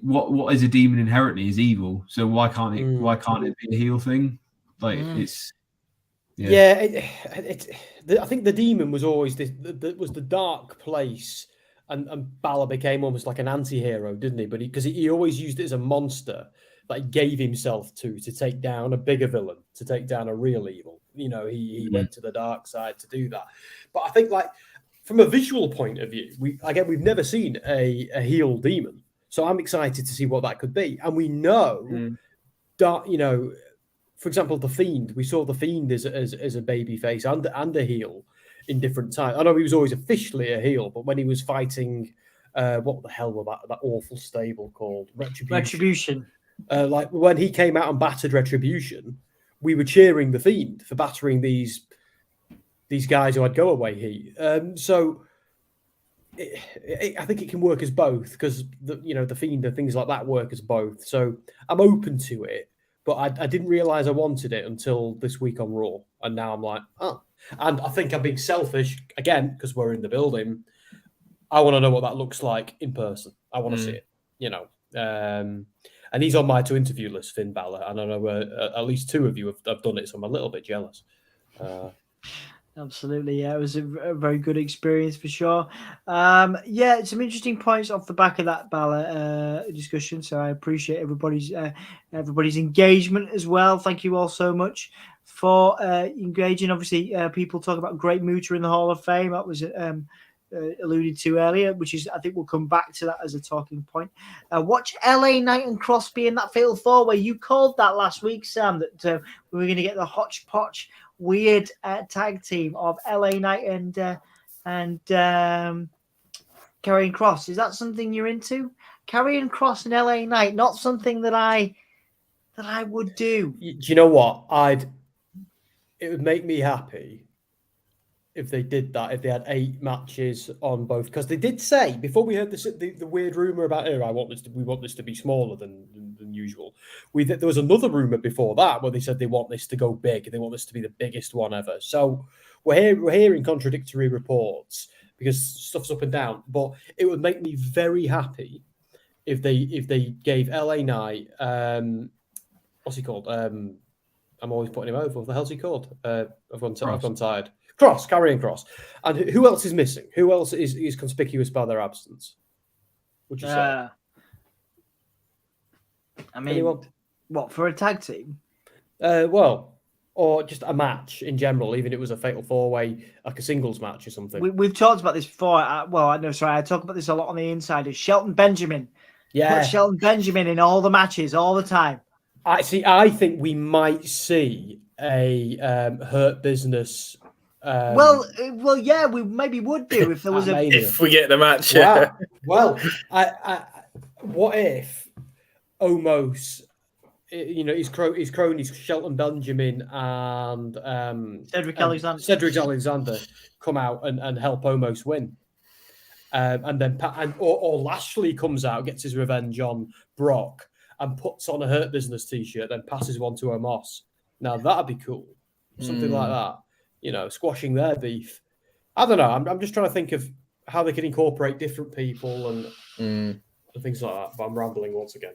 what is a demon inherently is evil. So why can't it be a heel thing? Like it's I think the Demon was always was the dark place, and Balor became almost like an anti-hero, didn't he? But because he always used it as a monster that he gave himself to take down a bigger villain, to take down a real evil. He went to the dark side to do that. But I think, like, from a visual point of view, we've never seen a heel demon. So I'm excited to see what that could be. And we know that, for example, The Fiend, we saw The Fiend as a babyface and a heel in different times. I know he was always officially a heel, but when he was fighting, what the hell was that awful stable called? Retribution. Like when he came out and battered Retribution, we were cheering The Fiend for battering these guys who had go away heat. I think it can work as both because the Fiend and things like that work as both. So I'm open to it, but I didn't realize I wanted it until this week on Raw, and now I'm like, oh. And I think I'm being selfish again because we're in the building. I want to know what that looks like in person. I want to see it, you know. And he's on my to interview list, Finn Balor, and I know at least 2 of you have done it, so I'm a little bit jealous. Absolutely, yeah, it was a very good experience for sure. Yeah, some interesting points off the back of that Balor discussion. So I appreciate everybody's engagement as well. Thank you all so much for engaging. Obviously, people talk about Great Muta in the Hall of Fame. That was alluded to earlier, which is, I think we'll come back to that as a talking point. Watch LA Knight and Crosby in that fatal 4-way. You called that last week, Sam, that we were going to get the hodgepodge weird tag team of LA Knight and Karrion Kross. Is that something you're into? Karrion Kross and LA Knight, not something that I would do. Do you know what? It would make me happy if they did that, if they had 8 matches on both, because they did say before we heard the weird rumor about we want this to be smaller than usual. There was another rumor before that where they said they want this to go big, they want this to be the biggest one ever. So we're hearing contradictory reports because stuff's up and down. But it would make me very happy if they gave LA Knight what's he called? I'm always putting him over. What the hell's he called? I've gone tired. Karrion Kross. And who else is missing? Who else is conspicuous by their absence? Would you say? I mean, what, for a tag team? Or just a match in general, even if it was a fatal 4-way, like a singles match or something. We've talked about this before. I talk about this a lot on the Insiders. Shelton Benjamin. Yeah. Put Shelton Benjamin in all the matches, all the time. I think we might see a Hurt Business. Well, yeah, we maybe would do if there was if we get the match. Yeah. Well, what if Omos, his cronies Shelton Benjamin and Cedric Alexander come out and help Omos win, and then or Lashley comes out, gets his revenge on Brock, and puts on a Hurt Business t-shirt, then passes one to Omos. Now that'd be cool, something like that. Squashing their beef. I don't know. I'm just trying to think of how they can incorporate different people and things like that. But I'm rambling once again.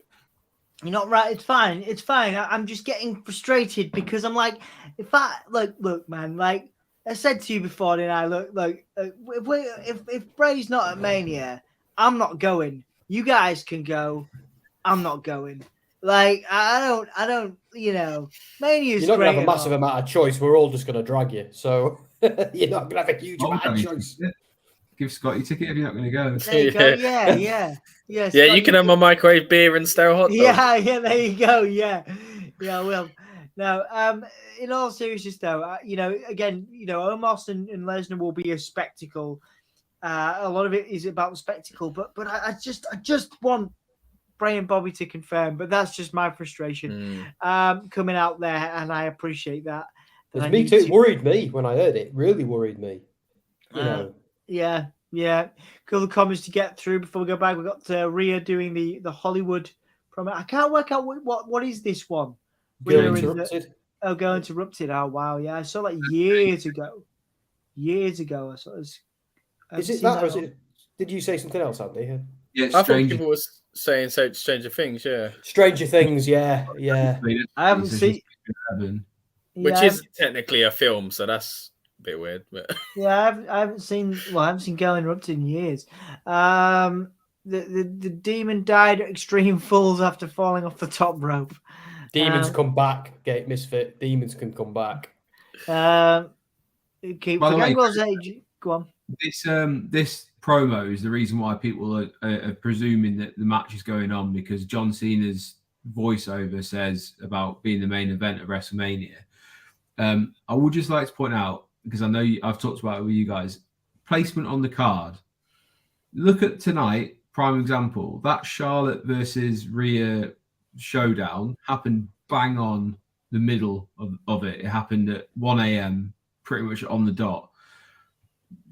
You're not right. It's fine. It's fine. I'm just getting frustrated because I'm like, look, man, like I said to you before, didn't I? Look, if Bray's not at Mania, I'm not going. You guys can go. I'm not going. Like, I don't, Mania's you're not going to have a great massive amount of choice. We're all just going to drag you. So you're not going to have a huge amount of choice. Give Scott your ticket if you're not going to go. There you go. Yeah. Yeah, Scott, you can have my microwave beer and stale hot dog. Yeah, there you go. Yeah, I will. Now, in all seriousness, though, again, Omos and Lesnar will be a spectacle. A lot of it is about spectacle, but I just want Bray and Bobby to confirm, but that's just my frustration coming out there, and I appreciate that. Me too. It worried me when I heard it. Really worried me. Yeah. Cool comments to get through before we go back. We got Rhea doing the Hollywood promo. I can't work out what is this one. Girl Interrupted. Girl Interrupted. Oh wow, yeah, I saw that years ago. I saw this. Is it that, or is it? Did you say something else, Andy? Yeah, I thought people were saying Stranger Things. Yeah, Stranger Things. Yeah. I haven't seen. Which is technically a film, so that's a bit weird. But yeah, I haven't seen Girl Interrupted in years. The demon died at Extreme Falls after falling off the top rope. Demons come back. Gate Misfit. Demons can come back. Okay, go on. This promo is the reason why people are presuming that the match is going on, because John Cena's voiceover says about being the main event of WrestleMania. I would just like to point out, because I know I've talked about it with you guys, placement on the card. Look at tonight, prime example. That Charlotte versus Rhea showdown happened bang on the middle of it. It happened at 1 a.m., pretty much on the dot.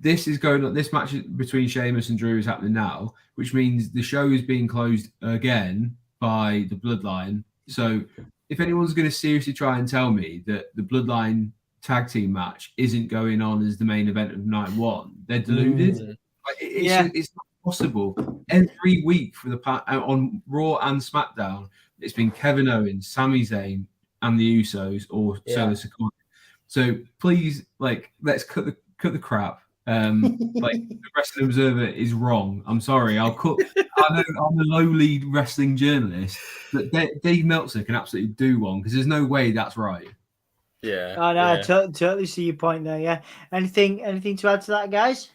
This is going on. This match between Sheamus and Drew is happening now, which means the show is being closed again by the Bloodline. So if anyone's going to seriously try and tell me that the Bloodline tag team match isn't going on as the main event of night one, they're deluded. It's not possible. Every week for the on Raw and SmackDown, it's been Kevin Owens, Sami Zayn, and the Usos, or Solo Sikoa. So please, let's cut the crap. The Wrestling Observer is wrong. I'm sorry. I know I'm a lowly wrestling journalist, but Dave Meltzer can absolutely do one because there's no way that's right. Yeah. Oh, no, I totally see your point there. Yeah. Anything to add to that, guys?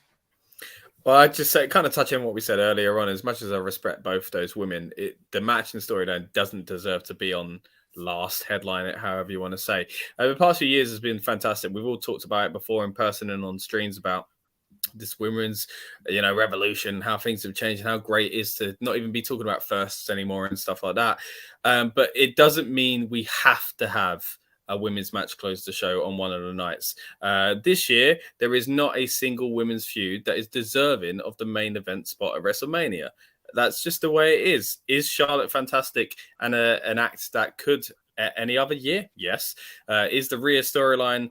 Well, I just say, kind of touching on what we said earlier on. As much as I respect both those women, the match and storyline doesn't deserve to be on last, headline it, however you want to say. The past few years has been fantastic. We've all talked about it before in person and on streams about this women's, revolution, how things have changed, and how great it is to not even be talking about firsts anymore and stuff like that. But it doesn't mean we have to have a women's match close the show on one of the nights. This year, there is not a single women's feud that is deserving of the main event spot at WrestleMania. That's just the way it is. Is Charlotte fantastic and an act that could any other year? Yes. Is the Rhea storyline,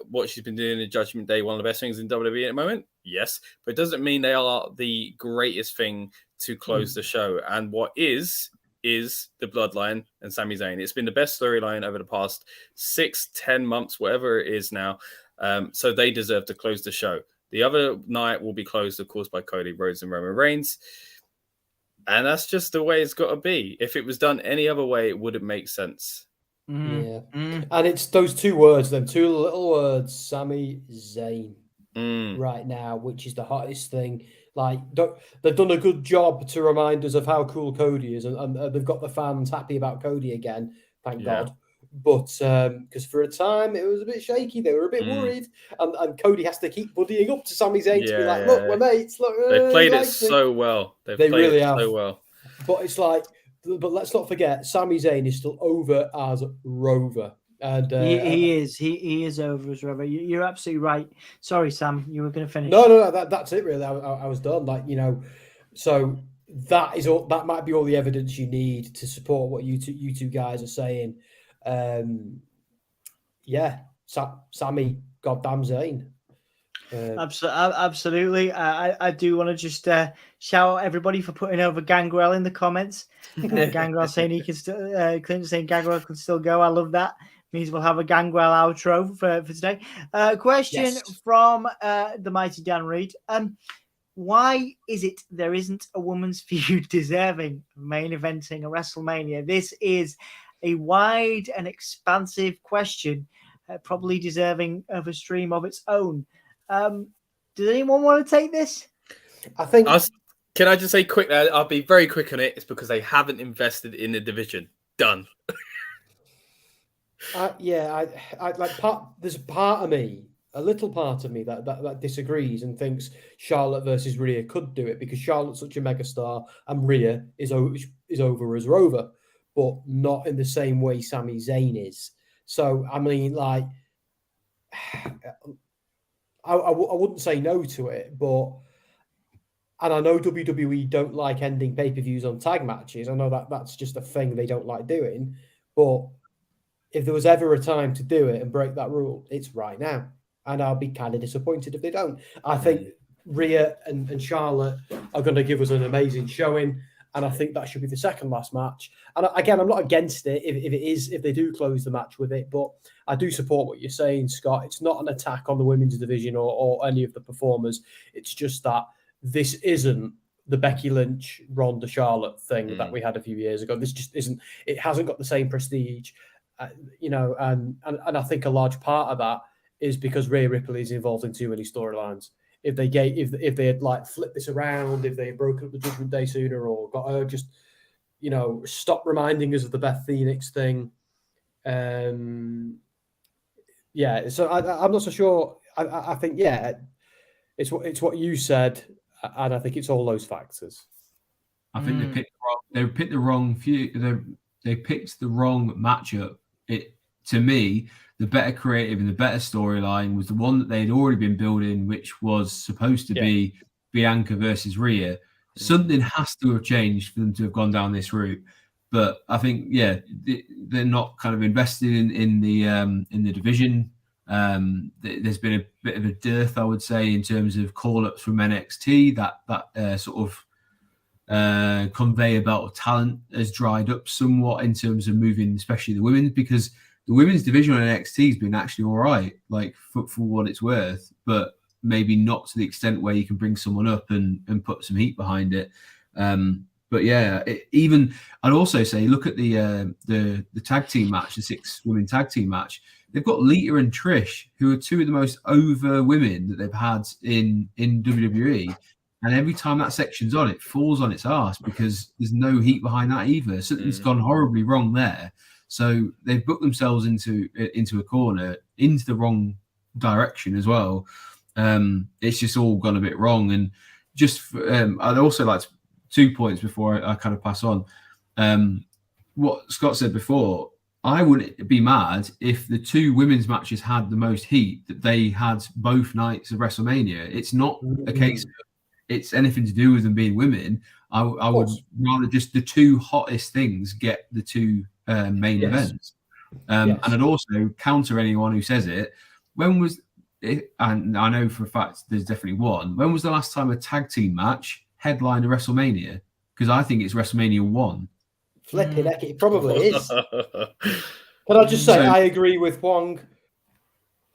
what she's been doing in Judgment Day, one of the best things in WWE at the moment? Yes. But it doesn't mean they are the greatest thing to close the show. And what is the Bloodline and Sami Zayn. It's been the best storyline over the past 6-10 months, whatever it is now. So they deserve to close the show. The other night will be closed, of course, by Cody Rhodes and Roman Reigns. And that's just the way it's got to be. If it was done any other way, it wouldn't make sense. Yeah. And it's those two words, them two little words, Sami Zayn, right now, which is the hottest thing. They've done a good job to remind us of how cool Cody is, and they've got the fans happy about Cody again, thank God. But because for a time it was a bit shaky, they were a bit worried, and Cody has to keep buddying up to Sami Zayn to be like, "Look, we're mates." Look, they played it so well. They really have so well. But it's but let's not forget, Sami Zayn is still over as Rover. And he is over as Rover. You're absolutely right. Sorry, Sam, you were going to finish. No, that's it. Really, I was done. So that is all. That might be all the evidence you need to support what you two guys are saying. Sami, goddamn Zayn. Absolutely. I do want to just shout out everybody for putting over Gangrel in the comments. Gangrel saying he can still, Clint saying Gangrel can still go. I love that. Means we'll have a Gangrel outro for today. Question from the mighty Dan Reed. Why is it there isn't a women's feud deserving of main eventing a WrestleMania? This is a wide and expansive question, probably deserving of a stream of its own. Does anyone want to take this? I think. Can I just say quick? I'll be very quick on it. It's because they haven't invested in the division. Done. There's a part of me, a little part of me that disagrees and thinks Charlotte versus Rhea could do it because Charlotte's such a megastar and Rhea is over as Rover, but not in the same way Sami Zayn is. So I mean, I wouldn't say no to it, and I know WWE don't like ending pay-per-views on tag matches. I know that's just a thing they don't like doing, but if there was ever a time to do it and break that rule, it's right now. And I'll be kind of disappointed if they don't. I think Rhea and Charlotte are going to give us an amazing showing, and I think that should be the second last match. And again, I'm not against it if they do close the match with it, but I do support what you're saying, Scott. It's not an attack on the women's division or any of the performers. It's just that this isn't the Becky Lynch, Ronda, Charlotte thing that we had a few years ago. This just isn't. It hasn't got the same prestige. And I think a large part of that is because Rhea Ripley is involved in too many storylines. If they had flipped this around, if they had broken up the Judgment Day sooner, or got her just stop reminding us of the Beth Phoenix thing. So I'm not so sure. I think it's what you said, and I think it's all those factors. I think they picked the wrong few. They picked the wrong matchup. To me, the better creative and the better storyline was the one that they had already been building, which was supposed to be Bianca versus Rhea. Something has to have changed for them to have gone down this route. But I think, they're not kind of invested in the division. There's been a bit of a dearth, I would say, in terms of call-ups from NXT. That sort of conveyor belt of talent has dried up somewhat in terms of moving, especially the women, because the women's division on NXT has been actually all right, like for what it's worth, but maybe not to the extent where you can bring someone up and put some heat behind it. But yeah, I'd also say, look at the tag team match, the 6-women tag team match. They've got Lita and Trish, who are two of the most over women that they've had in WWE. And every time that section's on, it falls on its arse because there's no heat behind that either. Something's gone horribly wrong there. So they've booked themselves into a corner, into the wrong direction as well. It's just all gone a bit wrong. And just I'd also like to 2 points before I kind of pass on. What Scott said before, I wouldn't be mad if the 2 women's matches had the most heat that they had both nights of WrestleMania. It's not a case of it's anything to do with them being women. I would rather just the 2 hottest things get the 2 main events. And I'd also counter anyone who says it. When was it? And I know for a fact there's definitely one. When was the last time a tag team match headlined a WrestleMania? Because I think it's WrestleMania 1. Flipping heck, it probably is. Can I just say, I agree with Wong,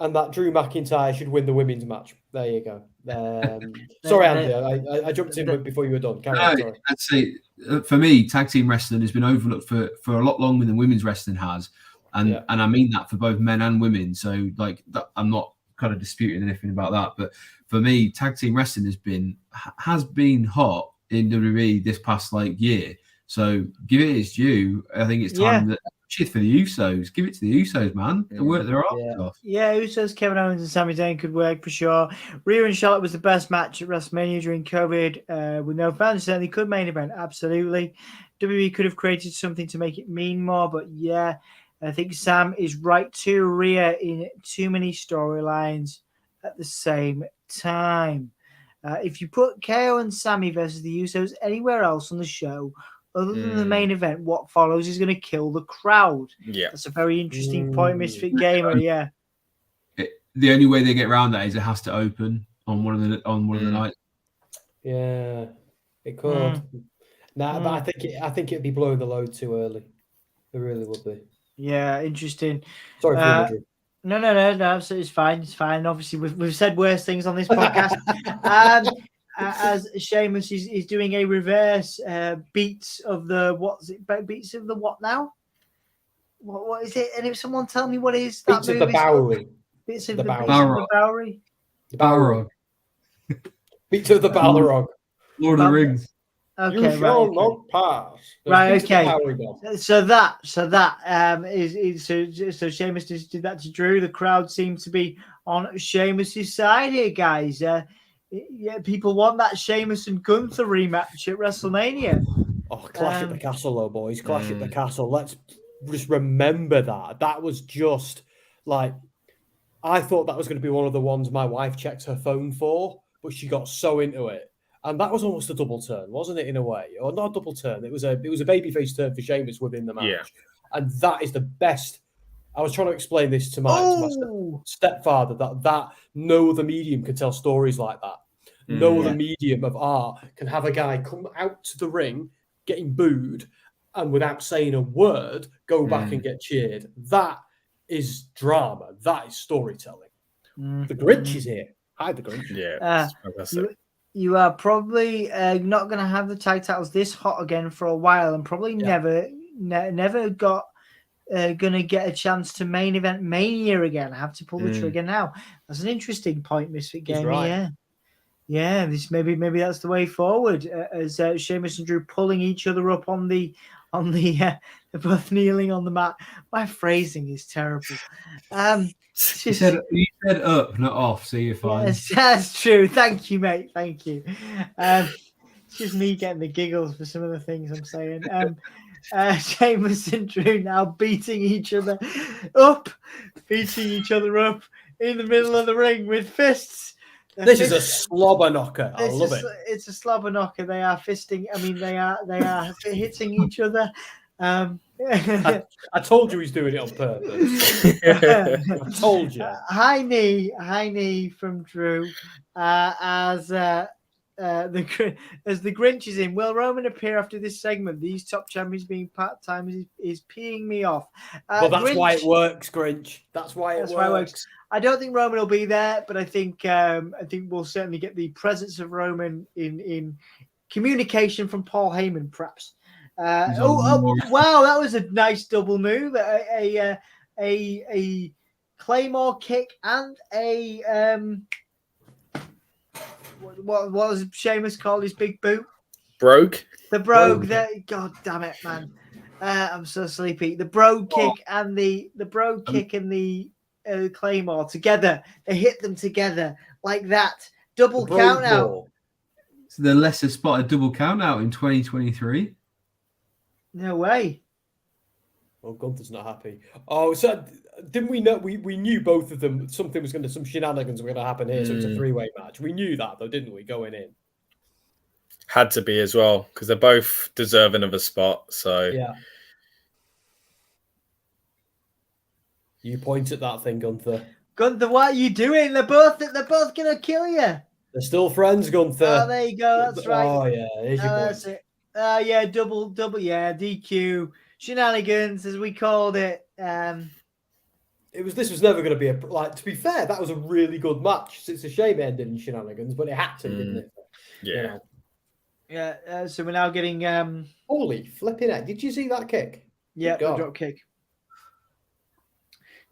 and that Drew McIntyre should win the women's match. There you go. Sorry, Andy, I jumped in before you were done. Carry on, sorry. I'd say, for me, tag team wrestling has been overlooked for a lot longer than women's wrestling has. And I mean that for both men and women. So, like, I'm not kind of disputing anything about that. But for me, tag team wrestling has been hot in WWE this past year. So give it its due. I think it's time that shit for the Usos. Give it to the Usos, man. They work their arse off. Yeah, Usos, Kevin Owens, and Sami Zayn could work for sure. Rhea and Charlotte was the best match at WrestleMania during COVID. With no fans, certainly could main event. Absolutely. WWE could have created something to make it mean more, but yeah, I think Sam is right too. Rhea in too many storylines at the same time. If you put KO and Sami versus the Usos anywhere else on the show, other than the main event, what follows is going to kill the crowd. Yeah, that's a very interesting point, Misfit Gamer. Yeah, the only way they get around that is it has to open on one of the nights. Yeah, it could. But I think it'd be blowing the load too early. It really would be. Yeah, interesting. Sorry for you. No. So it's fine. It's fine. Obviously, we've said worse things on this podcast. As Sheamus is doing a reverse beats of the beats of the what now? What is it? And if someone tell me what is that? Beats of the Bowery. Beats of the Bowery. The Balrog. Beats of the Balrog. Lord of the Rings. Okay, you shall not pass. Right, okay. So Sheamus just did that to Drew. The crowd seemed to be on Sheamus's side here, guys. Yeah, people want that Sheamus and Gunther rematch at WrestleMania. Oh, clash at the castle, though, boys. Clash at the castle. Let's just remember that. That was just I thought that was going to be one of the ones my wife checked her phone for, but she got so into it. And that was almost a double turn, wasn't it, in a way? Or not a double turn. It was a babyface turn for Sheamus within the match. Yeah. And that is the best. I was trying to explain this to my stepfather, that no other medium can tell stories like that. No other medium of art can have a guy come out to the ring getting booed and without saying a word, go back and get cheered. That is drama. That is storytelling. The Grinch is here. Hi, the Grinch. Yeah. You are probably not going to have the tag titles this hot again for a while, and probably never got going to get a chance to main event Mania again. I have to pull the trigger now. That's an interesting point, Misfit Gamer. Right. Yeah. This maybe that's the way forward. As Sheamus and Drew pulling each other up on the they're both kneeling on the mat. My phrasing is terrible. You said up, not off, so you're fine. Yes, that's true. Thank you, mate. Thank you. It's just me getting the giggles for some of the things I'm saying. Sheamus and Drew now beating each other up in the middle of the ring with fists. This is a slobber knocker. I love it. It's a slobber knocker. They are fisting. I mean, they are hitting each other. I told you he's doing it on purpose. I told you. High knee from Drew. As the Grinch is in, will Roman appear after this segment? These top champions being part-time is peeing me off. Well, that's Grinch, why it works, Grinch. That's why it works. I don't think Roman will be there, but I think we'll certainly get the presence of Roman in communication from Paul Heyman, perhaps. Wow, that was a nice double move. A Claymore kick and a what was Sheamus called his big boot? Brogue. The brogue. God damn it, man! I'm so sleepy. The brogue kick and the brogue kick and the Claymore together. They hit them together like that. Double count out. So the lesser spotted double count out in 2023. No way. Well, Gunther's not happy. Oh, so didn't we know? We knew both of them. Some shenanigans were going to happen here. So it's a three-way match. We knew that, though, didn't we? Going in, had to be as well because they're both deserving of a spot. So yeah. You point at that thing, Gunther. Gunther, what are you doing? They're both going to kill you. They're still friends, Gunther. Oh, there you go. That's right. Oh yeah, here's your point. That's it. Yeah, double, yeah, DQ shenanigans as we called it. This was never going to be to be fair, that was a really good match. It's a shame it ended in shenanigans, but it had to, didn't it? Yeah. You know? Yeah. So we're now getting holy flipping heck. Did you see that kick? Yeah, the drop kick.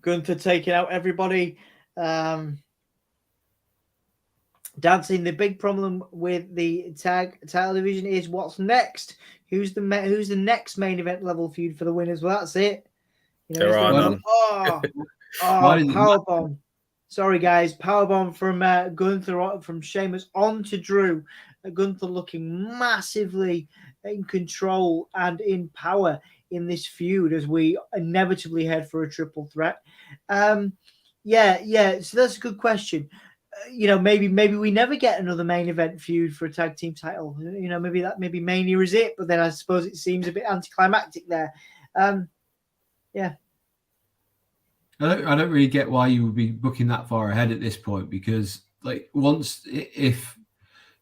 Gunther taking out everybody. Dancing. The big problem with the tag title division is what's next. Who's the next main event level feud for the winners? Well, that's it. There are none. Powerbomb. Sorry, guys. Powerbomb from Gunther, from Sheamus on to Drew. Gunther looking massively in control and in power in this feud as we inevitably head for a triple threat. Yeah. So that's a good question. Maybe we never get another main event feud for a tag team title. Maybe Mania is it, but then I suppose it seems a bit anticlimactic there. Yeah. I don't really get why you would be booking that far ahead at this point, because if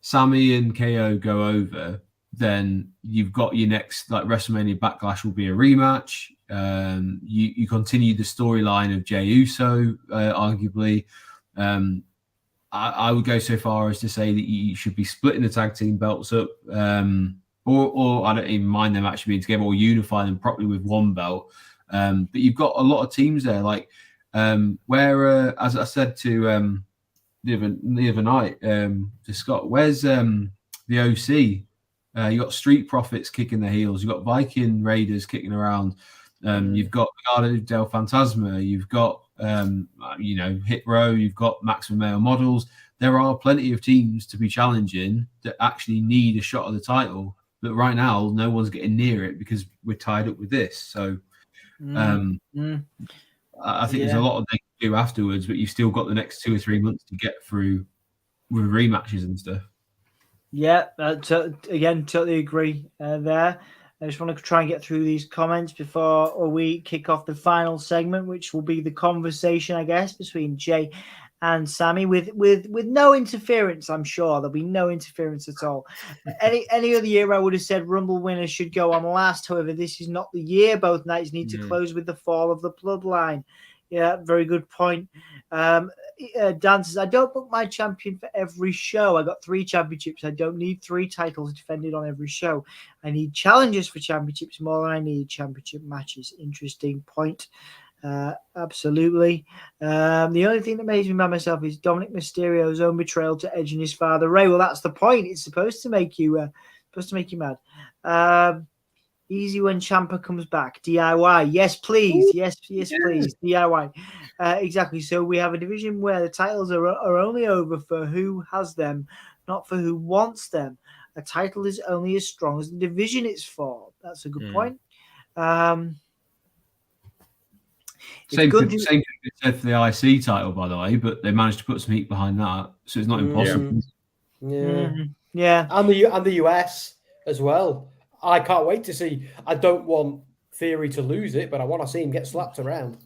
Sami and KO go over, then you've got your next WrestleMania Backlash will be a rematch. You continue the storyline of Jey Uso, arguably. I would go so far as to say that you should be splitting the tag team belts up, or I don't even mind them actually being together, or unify them properly with one belt. But you've got a lot of teams there, where, as I said to the other night to Scott, where's the OC? You got Street Profits kicking their heels. You've got Viking Raiders kicking around. You've got Legado del Fantasma. You've got Hit Row. You've got Maximum Male Models. There are plenty of teams to be challenging that actually need a shot at the title. But right now, no one's getting near it because we're tied up with this. So I think there's a lot they can do afterwards, but you've still got the next 2 or 3 months to get through with rematches and stuff. Yeah, again, totally agree there. I just want to try and get through these comments before we kick off the final segment, which will be the conversation, I guess, between Jey and Sami with no interference. I'm sure there'll be no interference at all. Any other year, I would have said Rumble winners should go on last. However, this is not the year. Both nights need to close with the fall of the Bloodline. Yeah, very good point. Dan says, I don't book my champion for every show. I got 3 championships. I don't need 3 titles defended on every show. I need challenges for championships more than I need championship matches. Interesting point. Absolutely. The only thing that makes me mad myself is Dominic Mysterio's own betrayal to Edge and his father Ray. Well, that's the point. It's supposed to make you mad. Easy when Ciampa comes back. DIY. Yes, please. Yes, please. DIY. Exactly. So we have a division where the titles are only over for who has them, not for who wants them. A title is only as strong as the division it's for. That's a good point. Same thing said for the IC title, by the way, but they managed to put some heat behind that, so it's not impossible. Yeah. And the US as well. I can't wait to see. I don't want Theory to lose it, but I want to see him get slapped around.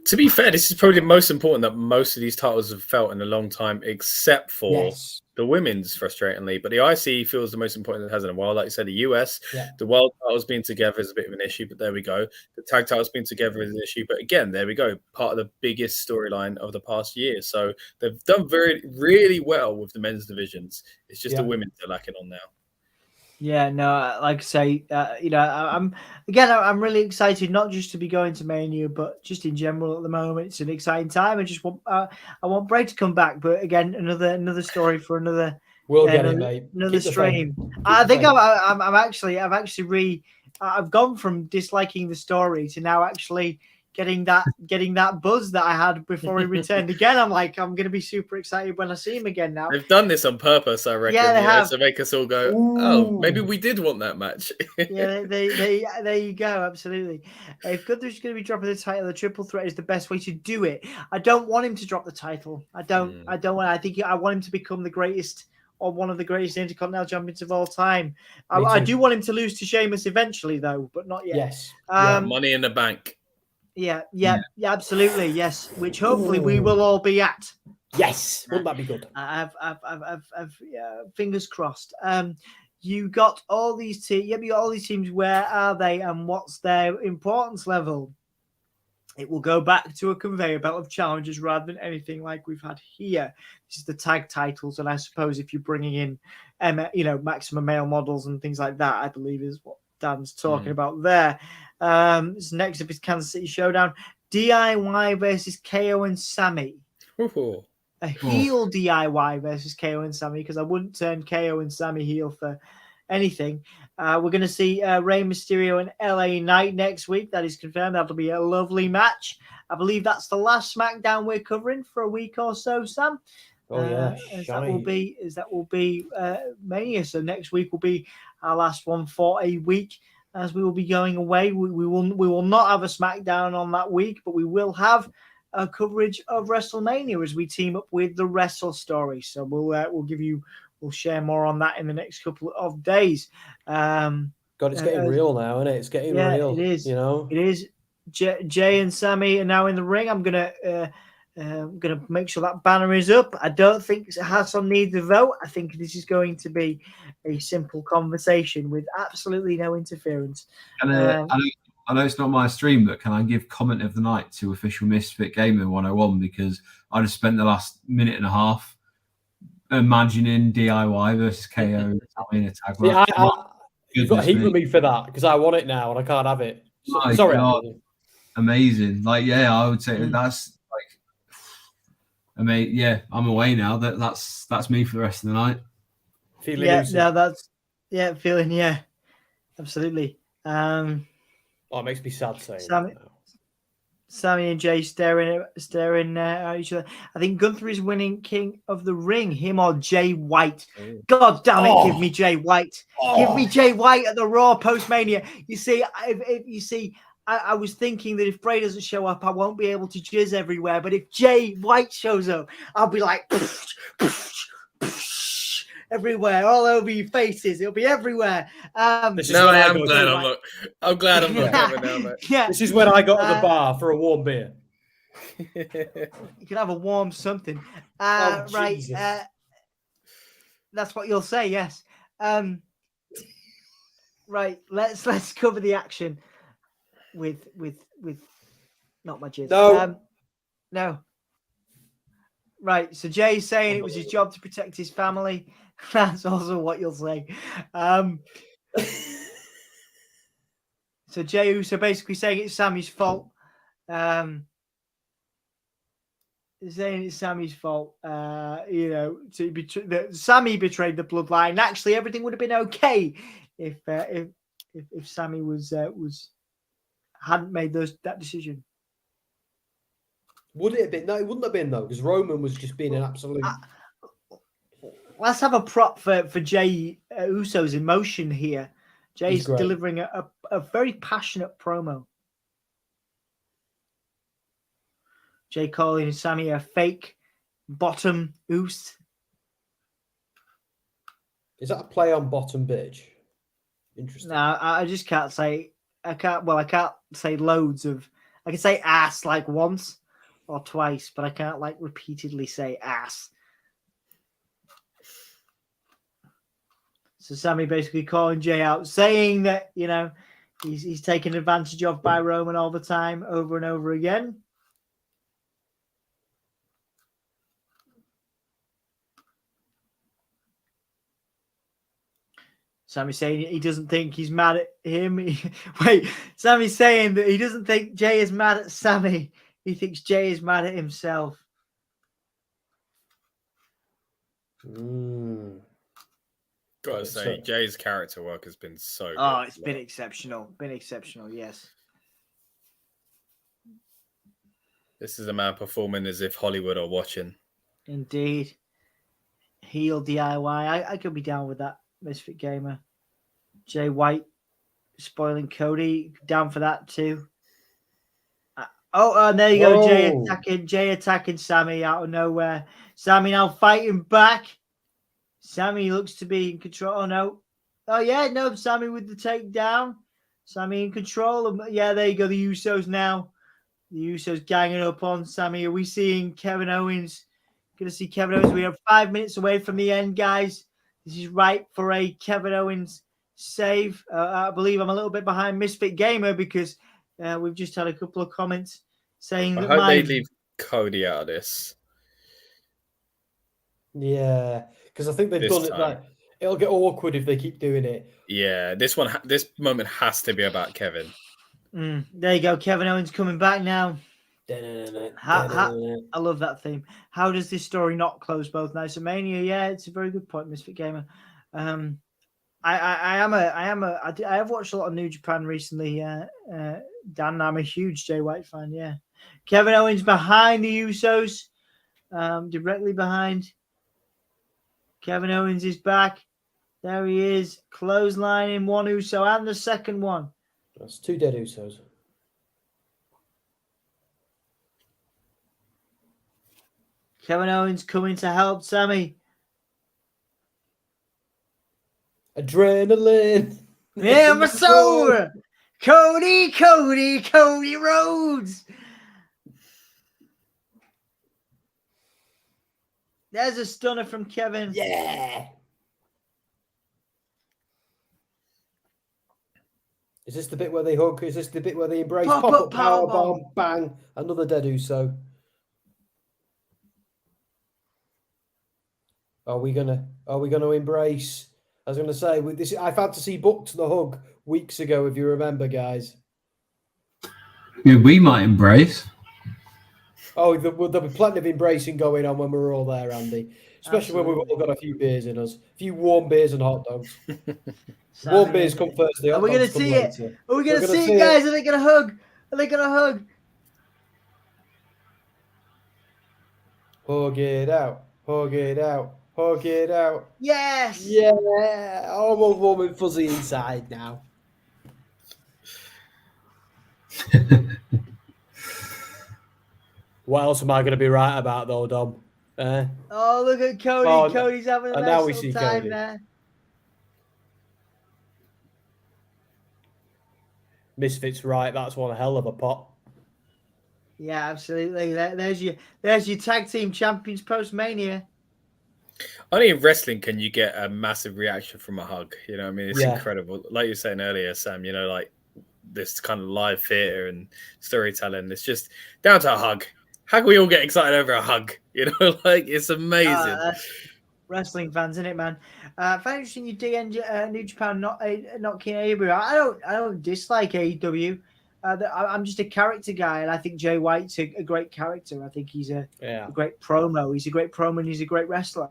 To be fair, this is probably the most important that most of these titles have felt in a long time, except for the women's, frustratingly. But the IC feels the most important that it has in a while. Like you said, the US, the world titles being together is a bit of an issue, but there we go. The tag titles being together is an issue, but again, there we go. Part of the biggest storyline of the past year. So they've done really well with the men's divisions. It's just the women's they're lacking on now. Yeah, no, like I say, I'm really excited not just to be going to Mania, but just in general at the moment. It's an exciting time. I want Bray to come back, but again, another story for another. We'll get it, mate. Another stream. I think I've gone from disliking the story to now actually getting that buzz that I had before he returned again. I'm going to be super excited when I see him again now. They've done this on purpose, I reckon. Yeah, they have. To make us all go, oh, maybe we did want that match. Yeah, there you go. Absolutely. If Gunther's going to be dropping the title, the triple threat is the best way to do it. I don't want him to drop the title. I want him to become the greatest or one of the greatest Intercontinental champions of all time. I do want him to lose to Sheamus eventually, though, but not yet. Yes. Money in the Bank. Yeah, absolutely, yes. Which hopefully we will all be at. Yes, wouldn't that be good? I've fingers crossed. You got all these teams. You got all these teams. Where are they, and what's their importance level? It will go back to a conveyor belt of challenges rather than anything like we've had here. This is the tag titles, and I suppose if you're bringing in, maximum male models and things like that, I believe is what Dan's talking about there. So next up is Kansas City Showdown. DIY versus KO and Sami. Ooh. A heel DIY versus KO and Sami, because I wouldn't turn KO and Sami heel for anything. We're going to see Rey Mysterio and LA Knight next week. That is confirmed. That'll be a lovely match. I believe that's the last SmackDown we're covering for a week or so, Sam. That will be Mania. So next week will be our last one for a week, as we will be going away. We will not have a SmackDown on that week, but we will have a coverage of WrestleMania as we team up with the Wrestle Story. So we'll share more on that in the next couple of days. God, it's getting real now, isn't it? It's getting real. It is. It is. Jay and Sami are now in the ring. I'm gonna make sure that banner is up. I don't think Hassan needs a vote. I think this is going to be a simple conversation with absolutely no interference. And I know it's not my stream, but can I give comment of the night to Official Misfit Gamer 101, because I just spent the last minute and a half imagining DIY versus KO in a tag match. You've got heat with me for that, because I want it now and I can't have it. Sorry. God. Amazing. I would say that's amazing. Yeah, I'm away now. That's me for the rest of the night. Feeling absolutely. It makes me sad saying Sami and Jay staring at each other. I think Gunther is winning King of the Ring. Him or Jay White. God damn it! Give me Jay White. Give me Jay White at the Raw post-Mania. You see, I was thinking that if Bray doesn't show up, I won't be able to jizz everywhere. But if Jay White shows up, I'll be like everywhere, all over your faces. It'll be everywhere. I'm glad I'm not coming now, mate. Yeah. This is when I got to the bar for a warm beer. You can have a warm something. Right. That's what you'll say, yes. Right. Let's cover the action with not my jizz. No. Right. So Jay's saying it was his job to protect his family. That's also what you'll say. So Jey Uso basically saying it's Sami's fault. Saying it's Sami's fault. Sami betrayed the bloodline. Actually, everything would have been okay if Sami hadn't made that decision. Would it have been? No, it wouldn't have been, though, because Roman was just being an absolute. Let's have a prop for Jey Uso's emotion here. Jay's delivering a very passionate promo. Jay calling Sami a fake bottom Uso. Is that a play on bottom bitch? Interesting. No, I just can't say. I can't say loads of. I can say ass like once or twice, but I can't like repeatedly say ass. So Sami basically calling Jay out, saying that, you know, he's taken advantage of by Roman all the time, over and over again. Sami's saying he doesn't think he's mad at him. Wait, Sami's saying that he doesn't think Jay is mad at Sami. He thinks Jay is mad at himself. Gotta say, Jay's character work has been so good. Oh, it's been exceptional. Been exceptional, yes. This is a man performing as if Hollywood are watching. Indeed. Heel DIY. I could be down with that, Misfit Gamer. Jay White spoiling Cody. Down for that too. And there you go. Jay attacking Sami out of nowhere. Sami now fighting back. Sami looks to be in control. Oh, no. Oh, yeah. No, Sami with the takedown. Sami in control. Yeah, there you go. The Usos now. The Usos ganging up on Sami. Are we seeing Kevin Owens? Going to see Kevin Owens. We are 5 minutes away from the end, guys. This is ripe for a Kevin Owens save. I believe I'm a little bit behind Misfit Gamer because we've just had a couple of comments saying that I hope they leave Cody out of this. Yeah, because I think they've done it like it'll get awkward if they keep doing it. Yeah, this moment has to be about Kevin. There you go. Kevin Owens coming back now. I love that theme. How does this story not close both nights of Mania? Yeah, it's a very good point, Misfit Gamer. I have watched a lot of New Japan recently. Dan, I'm a huge Jay White fan. Yeah, Kevin Owens behind the Usos, directly behind. Kevin Owens is back. There he is, clothesline in one Uso and the second one. That's 2 dead Usos. Kevin Owens coming to help Sami. Adrenaline. Yeah, my soul. Cody Rhodes. There's a stunner from Kevin. Yeah. Is this the bit where they hug? Is this the bit where they embrace? Pop up power bomb. Bang. Another dead Uso. Are we gonna embrace? I was gonna say with this. I fantasy booked the hug weeks ago, if you remember, guys. Yeah, we might embrace. Oh, there'll be plenty of embracing going on when we're all there, Andy. Especially when we've all got a few beers in us. A few warm beers and hot dogs. Warm beers come first. Are we going to see it? Are we going to see it, guys? Are they going to hug? Are they going to hug? Hug it out. Hug it out. Hug it out. Yes. Yeah. Oh, I'm all warm and fuzzy inside now. What else am I going to be right about, though, Dom? Oh, look at Cody. Oh, Cody's having a nice little time Cody there. Misfits right. That's one hell of a pot. Yeah, absolutely. There's your tag team champions post-Mania. Only in wrestling can you get a massive reaction from a hug. You know what I mean? It's incredible. Like you were saying earlier, Sam, you know, like this kind of live theater and storytelling. It's just down to a hug. How can we all get excited over a hug? You know, like it's amazing. Wrestling fans, isn't it, man? Very interesting. You dig New Japan, not King AEW. I don't dislike AEW. I'm just a character guy, and I think Jay White's a great character. I think he's a great promo. He's a great promo, and he's a great wrestler.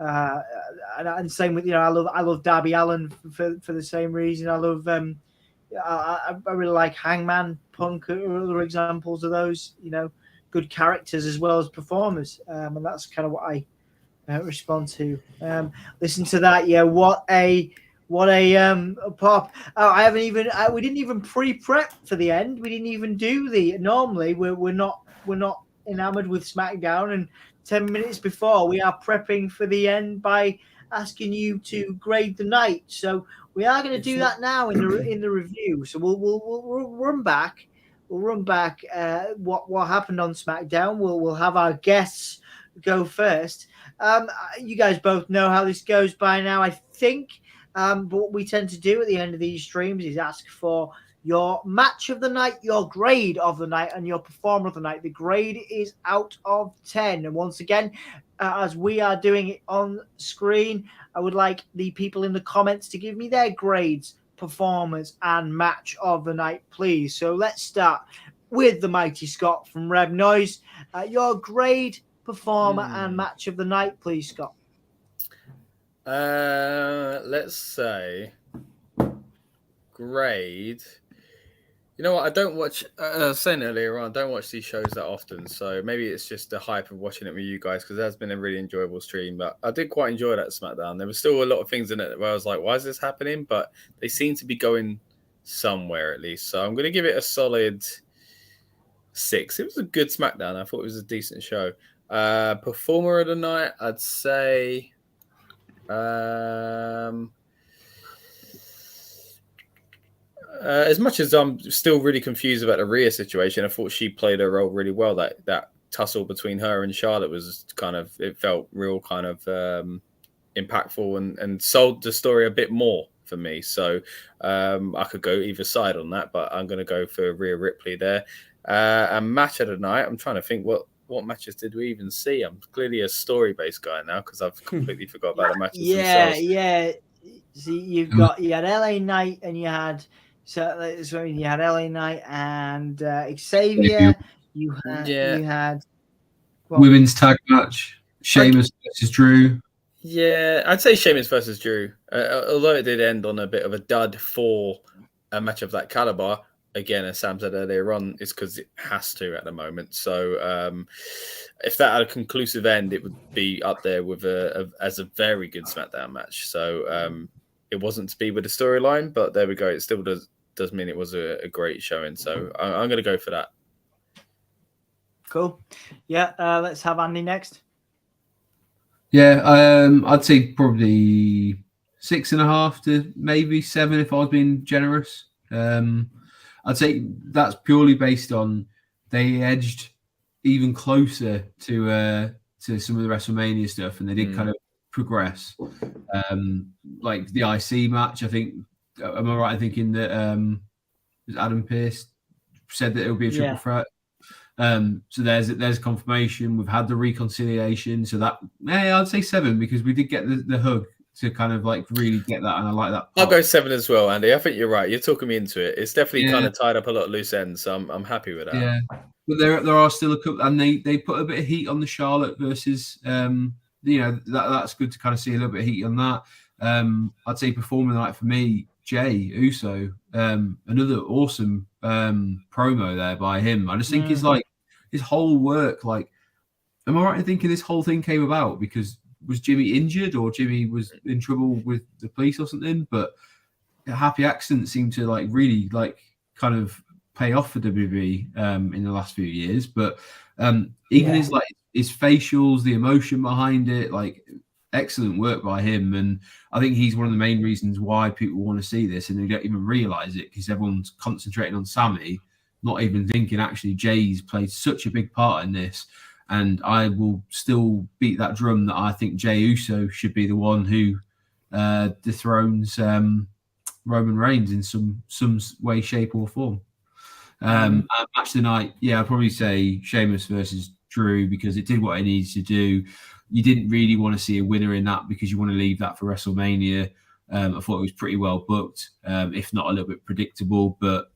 And same with I love Darby Allin for the same reason. I love I really like Hangman Punk. Other examples of those, good characters as well as performers, and that's kind of what I respond to. Listen to that, what a pop! Oh, we didn't even pre-prep for the end. We didn't even do normally we're not enamored with SmackDown, and 10 minutes before we are prepping for the end by asking you to grade the night. So We are going to do that now in the review. So we'll run back. We'll run back what happened on SmackDown. We'll have our guests go first. You guys both know how this goes by now, I think. But what we tend to do at the end of these streams is ask for your match of the night, your grade of the night, and your performer of the night. The grade is out of 10. And once again, as we are doing it on screen, I would like the people in the comments to give me their grades, performance, and match of the night, please. So let's start with the mighty Scott from Rev Noise. Your grade, performer, and match of the night, please, Scott. Let's say grade. You know what? I don't watch. I was saying earlier on, I don't watch these shows that often, so maybe it's just the hype of watching it with you guys, because it has been a really enjoyable stream. But I did quite enjoy that SmackDown. There was still a lot of things in it where I was like, "Why is this happening?" But they seem to be going somewhere at least. So I'm going to give it a solid 6. It was a good SmackDown. I thought it was a decent show. Performer of the night, I'd say. As much as I'm still really confused about the Rhea situation, I thought she played her role really well. That tussle between her and Charlotte was it felt real kind of impactful and sold the story a bit more for me. So I could go either side on that, but I'm going to go for Rhea Ripley there. And match of the night, I'm trying to think what matches did we even see? I'm clearly a story-based guy now because I've completely forgot about the matches themselves. Yeah. See, you had LA Knight and you had LA Knight and Xavier. You had women's tag match, Sheamus versus Drew. Yeah, I'd say Sheamus versus Drew. Although it did end on a bit of a dud for a match of that caliber. Again, as Sam said earlier on, it's because it has to at the moment. So if that had a conclusive end, it would be up there with as a very good SmackDown match. So it wasn't to be with the storyline, but there we go. It still does mean it was a great showing. So I'm going to go for that. Cool. Yeah, let's have Andy next. Yeah, I'd say probably 6.5 to maybe 7 if I was being generous. I'd say that's purely based on they edged even closer to some of the WrestleMania stuff, and they did kind of progress. Like the IC match, I think. Am I right in thinking that Adam Pearce said that it would be a triple threat? So there's confirmation. We've had the reconciliation. So that I'd say 7 because we did get the hug to kind of like really get that, and I like that. I'll go 7 as well, Andy. I think you're right. You're talking me into it. It's definitely kind of tied up a lot of loose ends, so I'm happy with that. Yeah, but there are still a couple, and they put a bit of heat on the Charlotte versus that's good to kind of see a little bit of heat on that. I'd say performing like for me, Jay Uso, another awesome promo there by him. I just think his whole work, like, am I right in thinking this whole thing came about because was Jimmy injured or Jimmy was in trouble with the police or something? But a happy accident seemed to like really like kind of pay off for WWE in the last few years. But even his facials, the emotion behind it, like excellent work by him. And I think he's one of the main reasons why people want to see this, and they don't even realize it because everyone's concentrating on Sami, not even thinking actually Jay's played such a big part in this. And I will still beat that drum that I think Jey Uso should be the one who dethrones Roman Reigns in some way, shape, or form. Match of the night, I'd probably say Sheamus versus Drew because it did what it needs to do. You didn't really want to see a winner in that because you want to leave that for WrestleMania. I thought it was pretty well booked, if not a little bit predictable. But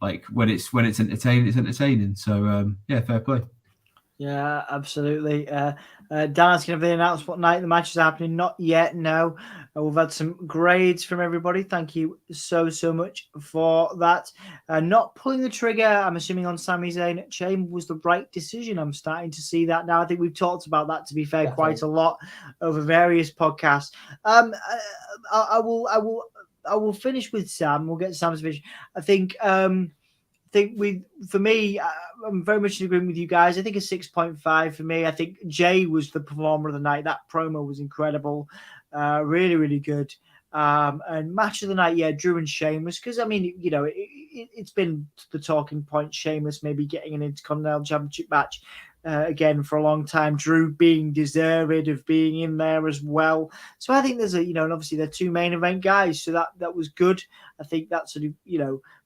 like when it's entertaining, it's entertaining. So fair play. Yeah, absolutely. Dan's going to announce what night the match is happening. Not yet, no. We've had some grades from everybody. Thank you so much for that. Not pulling the trigger, I'm assuming, on Sami Zayn Chain was the right decision. I'm starting to see that now. I think we've talked about that, to be fair, quite a lot over various podcasts. I will finish with Sam. We'll get Sam's finish. I think for me, I'm very much in agreement with you guys. I think a 6.5 for me. I think Jay was the performer of the night. That promo was incredible. Really, really good. And match of the night, yeah, Drew and Sheamus, because I mean, you know, it's been the talking point. Sheamus maybe getting an Intercontinental Championship match again for a long time. Drew being deserved of being in there as well. So I think there's and obviously they're two main event guys, so that was good. I think that sort of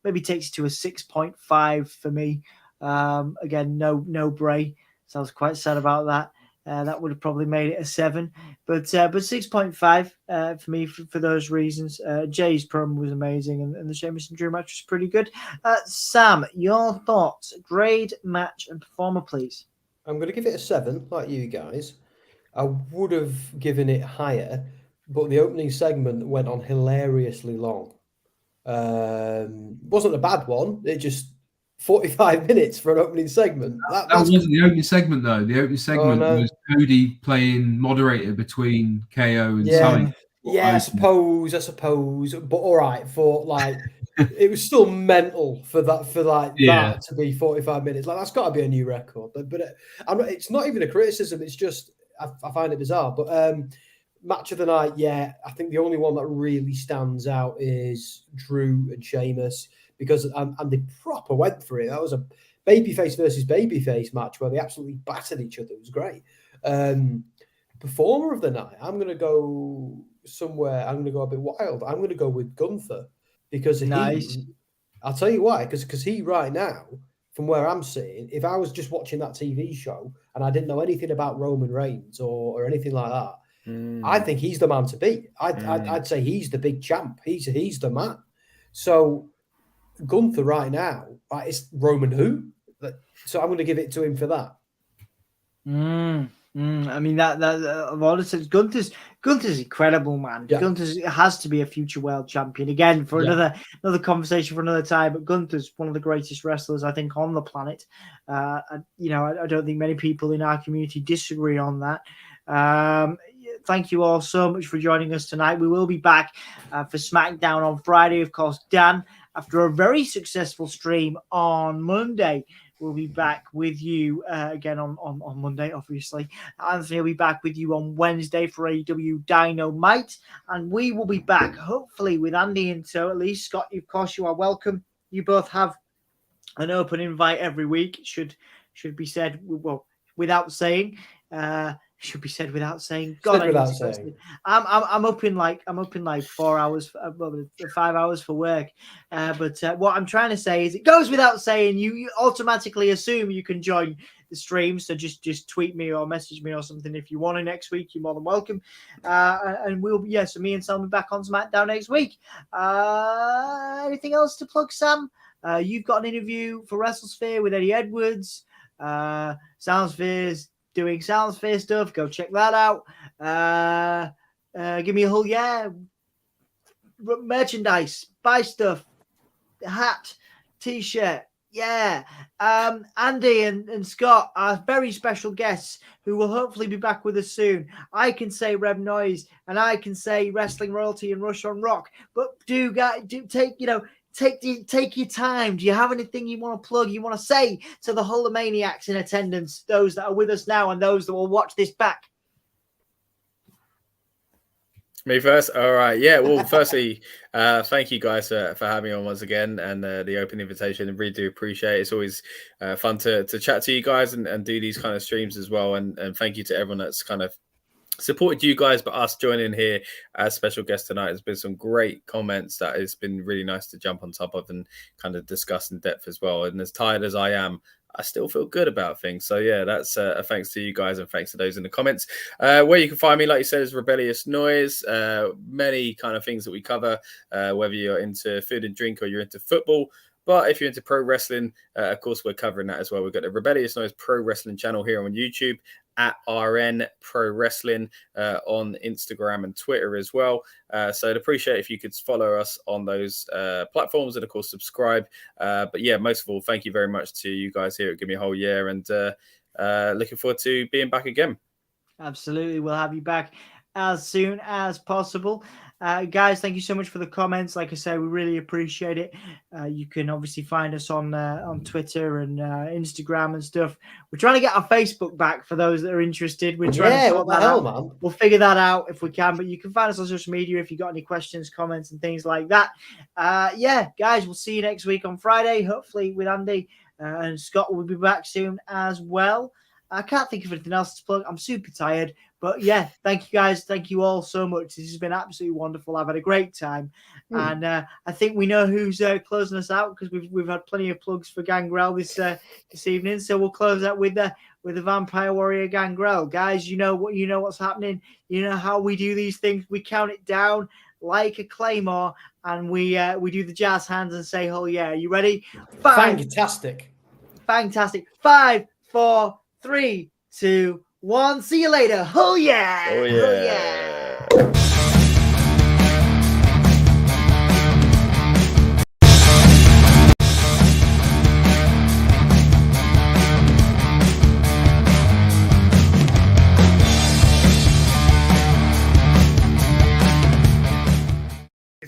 maybe takes it to a 6.5 for me. Again, no Bray, so I was quite sad about that. That would have probably made it a 7, but 6.5 for me for those reasons. Jay's promo was amazing, and the Sheamus and Drew match was pretty good. Sam, your thoughts? Grade, match, and performer, please. I'm going to give it a 7, like you guys. I would have given it higher, but the opening segment went on hilariously long. Wasn't a bad one. It just 45 minutes for an opening segment. That wasn't the opening segment, though. The opening segment was Cody playing moderator between KO and Sami. Yeah, I suppose. But all right, for like, it was still mental for that to be 45 minutes. Like, that's got to be a new record. But it's not even a criticism. It's just I find it bizarre. But match of the night, yeah, I think the only one that really stands out is Drew and Sheamus. Because and they proper went for it. That was a babyface versus babyface match where they absolutely battered each other. It was great. Performer of the night, I'm going to go somewhere. I'm going to go a bit wild. I'm going to go with Gunther because I'll tell you why. Because he right now, from where I'm sitting, if I was just watching that TV show and I didn't know anything about Roman Reigns or anything like that, I think he's the man to beat. I'd say he's the big champ. He's the man. So Gunther right now, it's Roman who? So I'm going to give it to him for that. I mean, that of all the sense, Gunther's incredible, man. Yeah. Gunther has to be a future world champion again for another conversation for another time. But Gunther's one of the greatest wrestlers I think on the planet. I don't think many people in our community disagree on that. Thank you all so much for joining us tonight. We will be back for SmackDown on Friday, of course. Dan, after a very successful stream on Monday, we'll be back with you again on Monday, obviously. Anthony will be back with you on Wednesday for AEW Dynamite. And we will be back, hopefully, with Andy in tow. At least, Scott, of course, you are welcome. You both have an open invite every week. Should be said, well, without saying. Should be said without saying. God, I'm up in like 4 hours, 5 hours for work. But what I'm trying to say is, it goes without saying. You automatically assume you can join the stream. So just tweet me or message me or something if you want to next week. You're more than welcome. And we'll so me and Sam will be back on SmackDown next week. Anything else to plug, Sam? You've got an interview for WrestleSphere with Eddie Edwards. Soundsphere's doing Soundsphere stuff. Go check that out. Give me a whole merchandise, buy stuff, hat, t-shirt. Yeah. Andy and Scott are very special guests who will hopefully be back with us soon. I can say Rev Noise and I can say Wrestling Royalty and Rush on Rock, but do take your time. Do you have anything you want to plug, you want to say to the Hulkamaniacs in attendance, those that are with us now and those that will watch this back? Me first? All right. Yeah, well, firstly, thank you guys for having me on once again and the open invitation. I really do appreciate it. It's always fun to chat to you guys and do these kind of streams as well. And thank you to everyone that's kind of supported you guys, but us joining here as special guests tonight. There's been some great comments that it's been really nice to jump on top of and kind of discuss in depth as well. And as tired as I am, I still feel good about things. So yeah, that's a thanks to you guys and thanks to those in the comments. Where you can find me, like you said, is Rebellious Noise. Many kind of things that we cover, whether you're into food and drink or you're into football. But if you're into pro wrestling, of course, we're covering that as well. We've got the Rebellious Noise Pro Wrestling channel here on YouTube, at RN Pro Wrestling on Instagram and Twitter as well. So I'd appreciate if you could follow us on those platforms and, of course, subscribe. But yeah, most of all, thank you very much to you guys here at Give Me a Whole Year, and looking forward to being back again. Absolutely. We'll have you back as soon as possible. Guys, thank you so much for the comments. Like I say, we really appreciate it. You can obviously find us on Twitter and Instagram and stuff. We're trying to get our Facebook back for those that are interested. We're trying to what the hell, man? We'll figure that out if we can. But you can find us on social media if you got any questions, comments, and things like that. Guys, we'll see you next week on Friday, hopefully with Andy. And Scott will be back soon as well. I can't think of anything else to plug. I'm super tired. But yeah, thank you guys. Thank you all so much. This has been absolutely wonderful. I've had a great time. And I think we know who's closing us out because we've had plenty of plugs for Gangrel this evening. So we'll close out with the Vampire Warrior Gangrel. Guys, you know what's happening. You know how we do these things. We count it down like a claymore and we do the jazz hands and say, oh yeah, you ready? Fantastic. 5, 4, 3, 2, 1. See you later. Oh yeah. Oh yeah. Oh, yeah.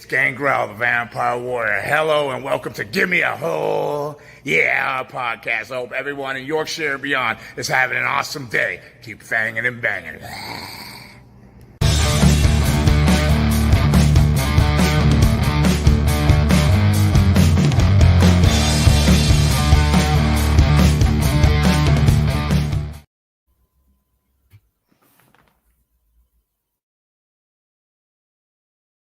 Gangrel, the Vampire Warrior. Hello and welcome to Give Me a Hole Yeah podcast. I hope everyone in Yorkshire and beyond is having an awesome day. Keep fanging and banging.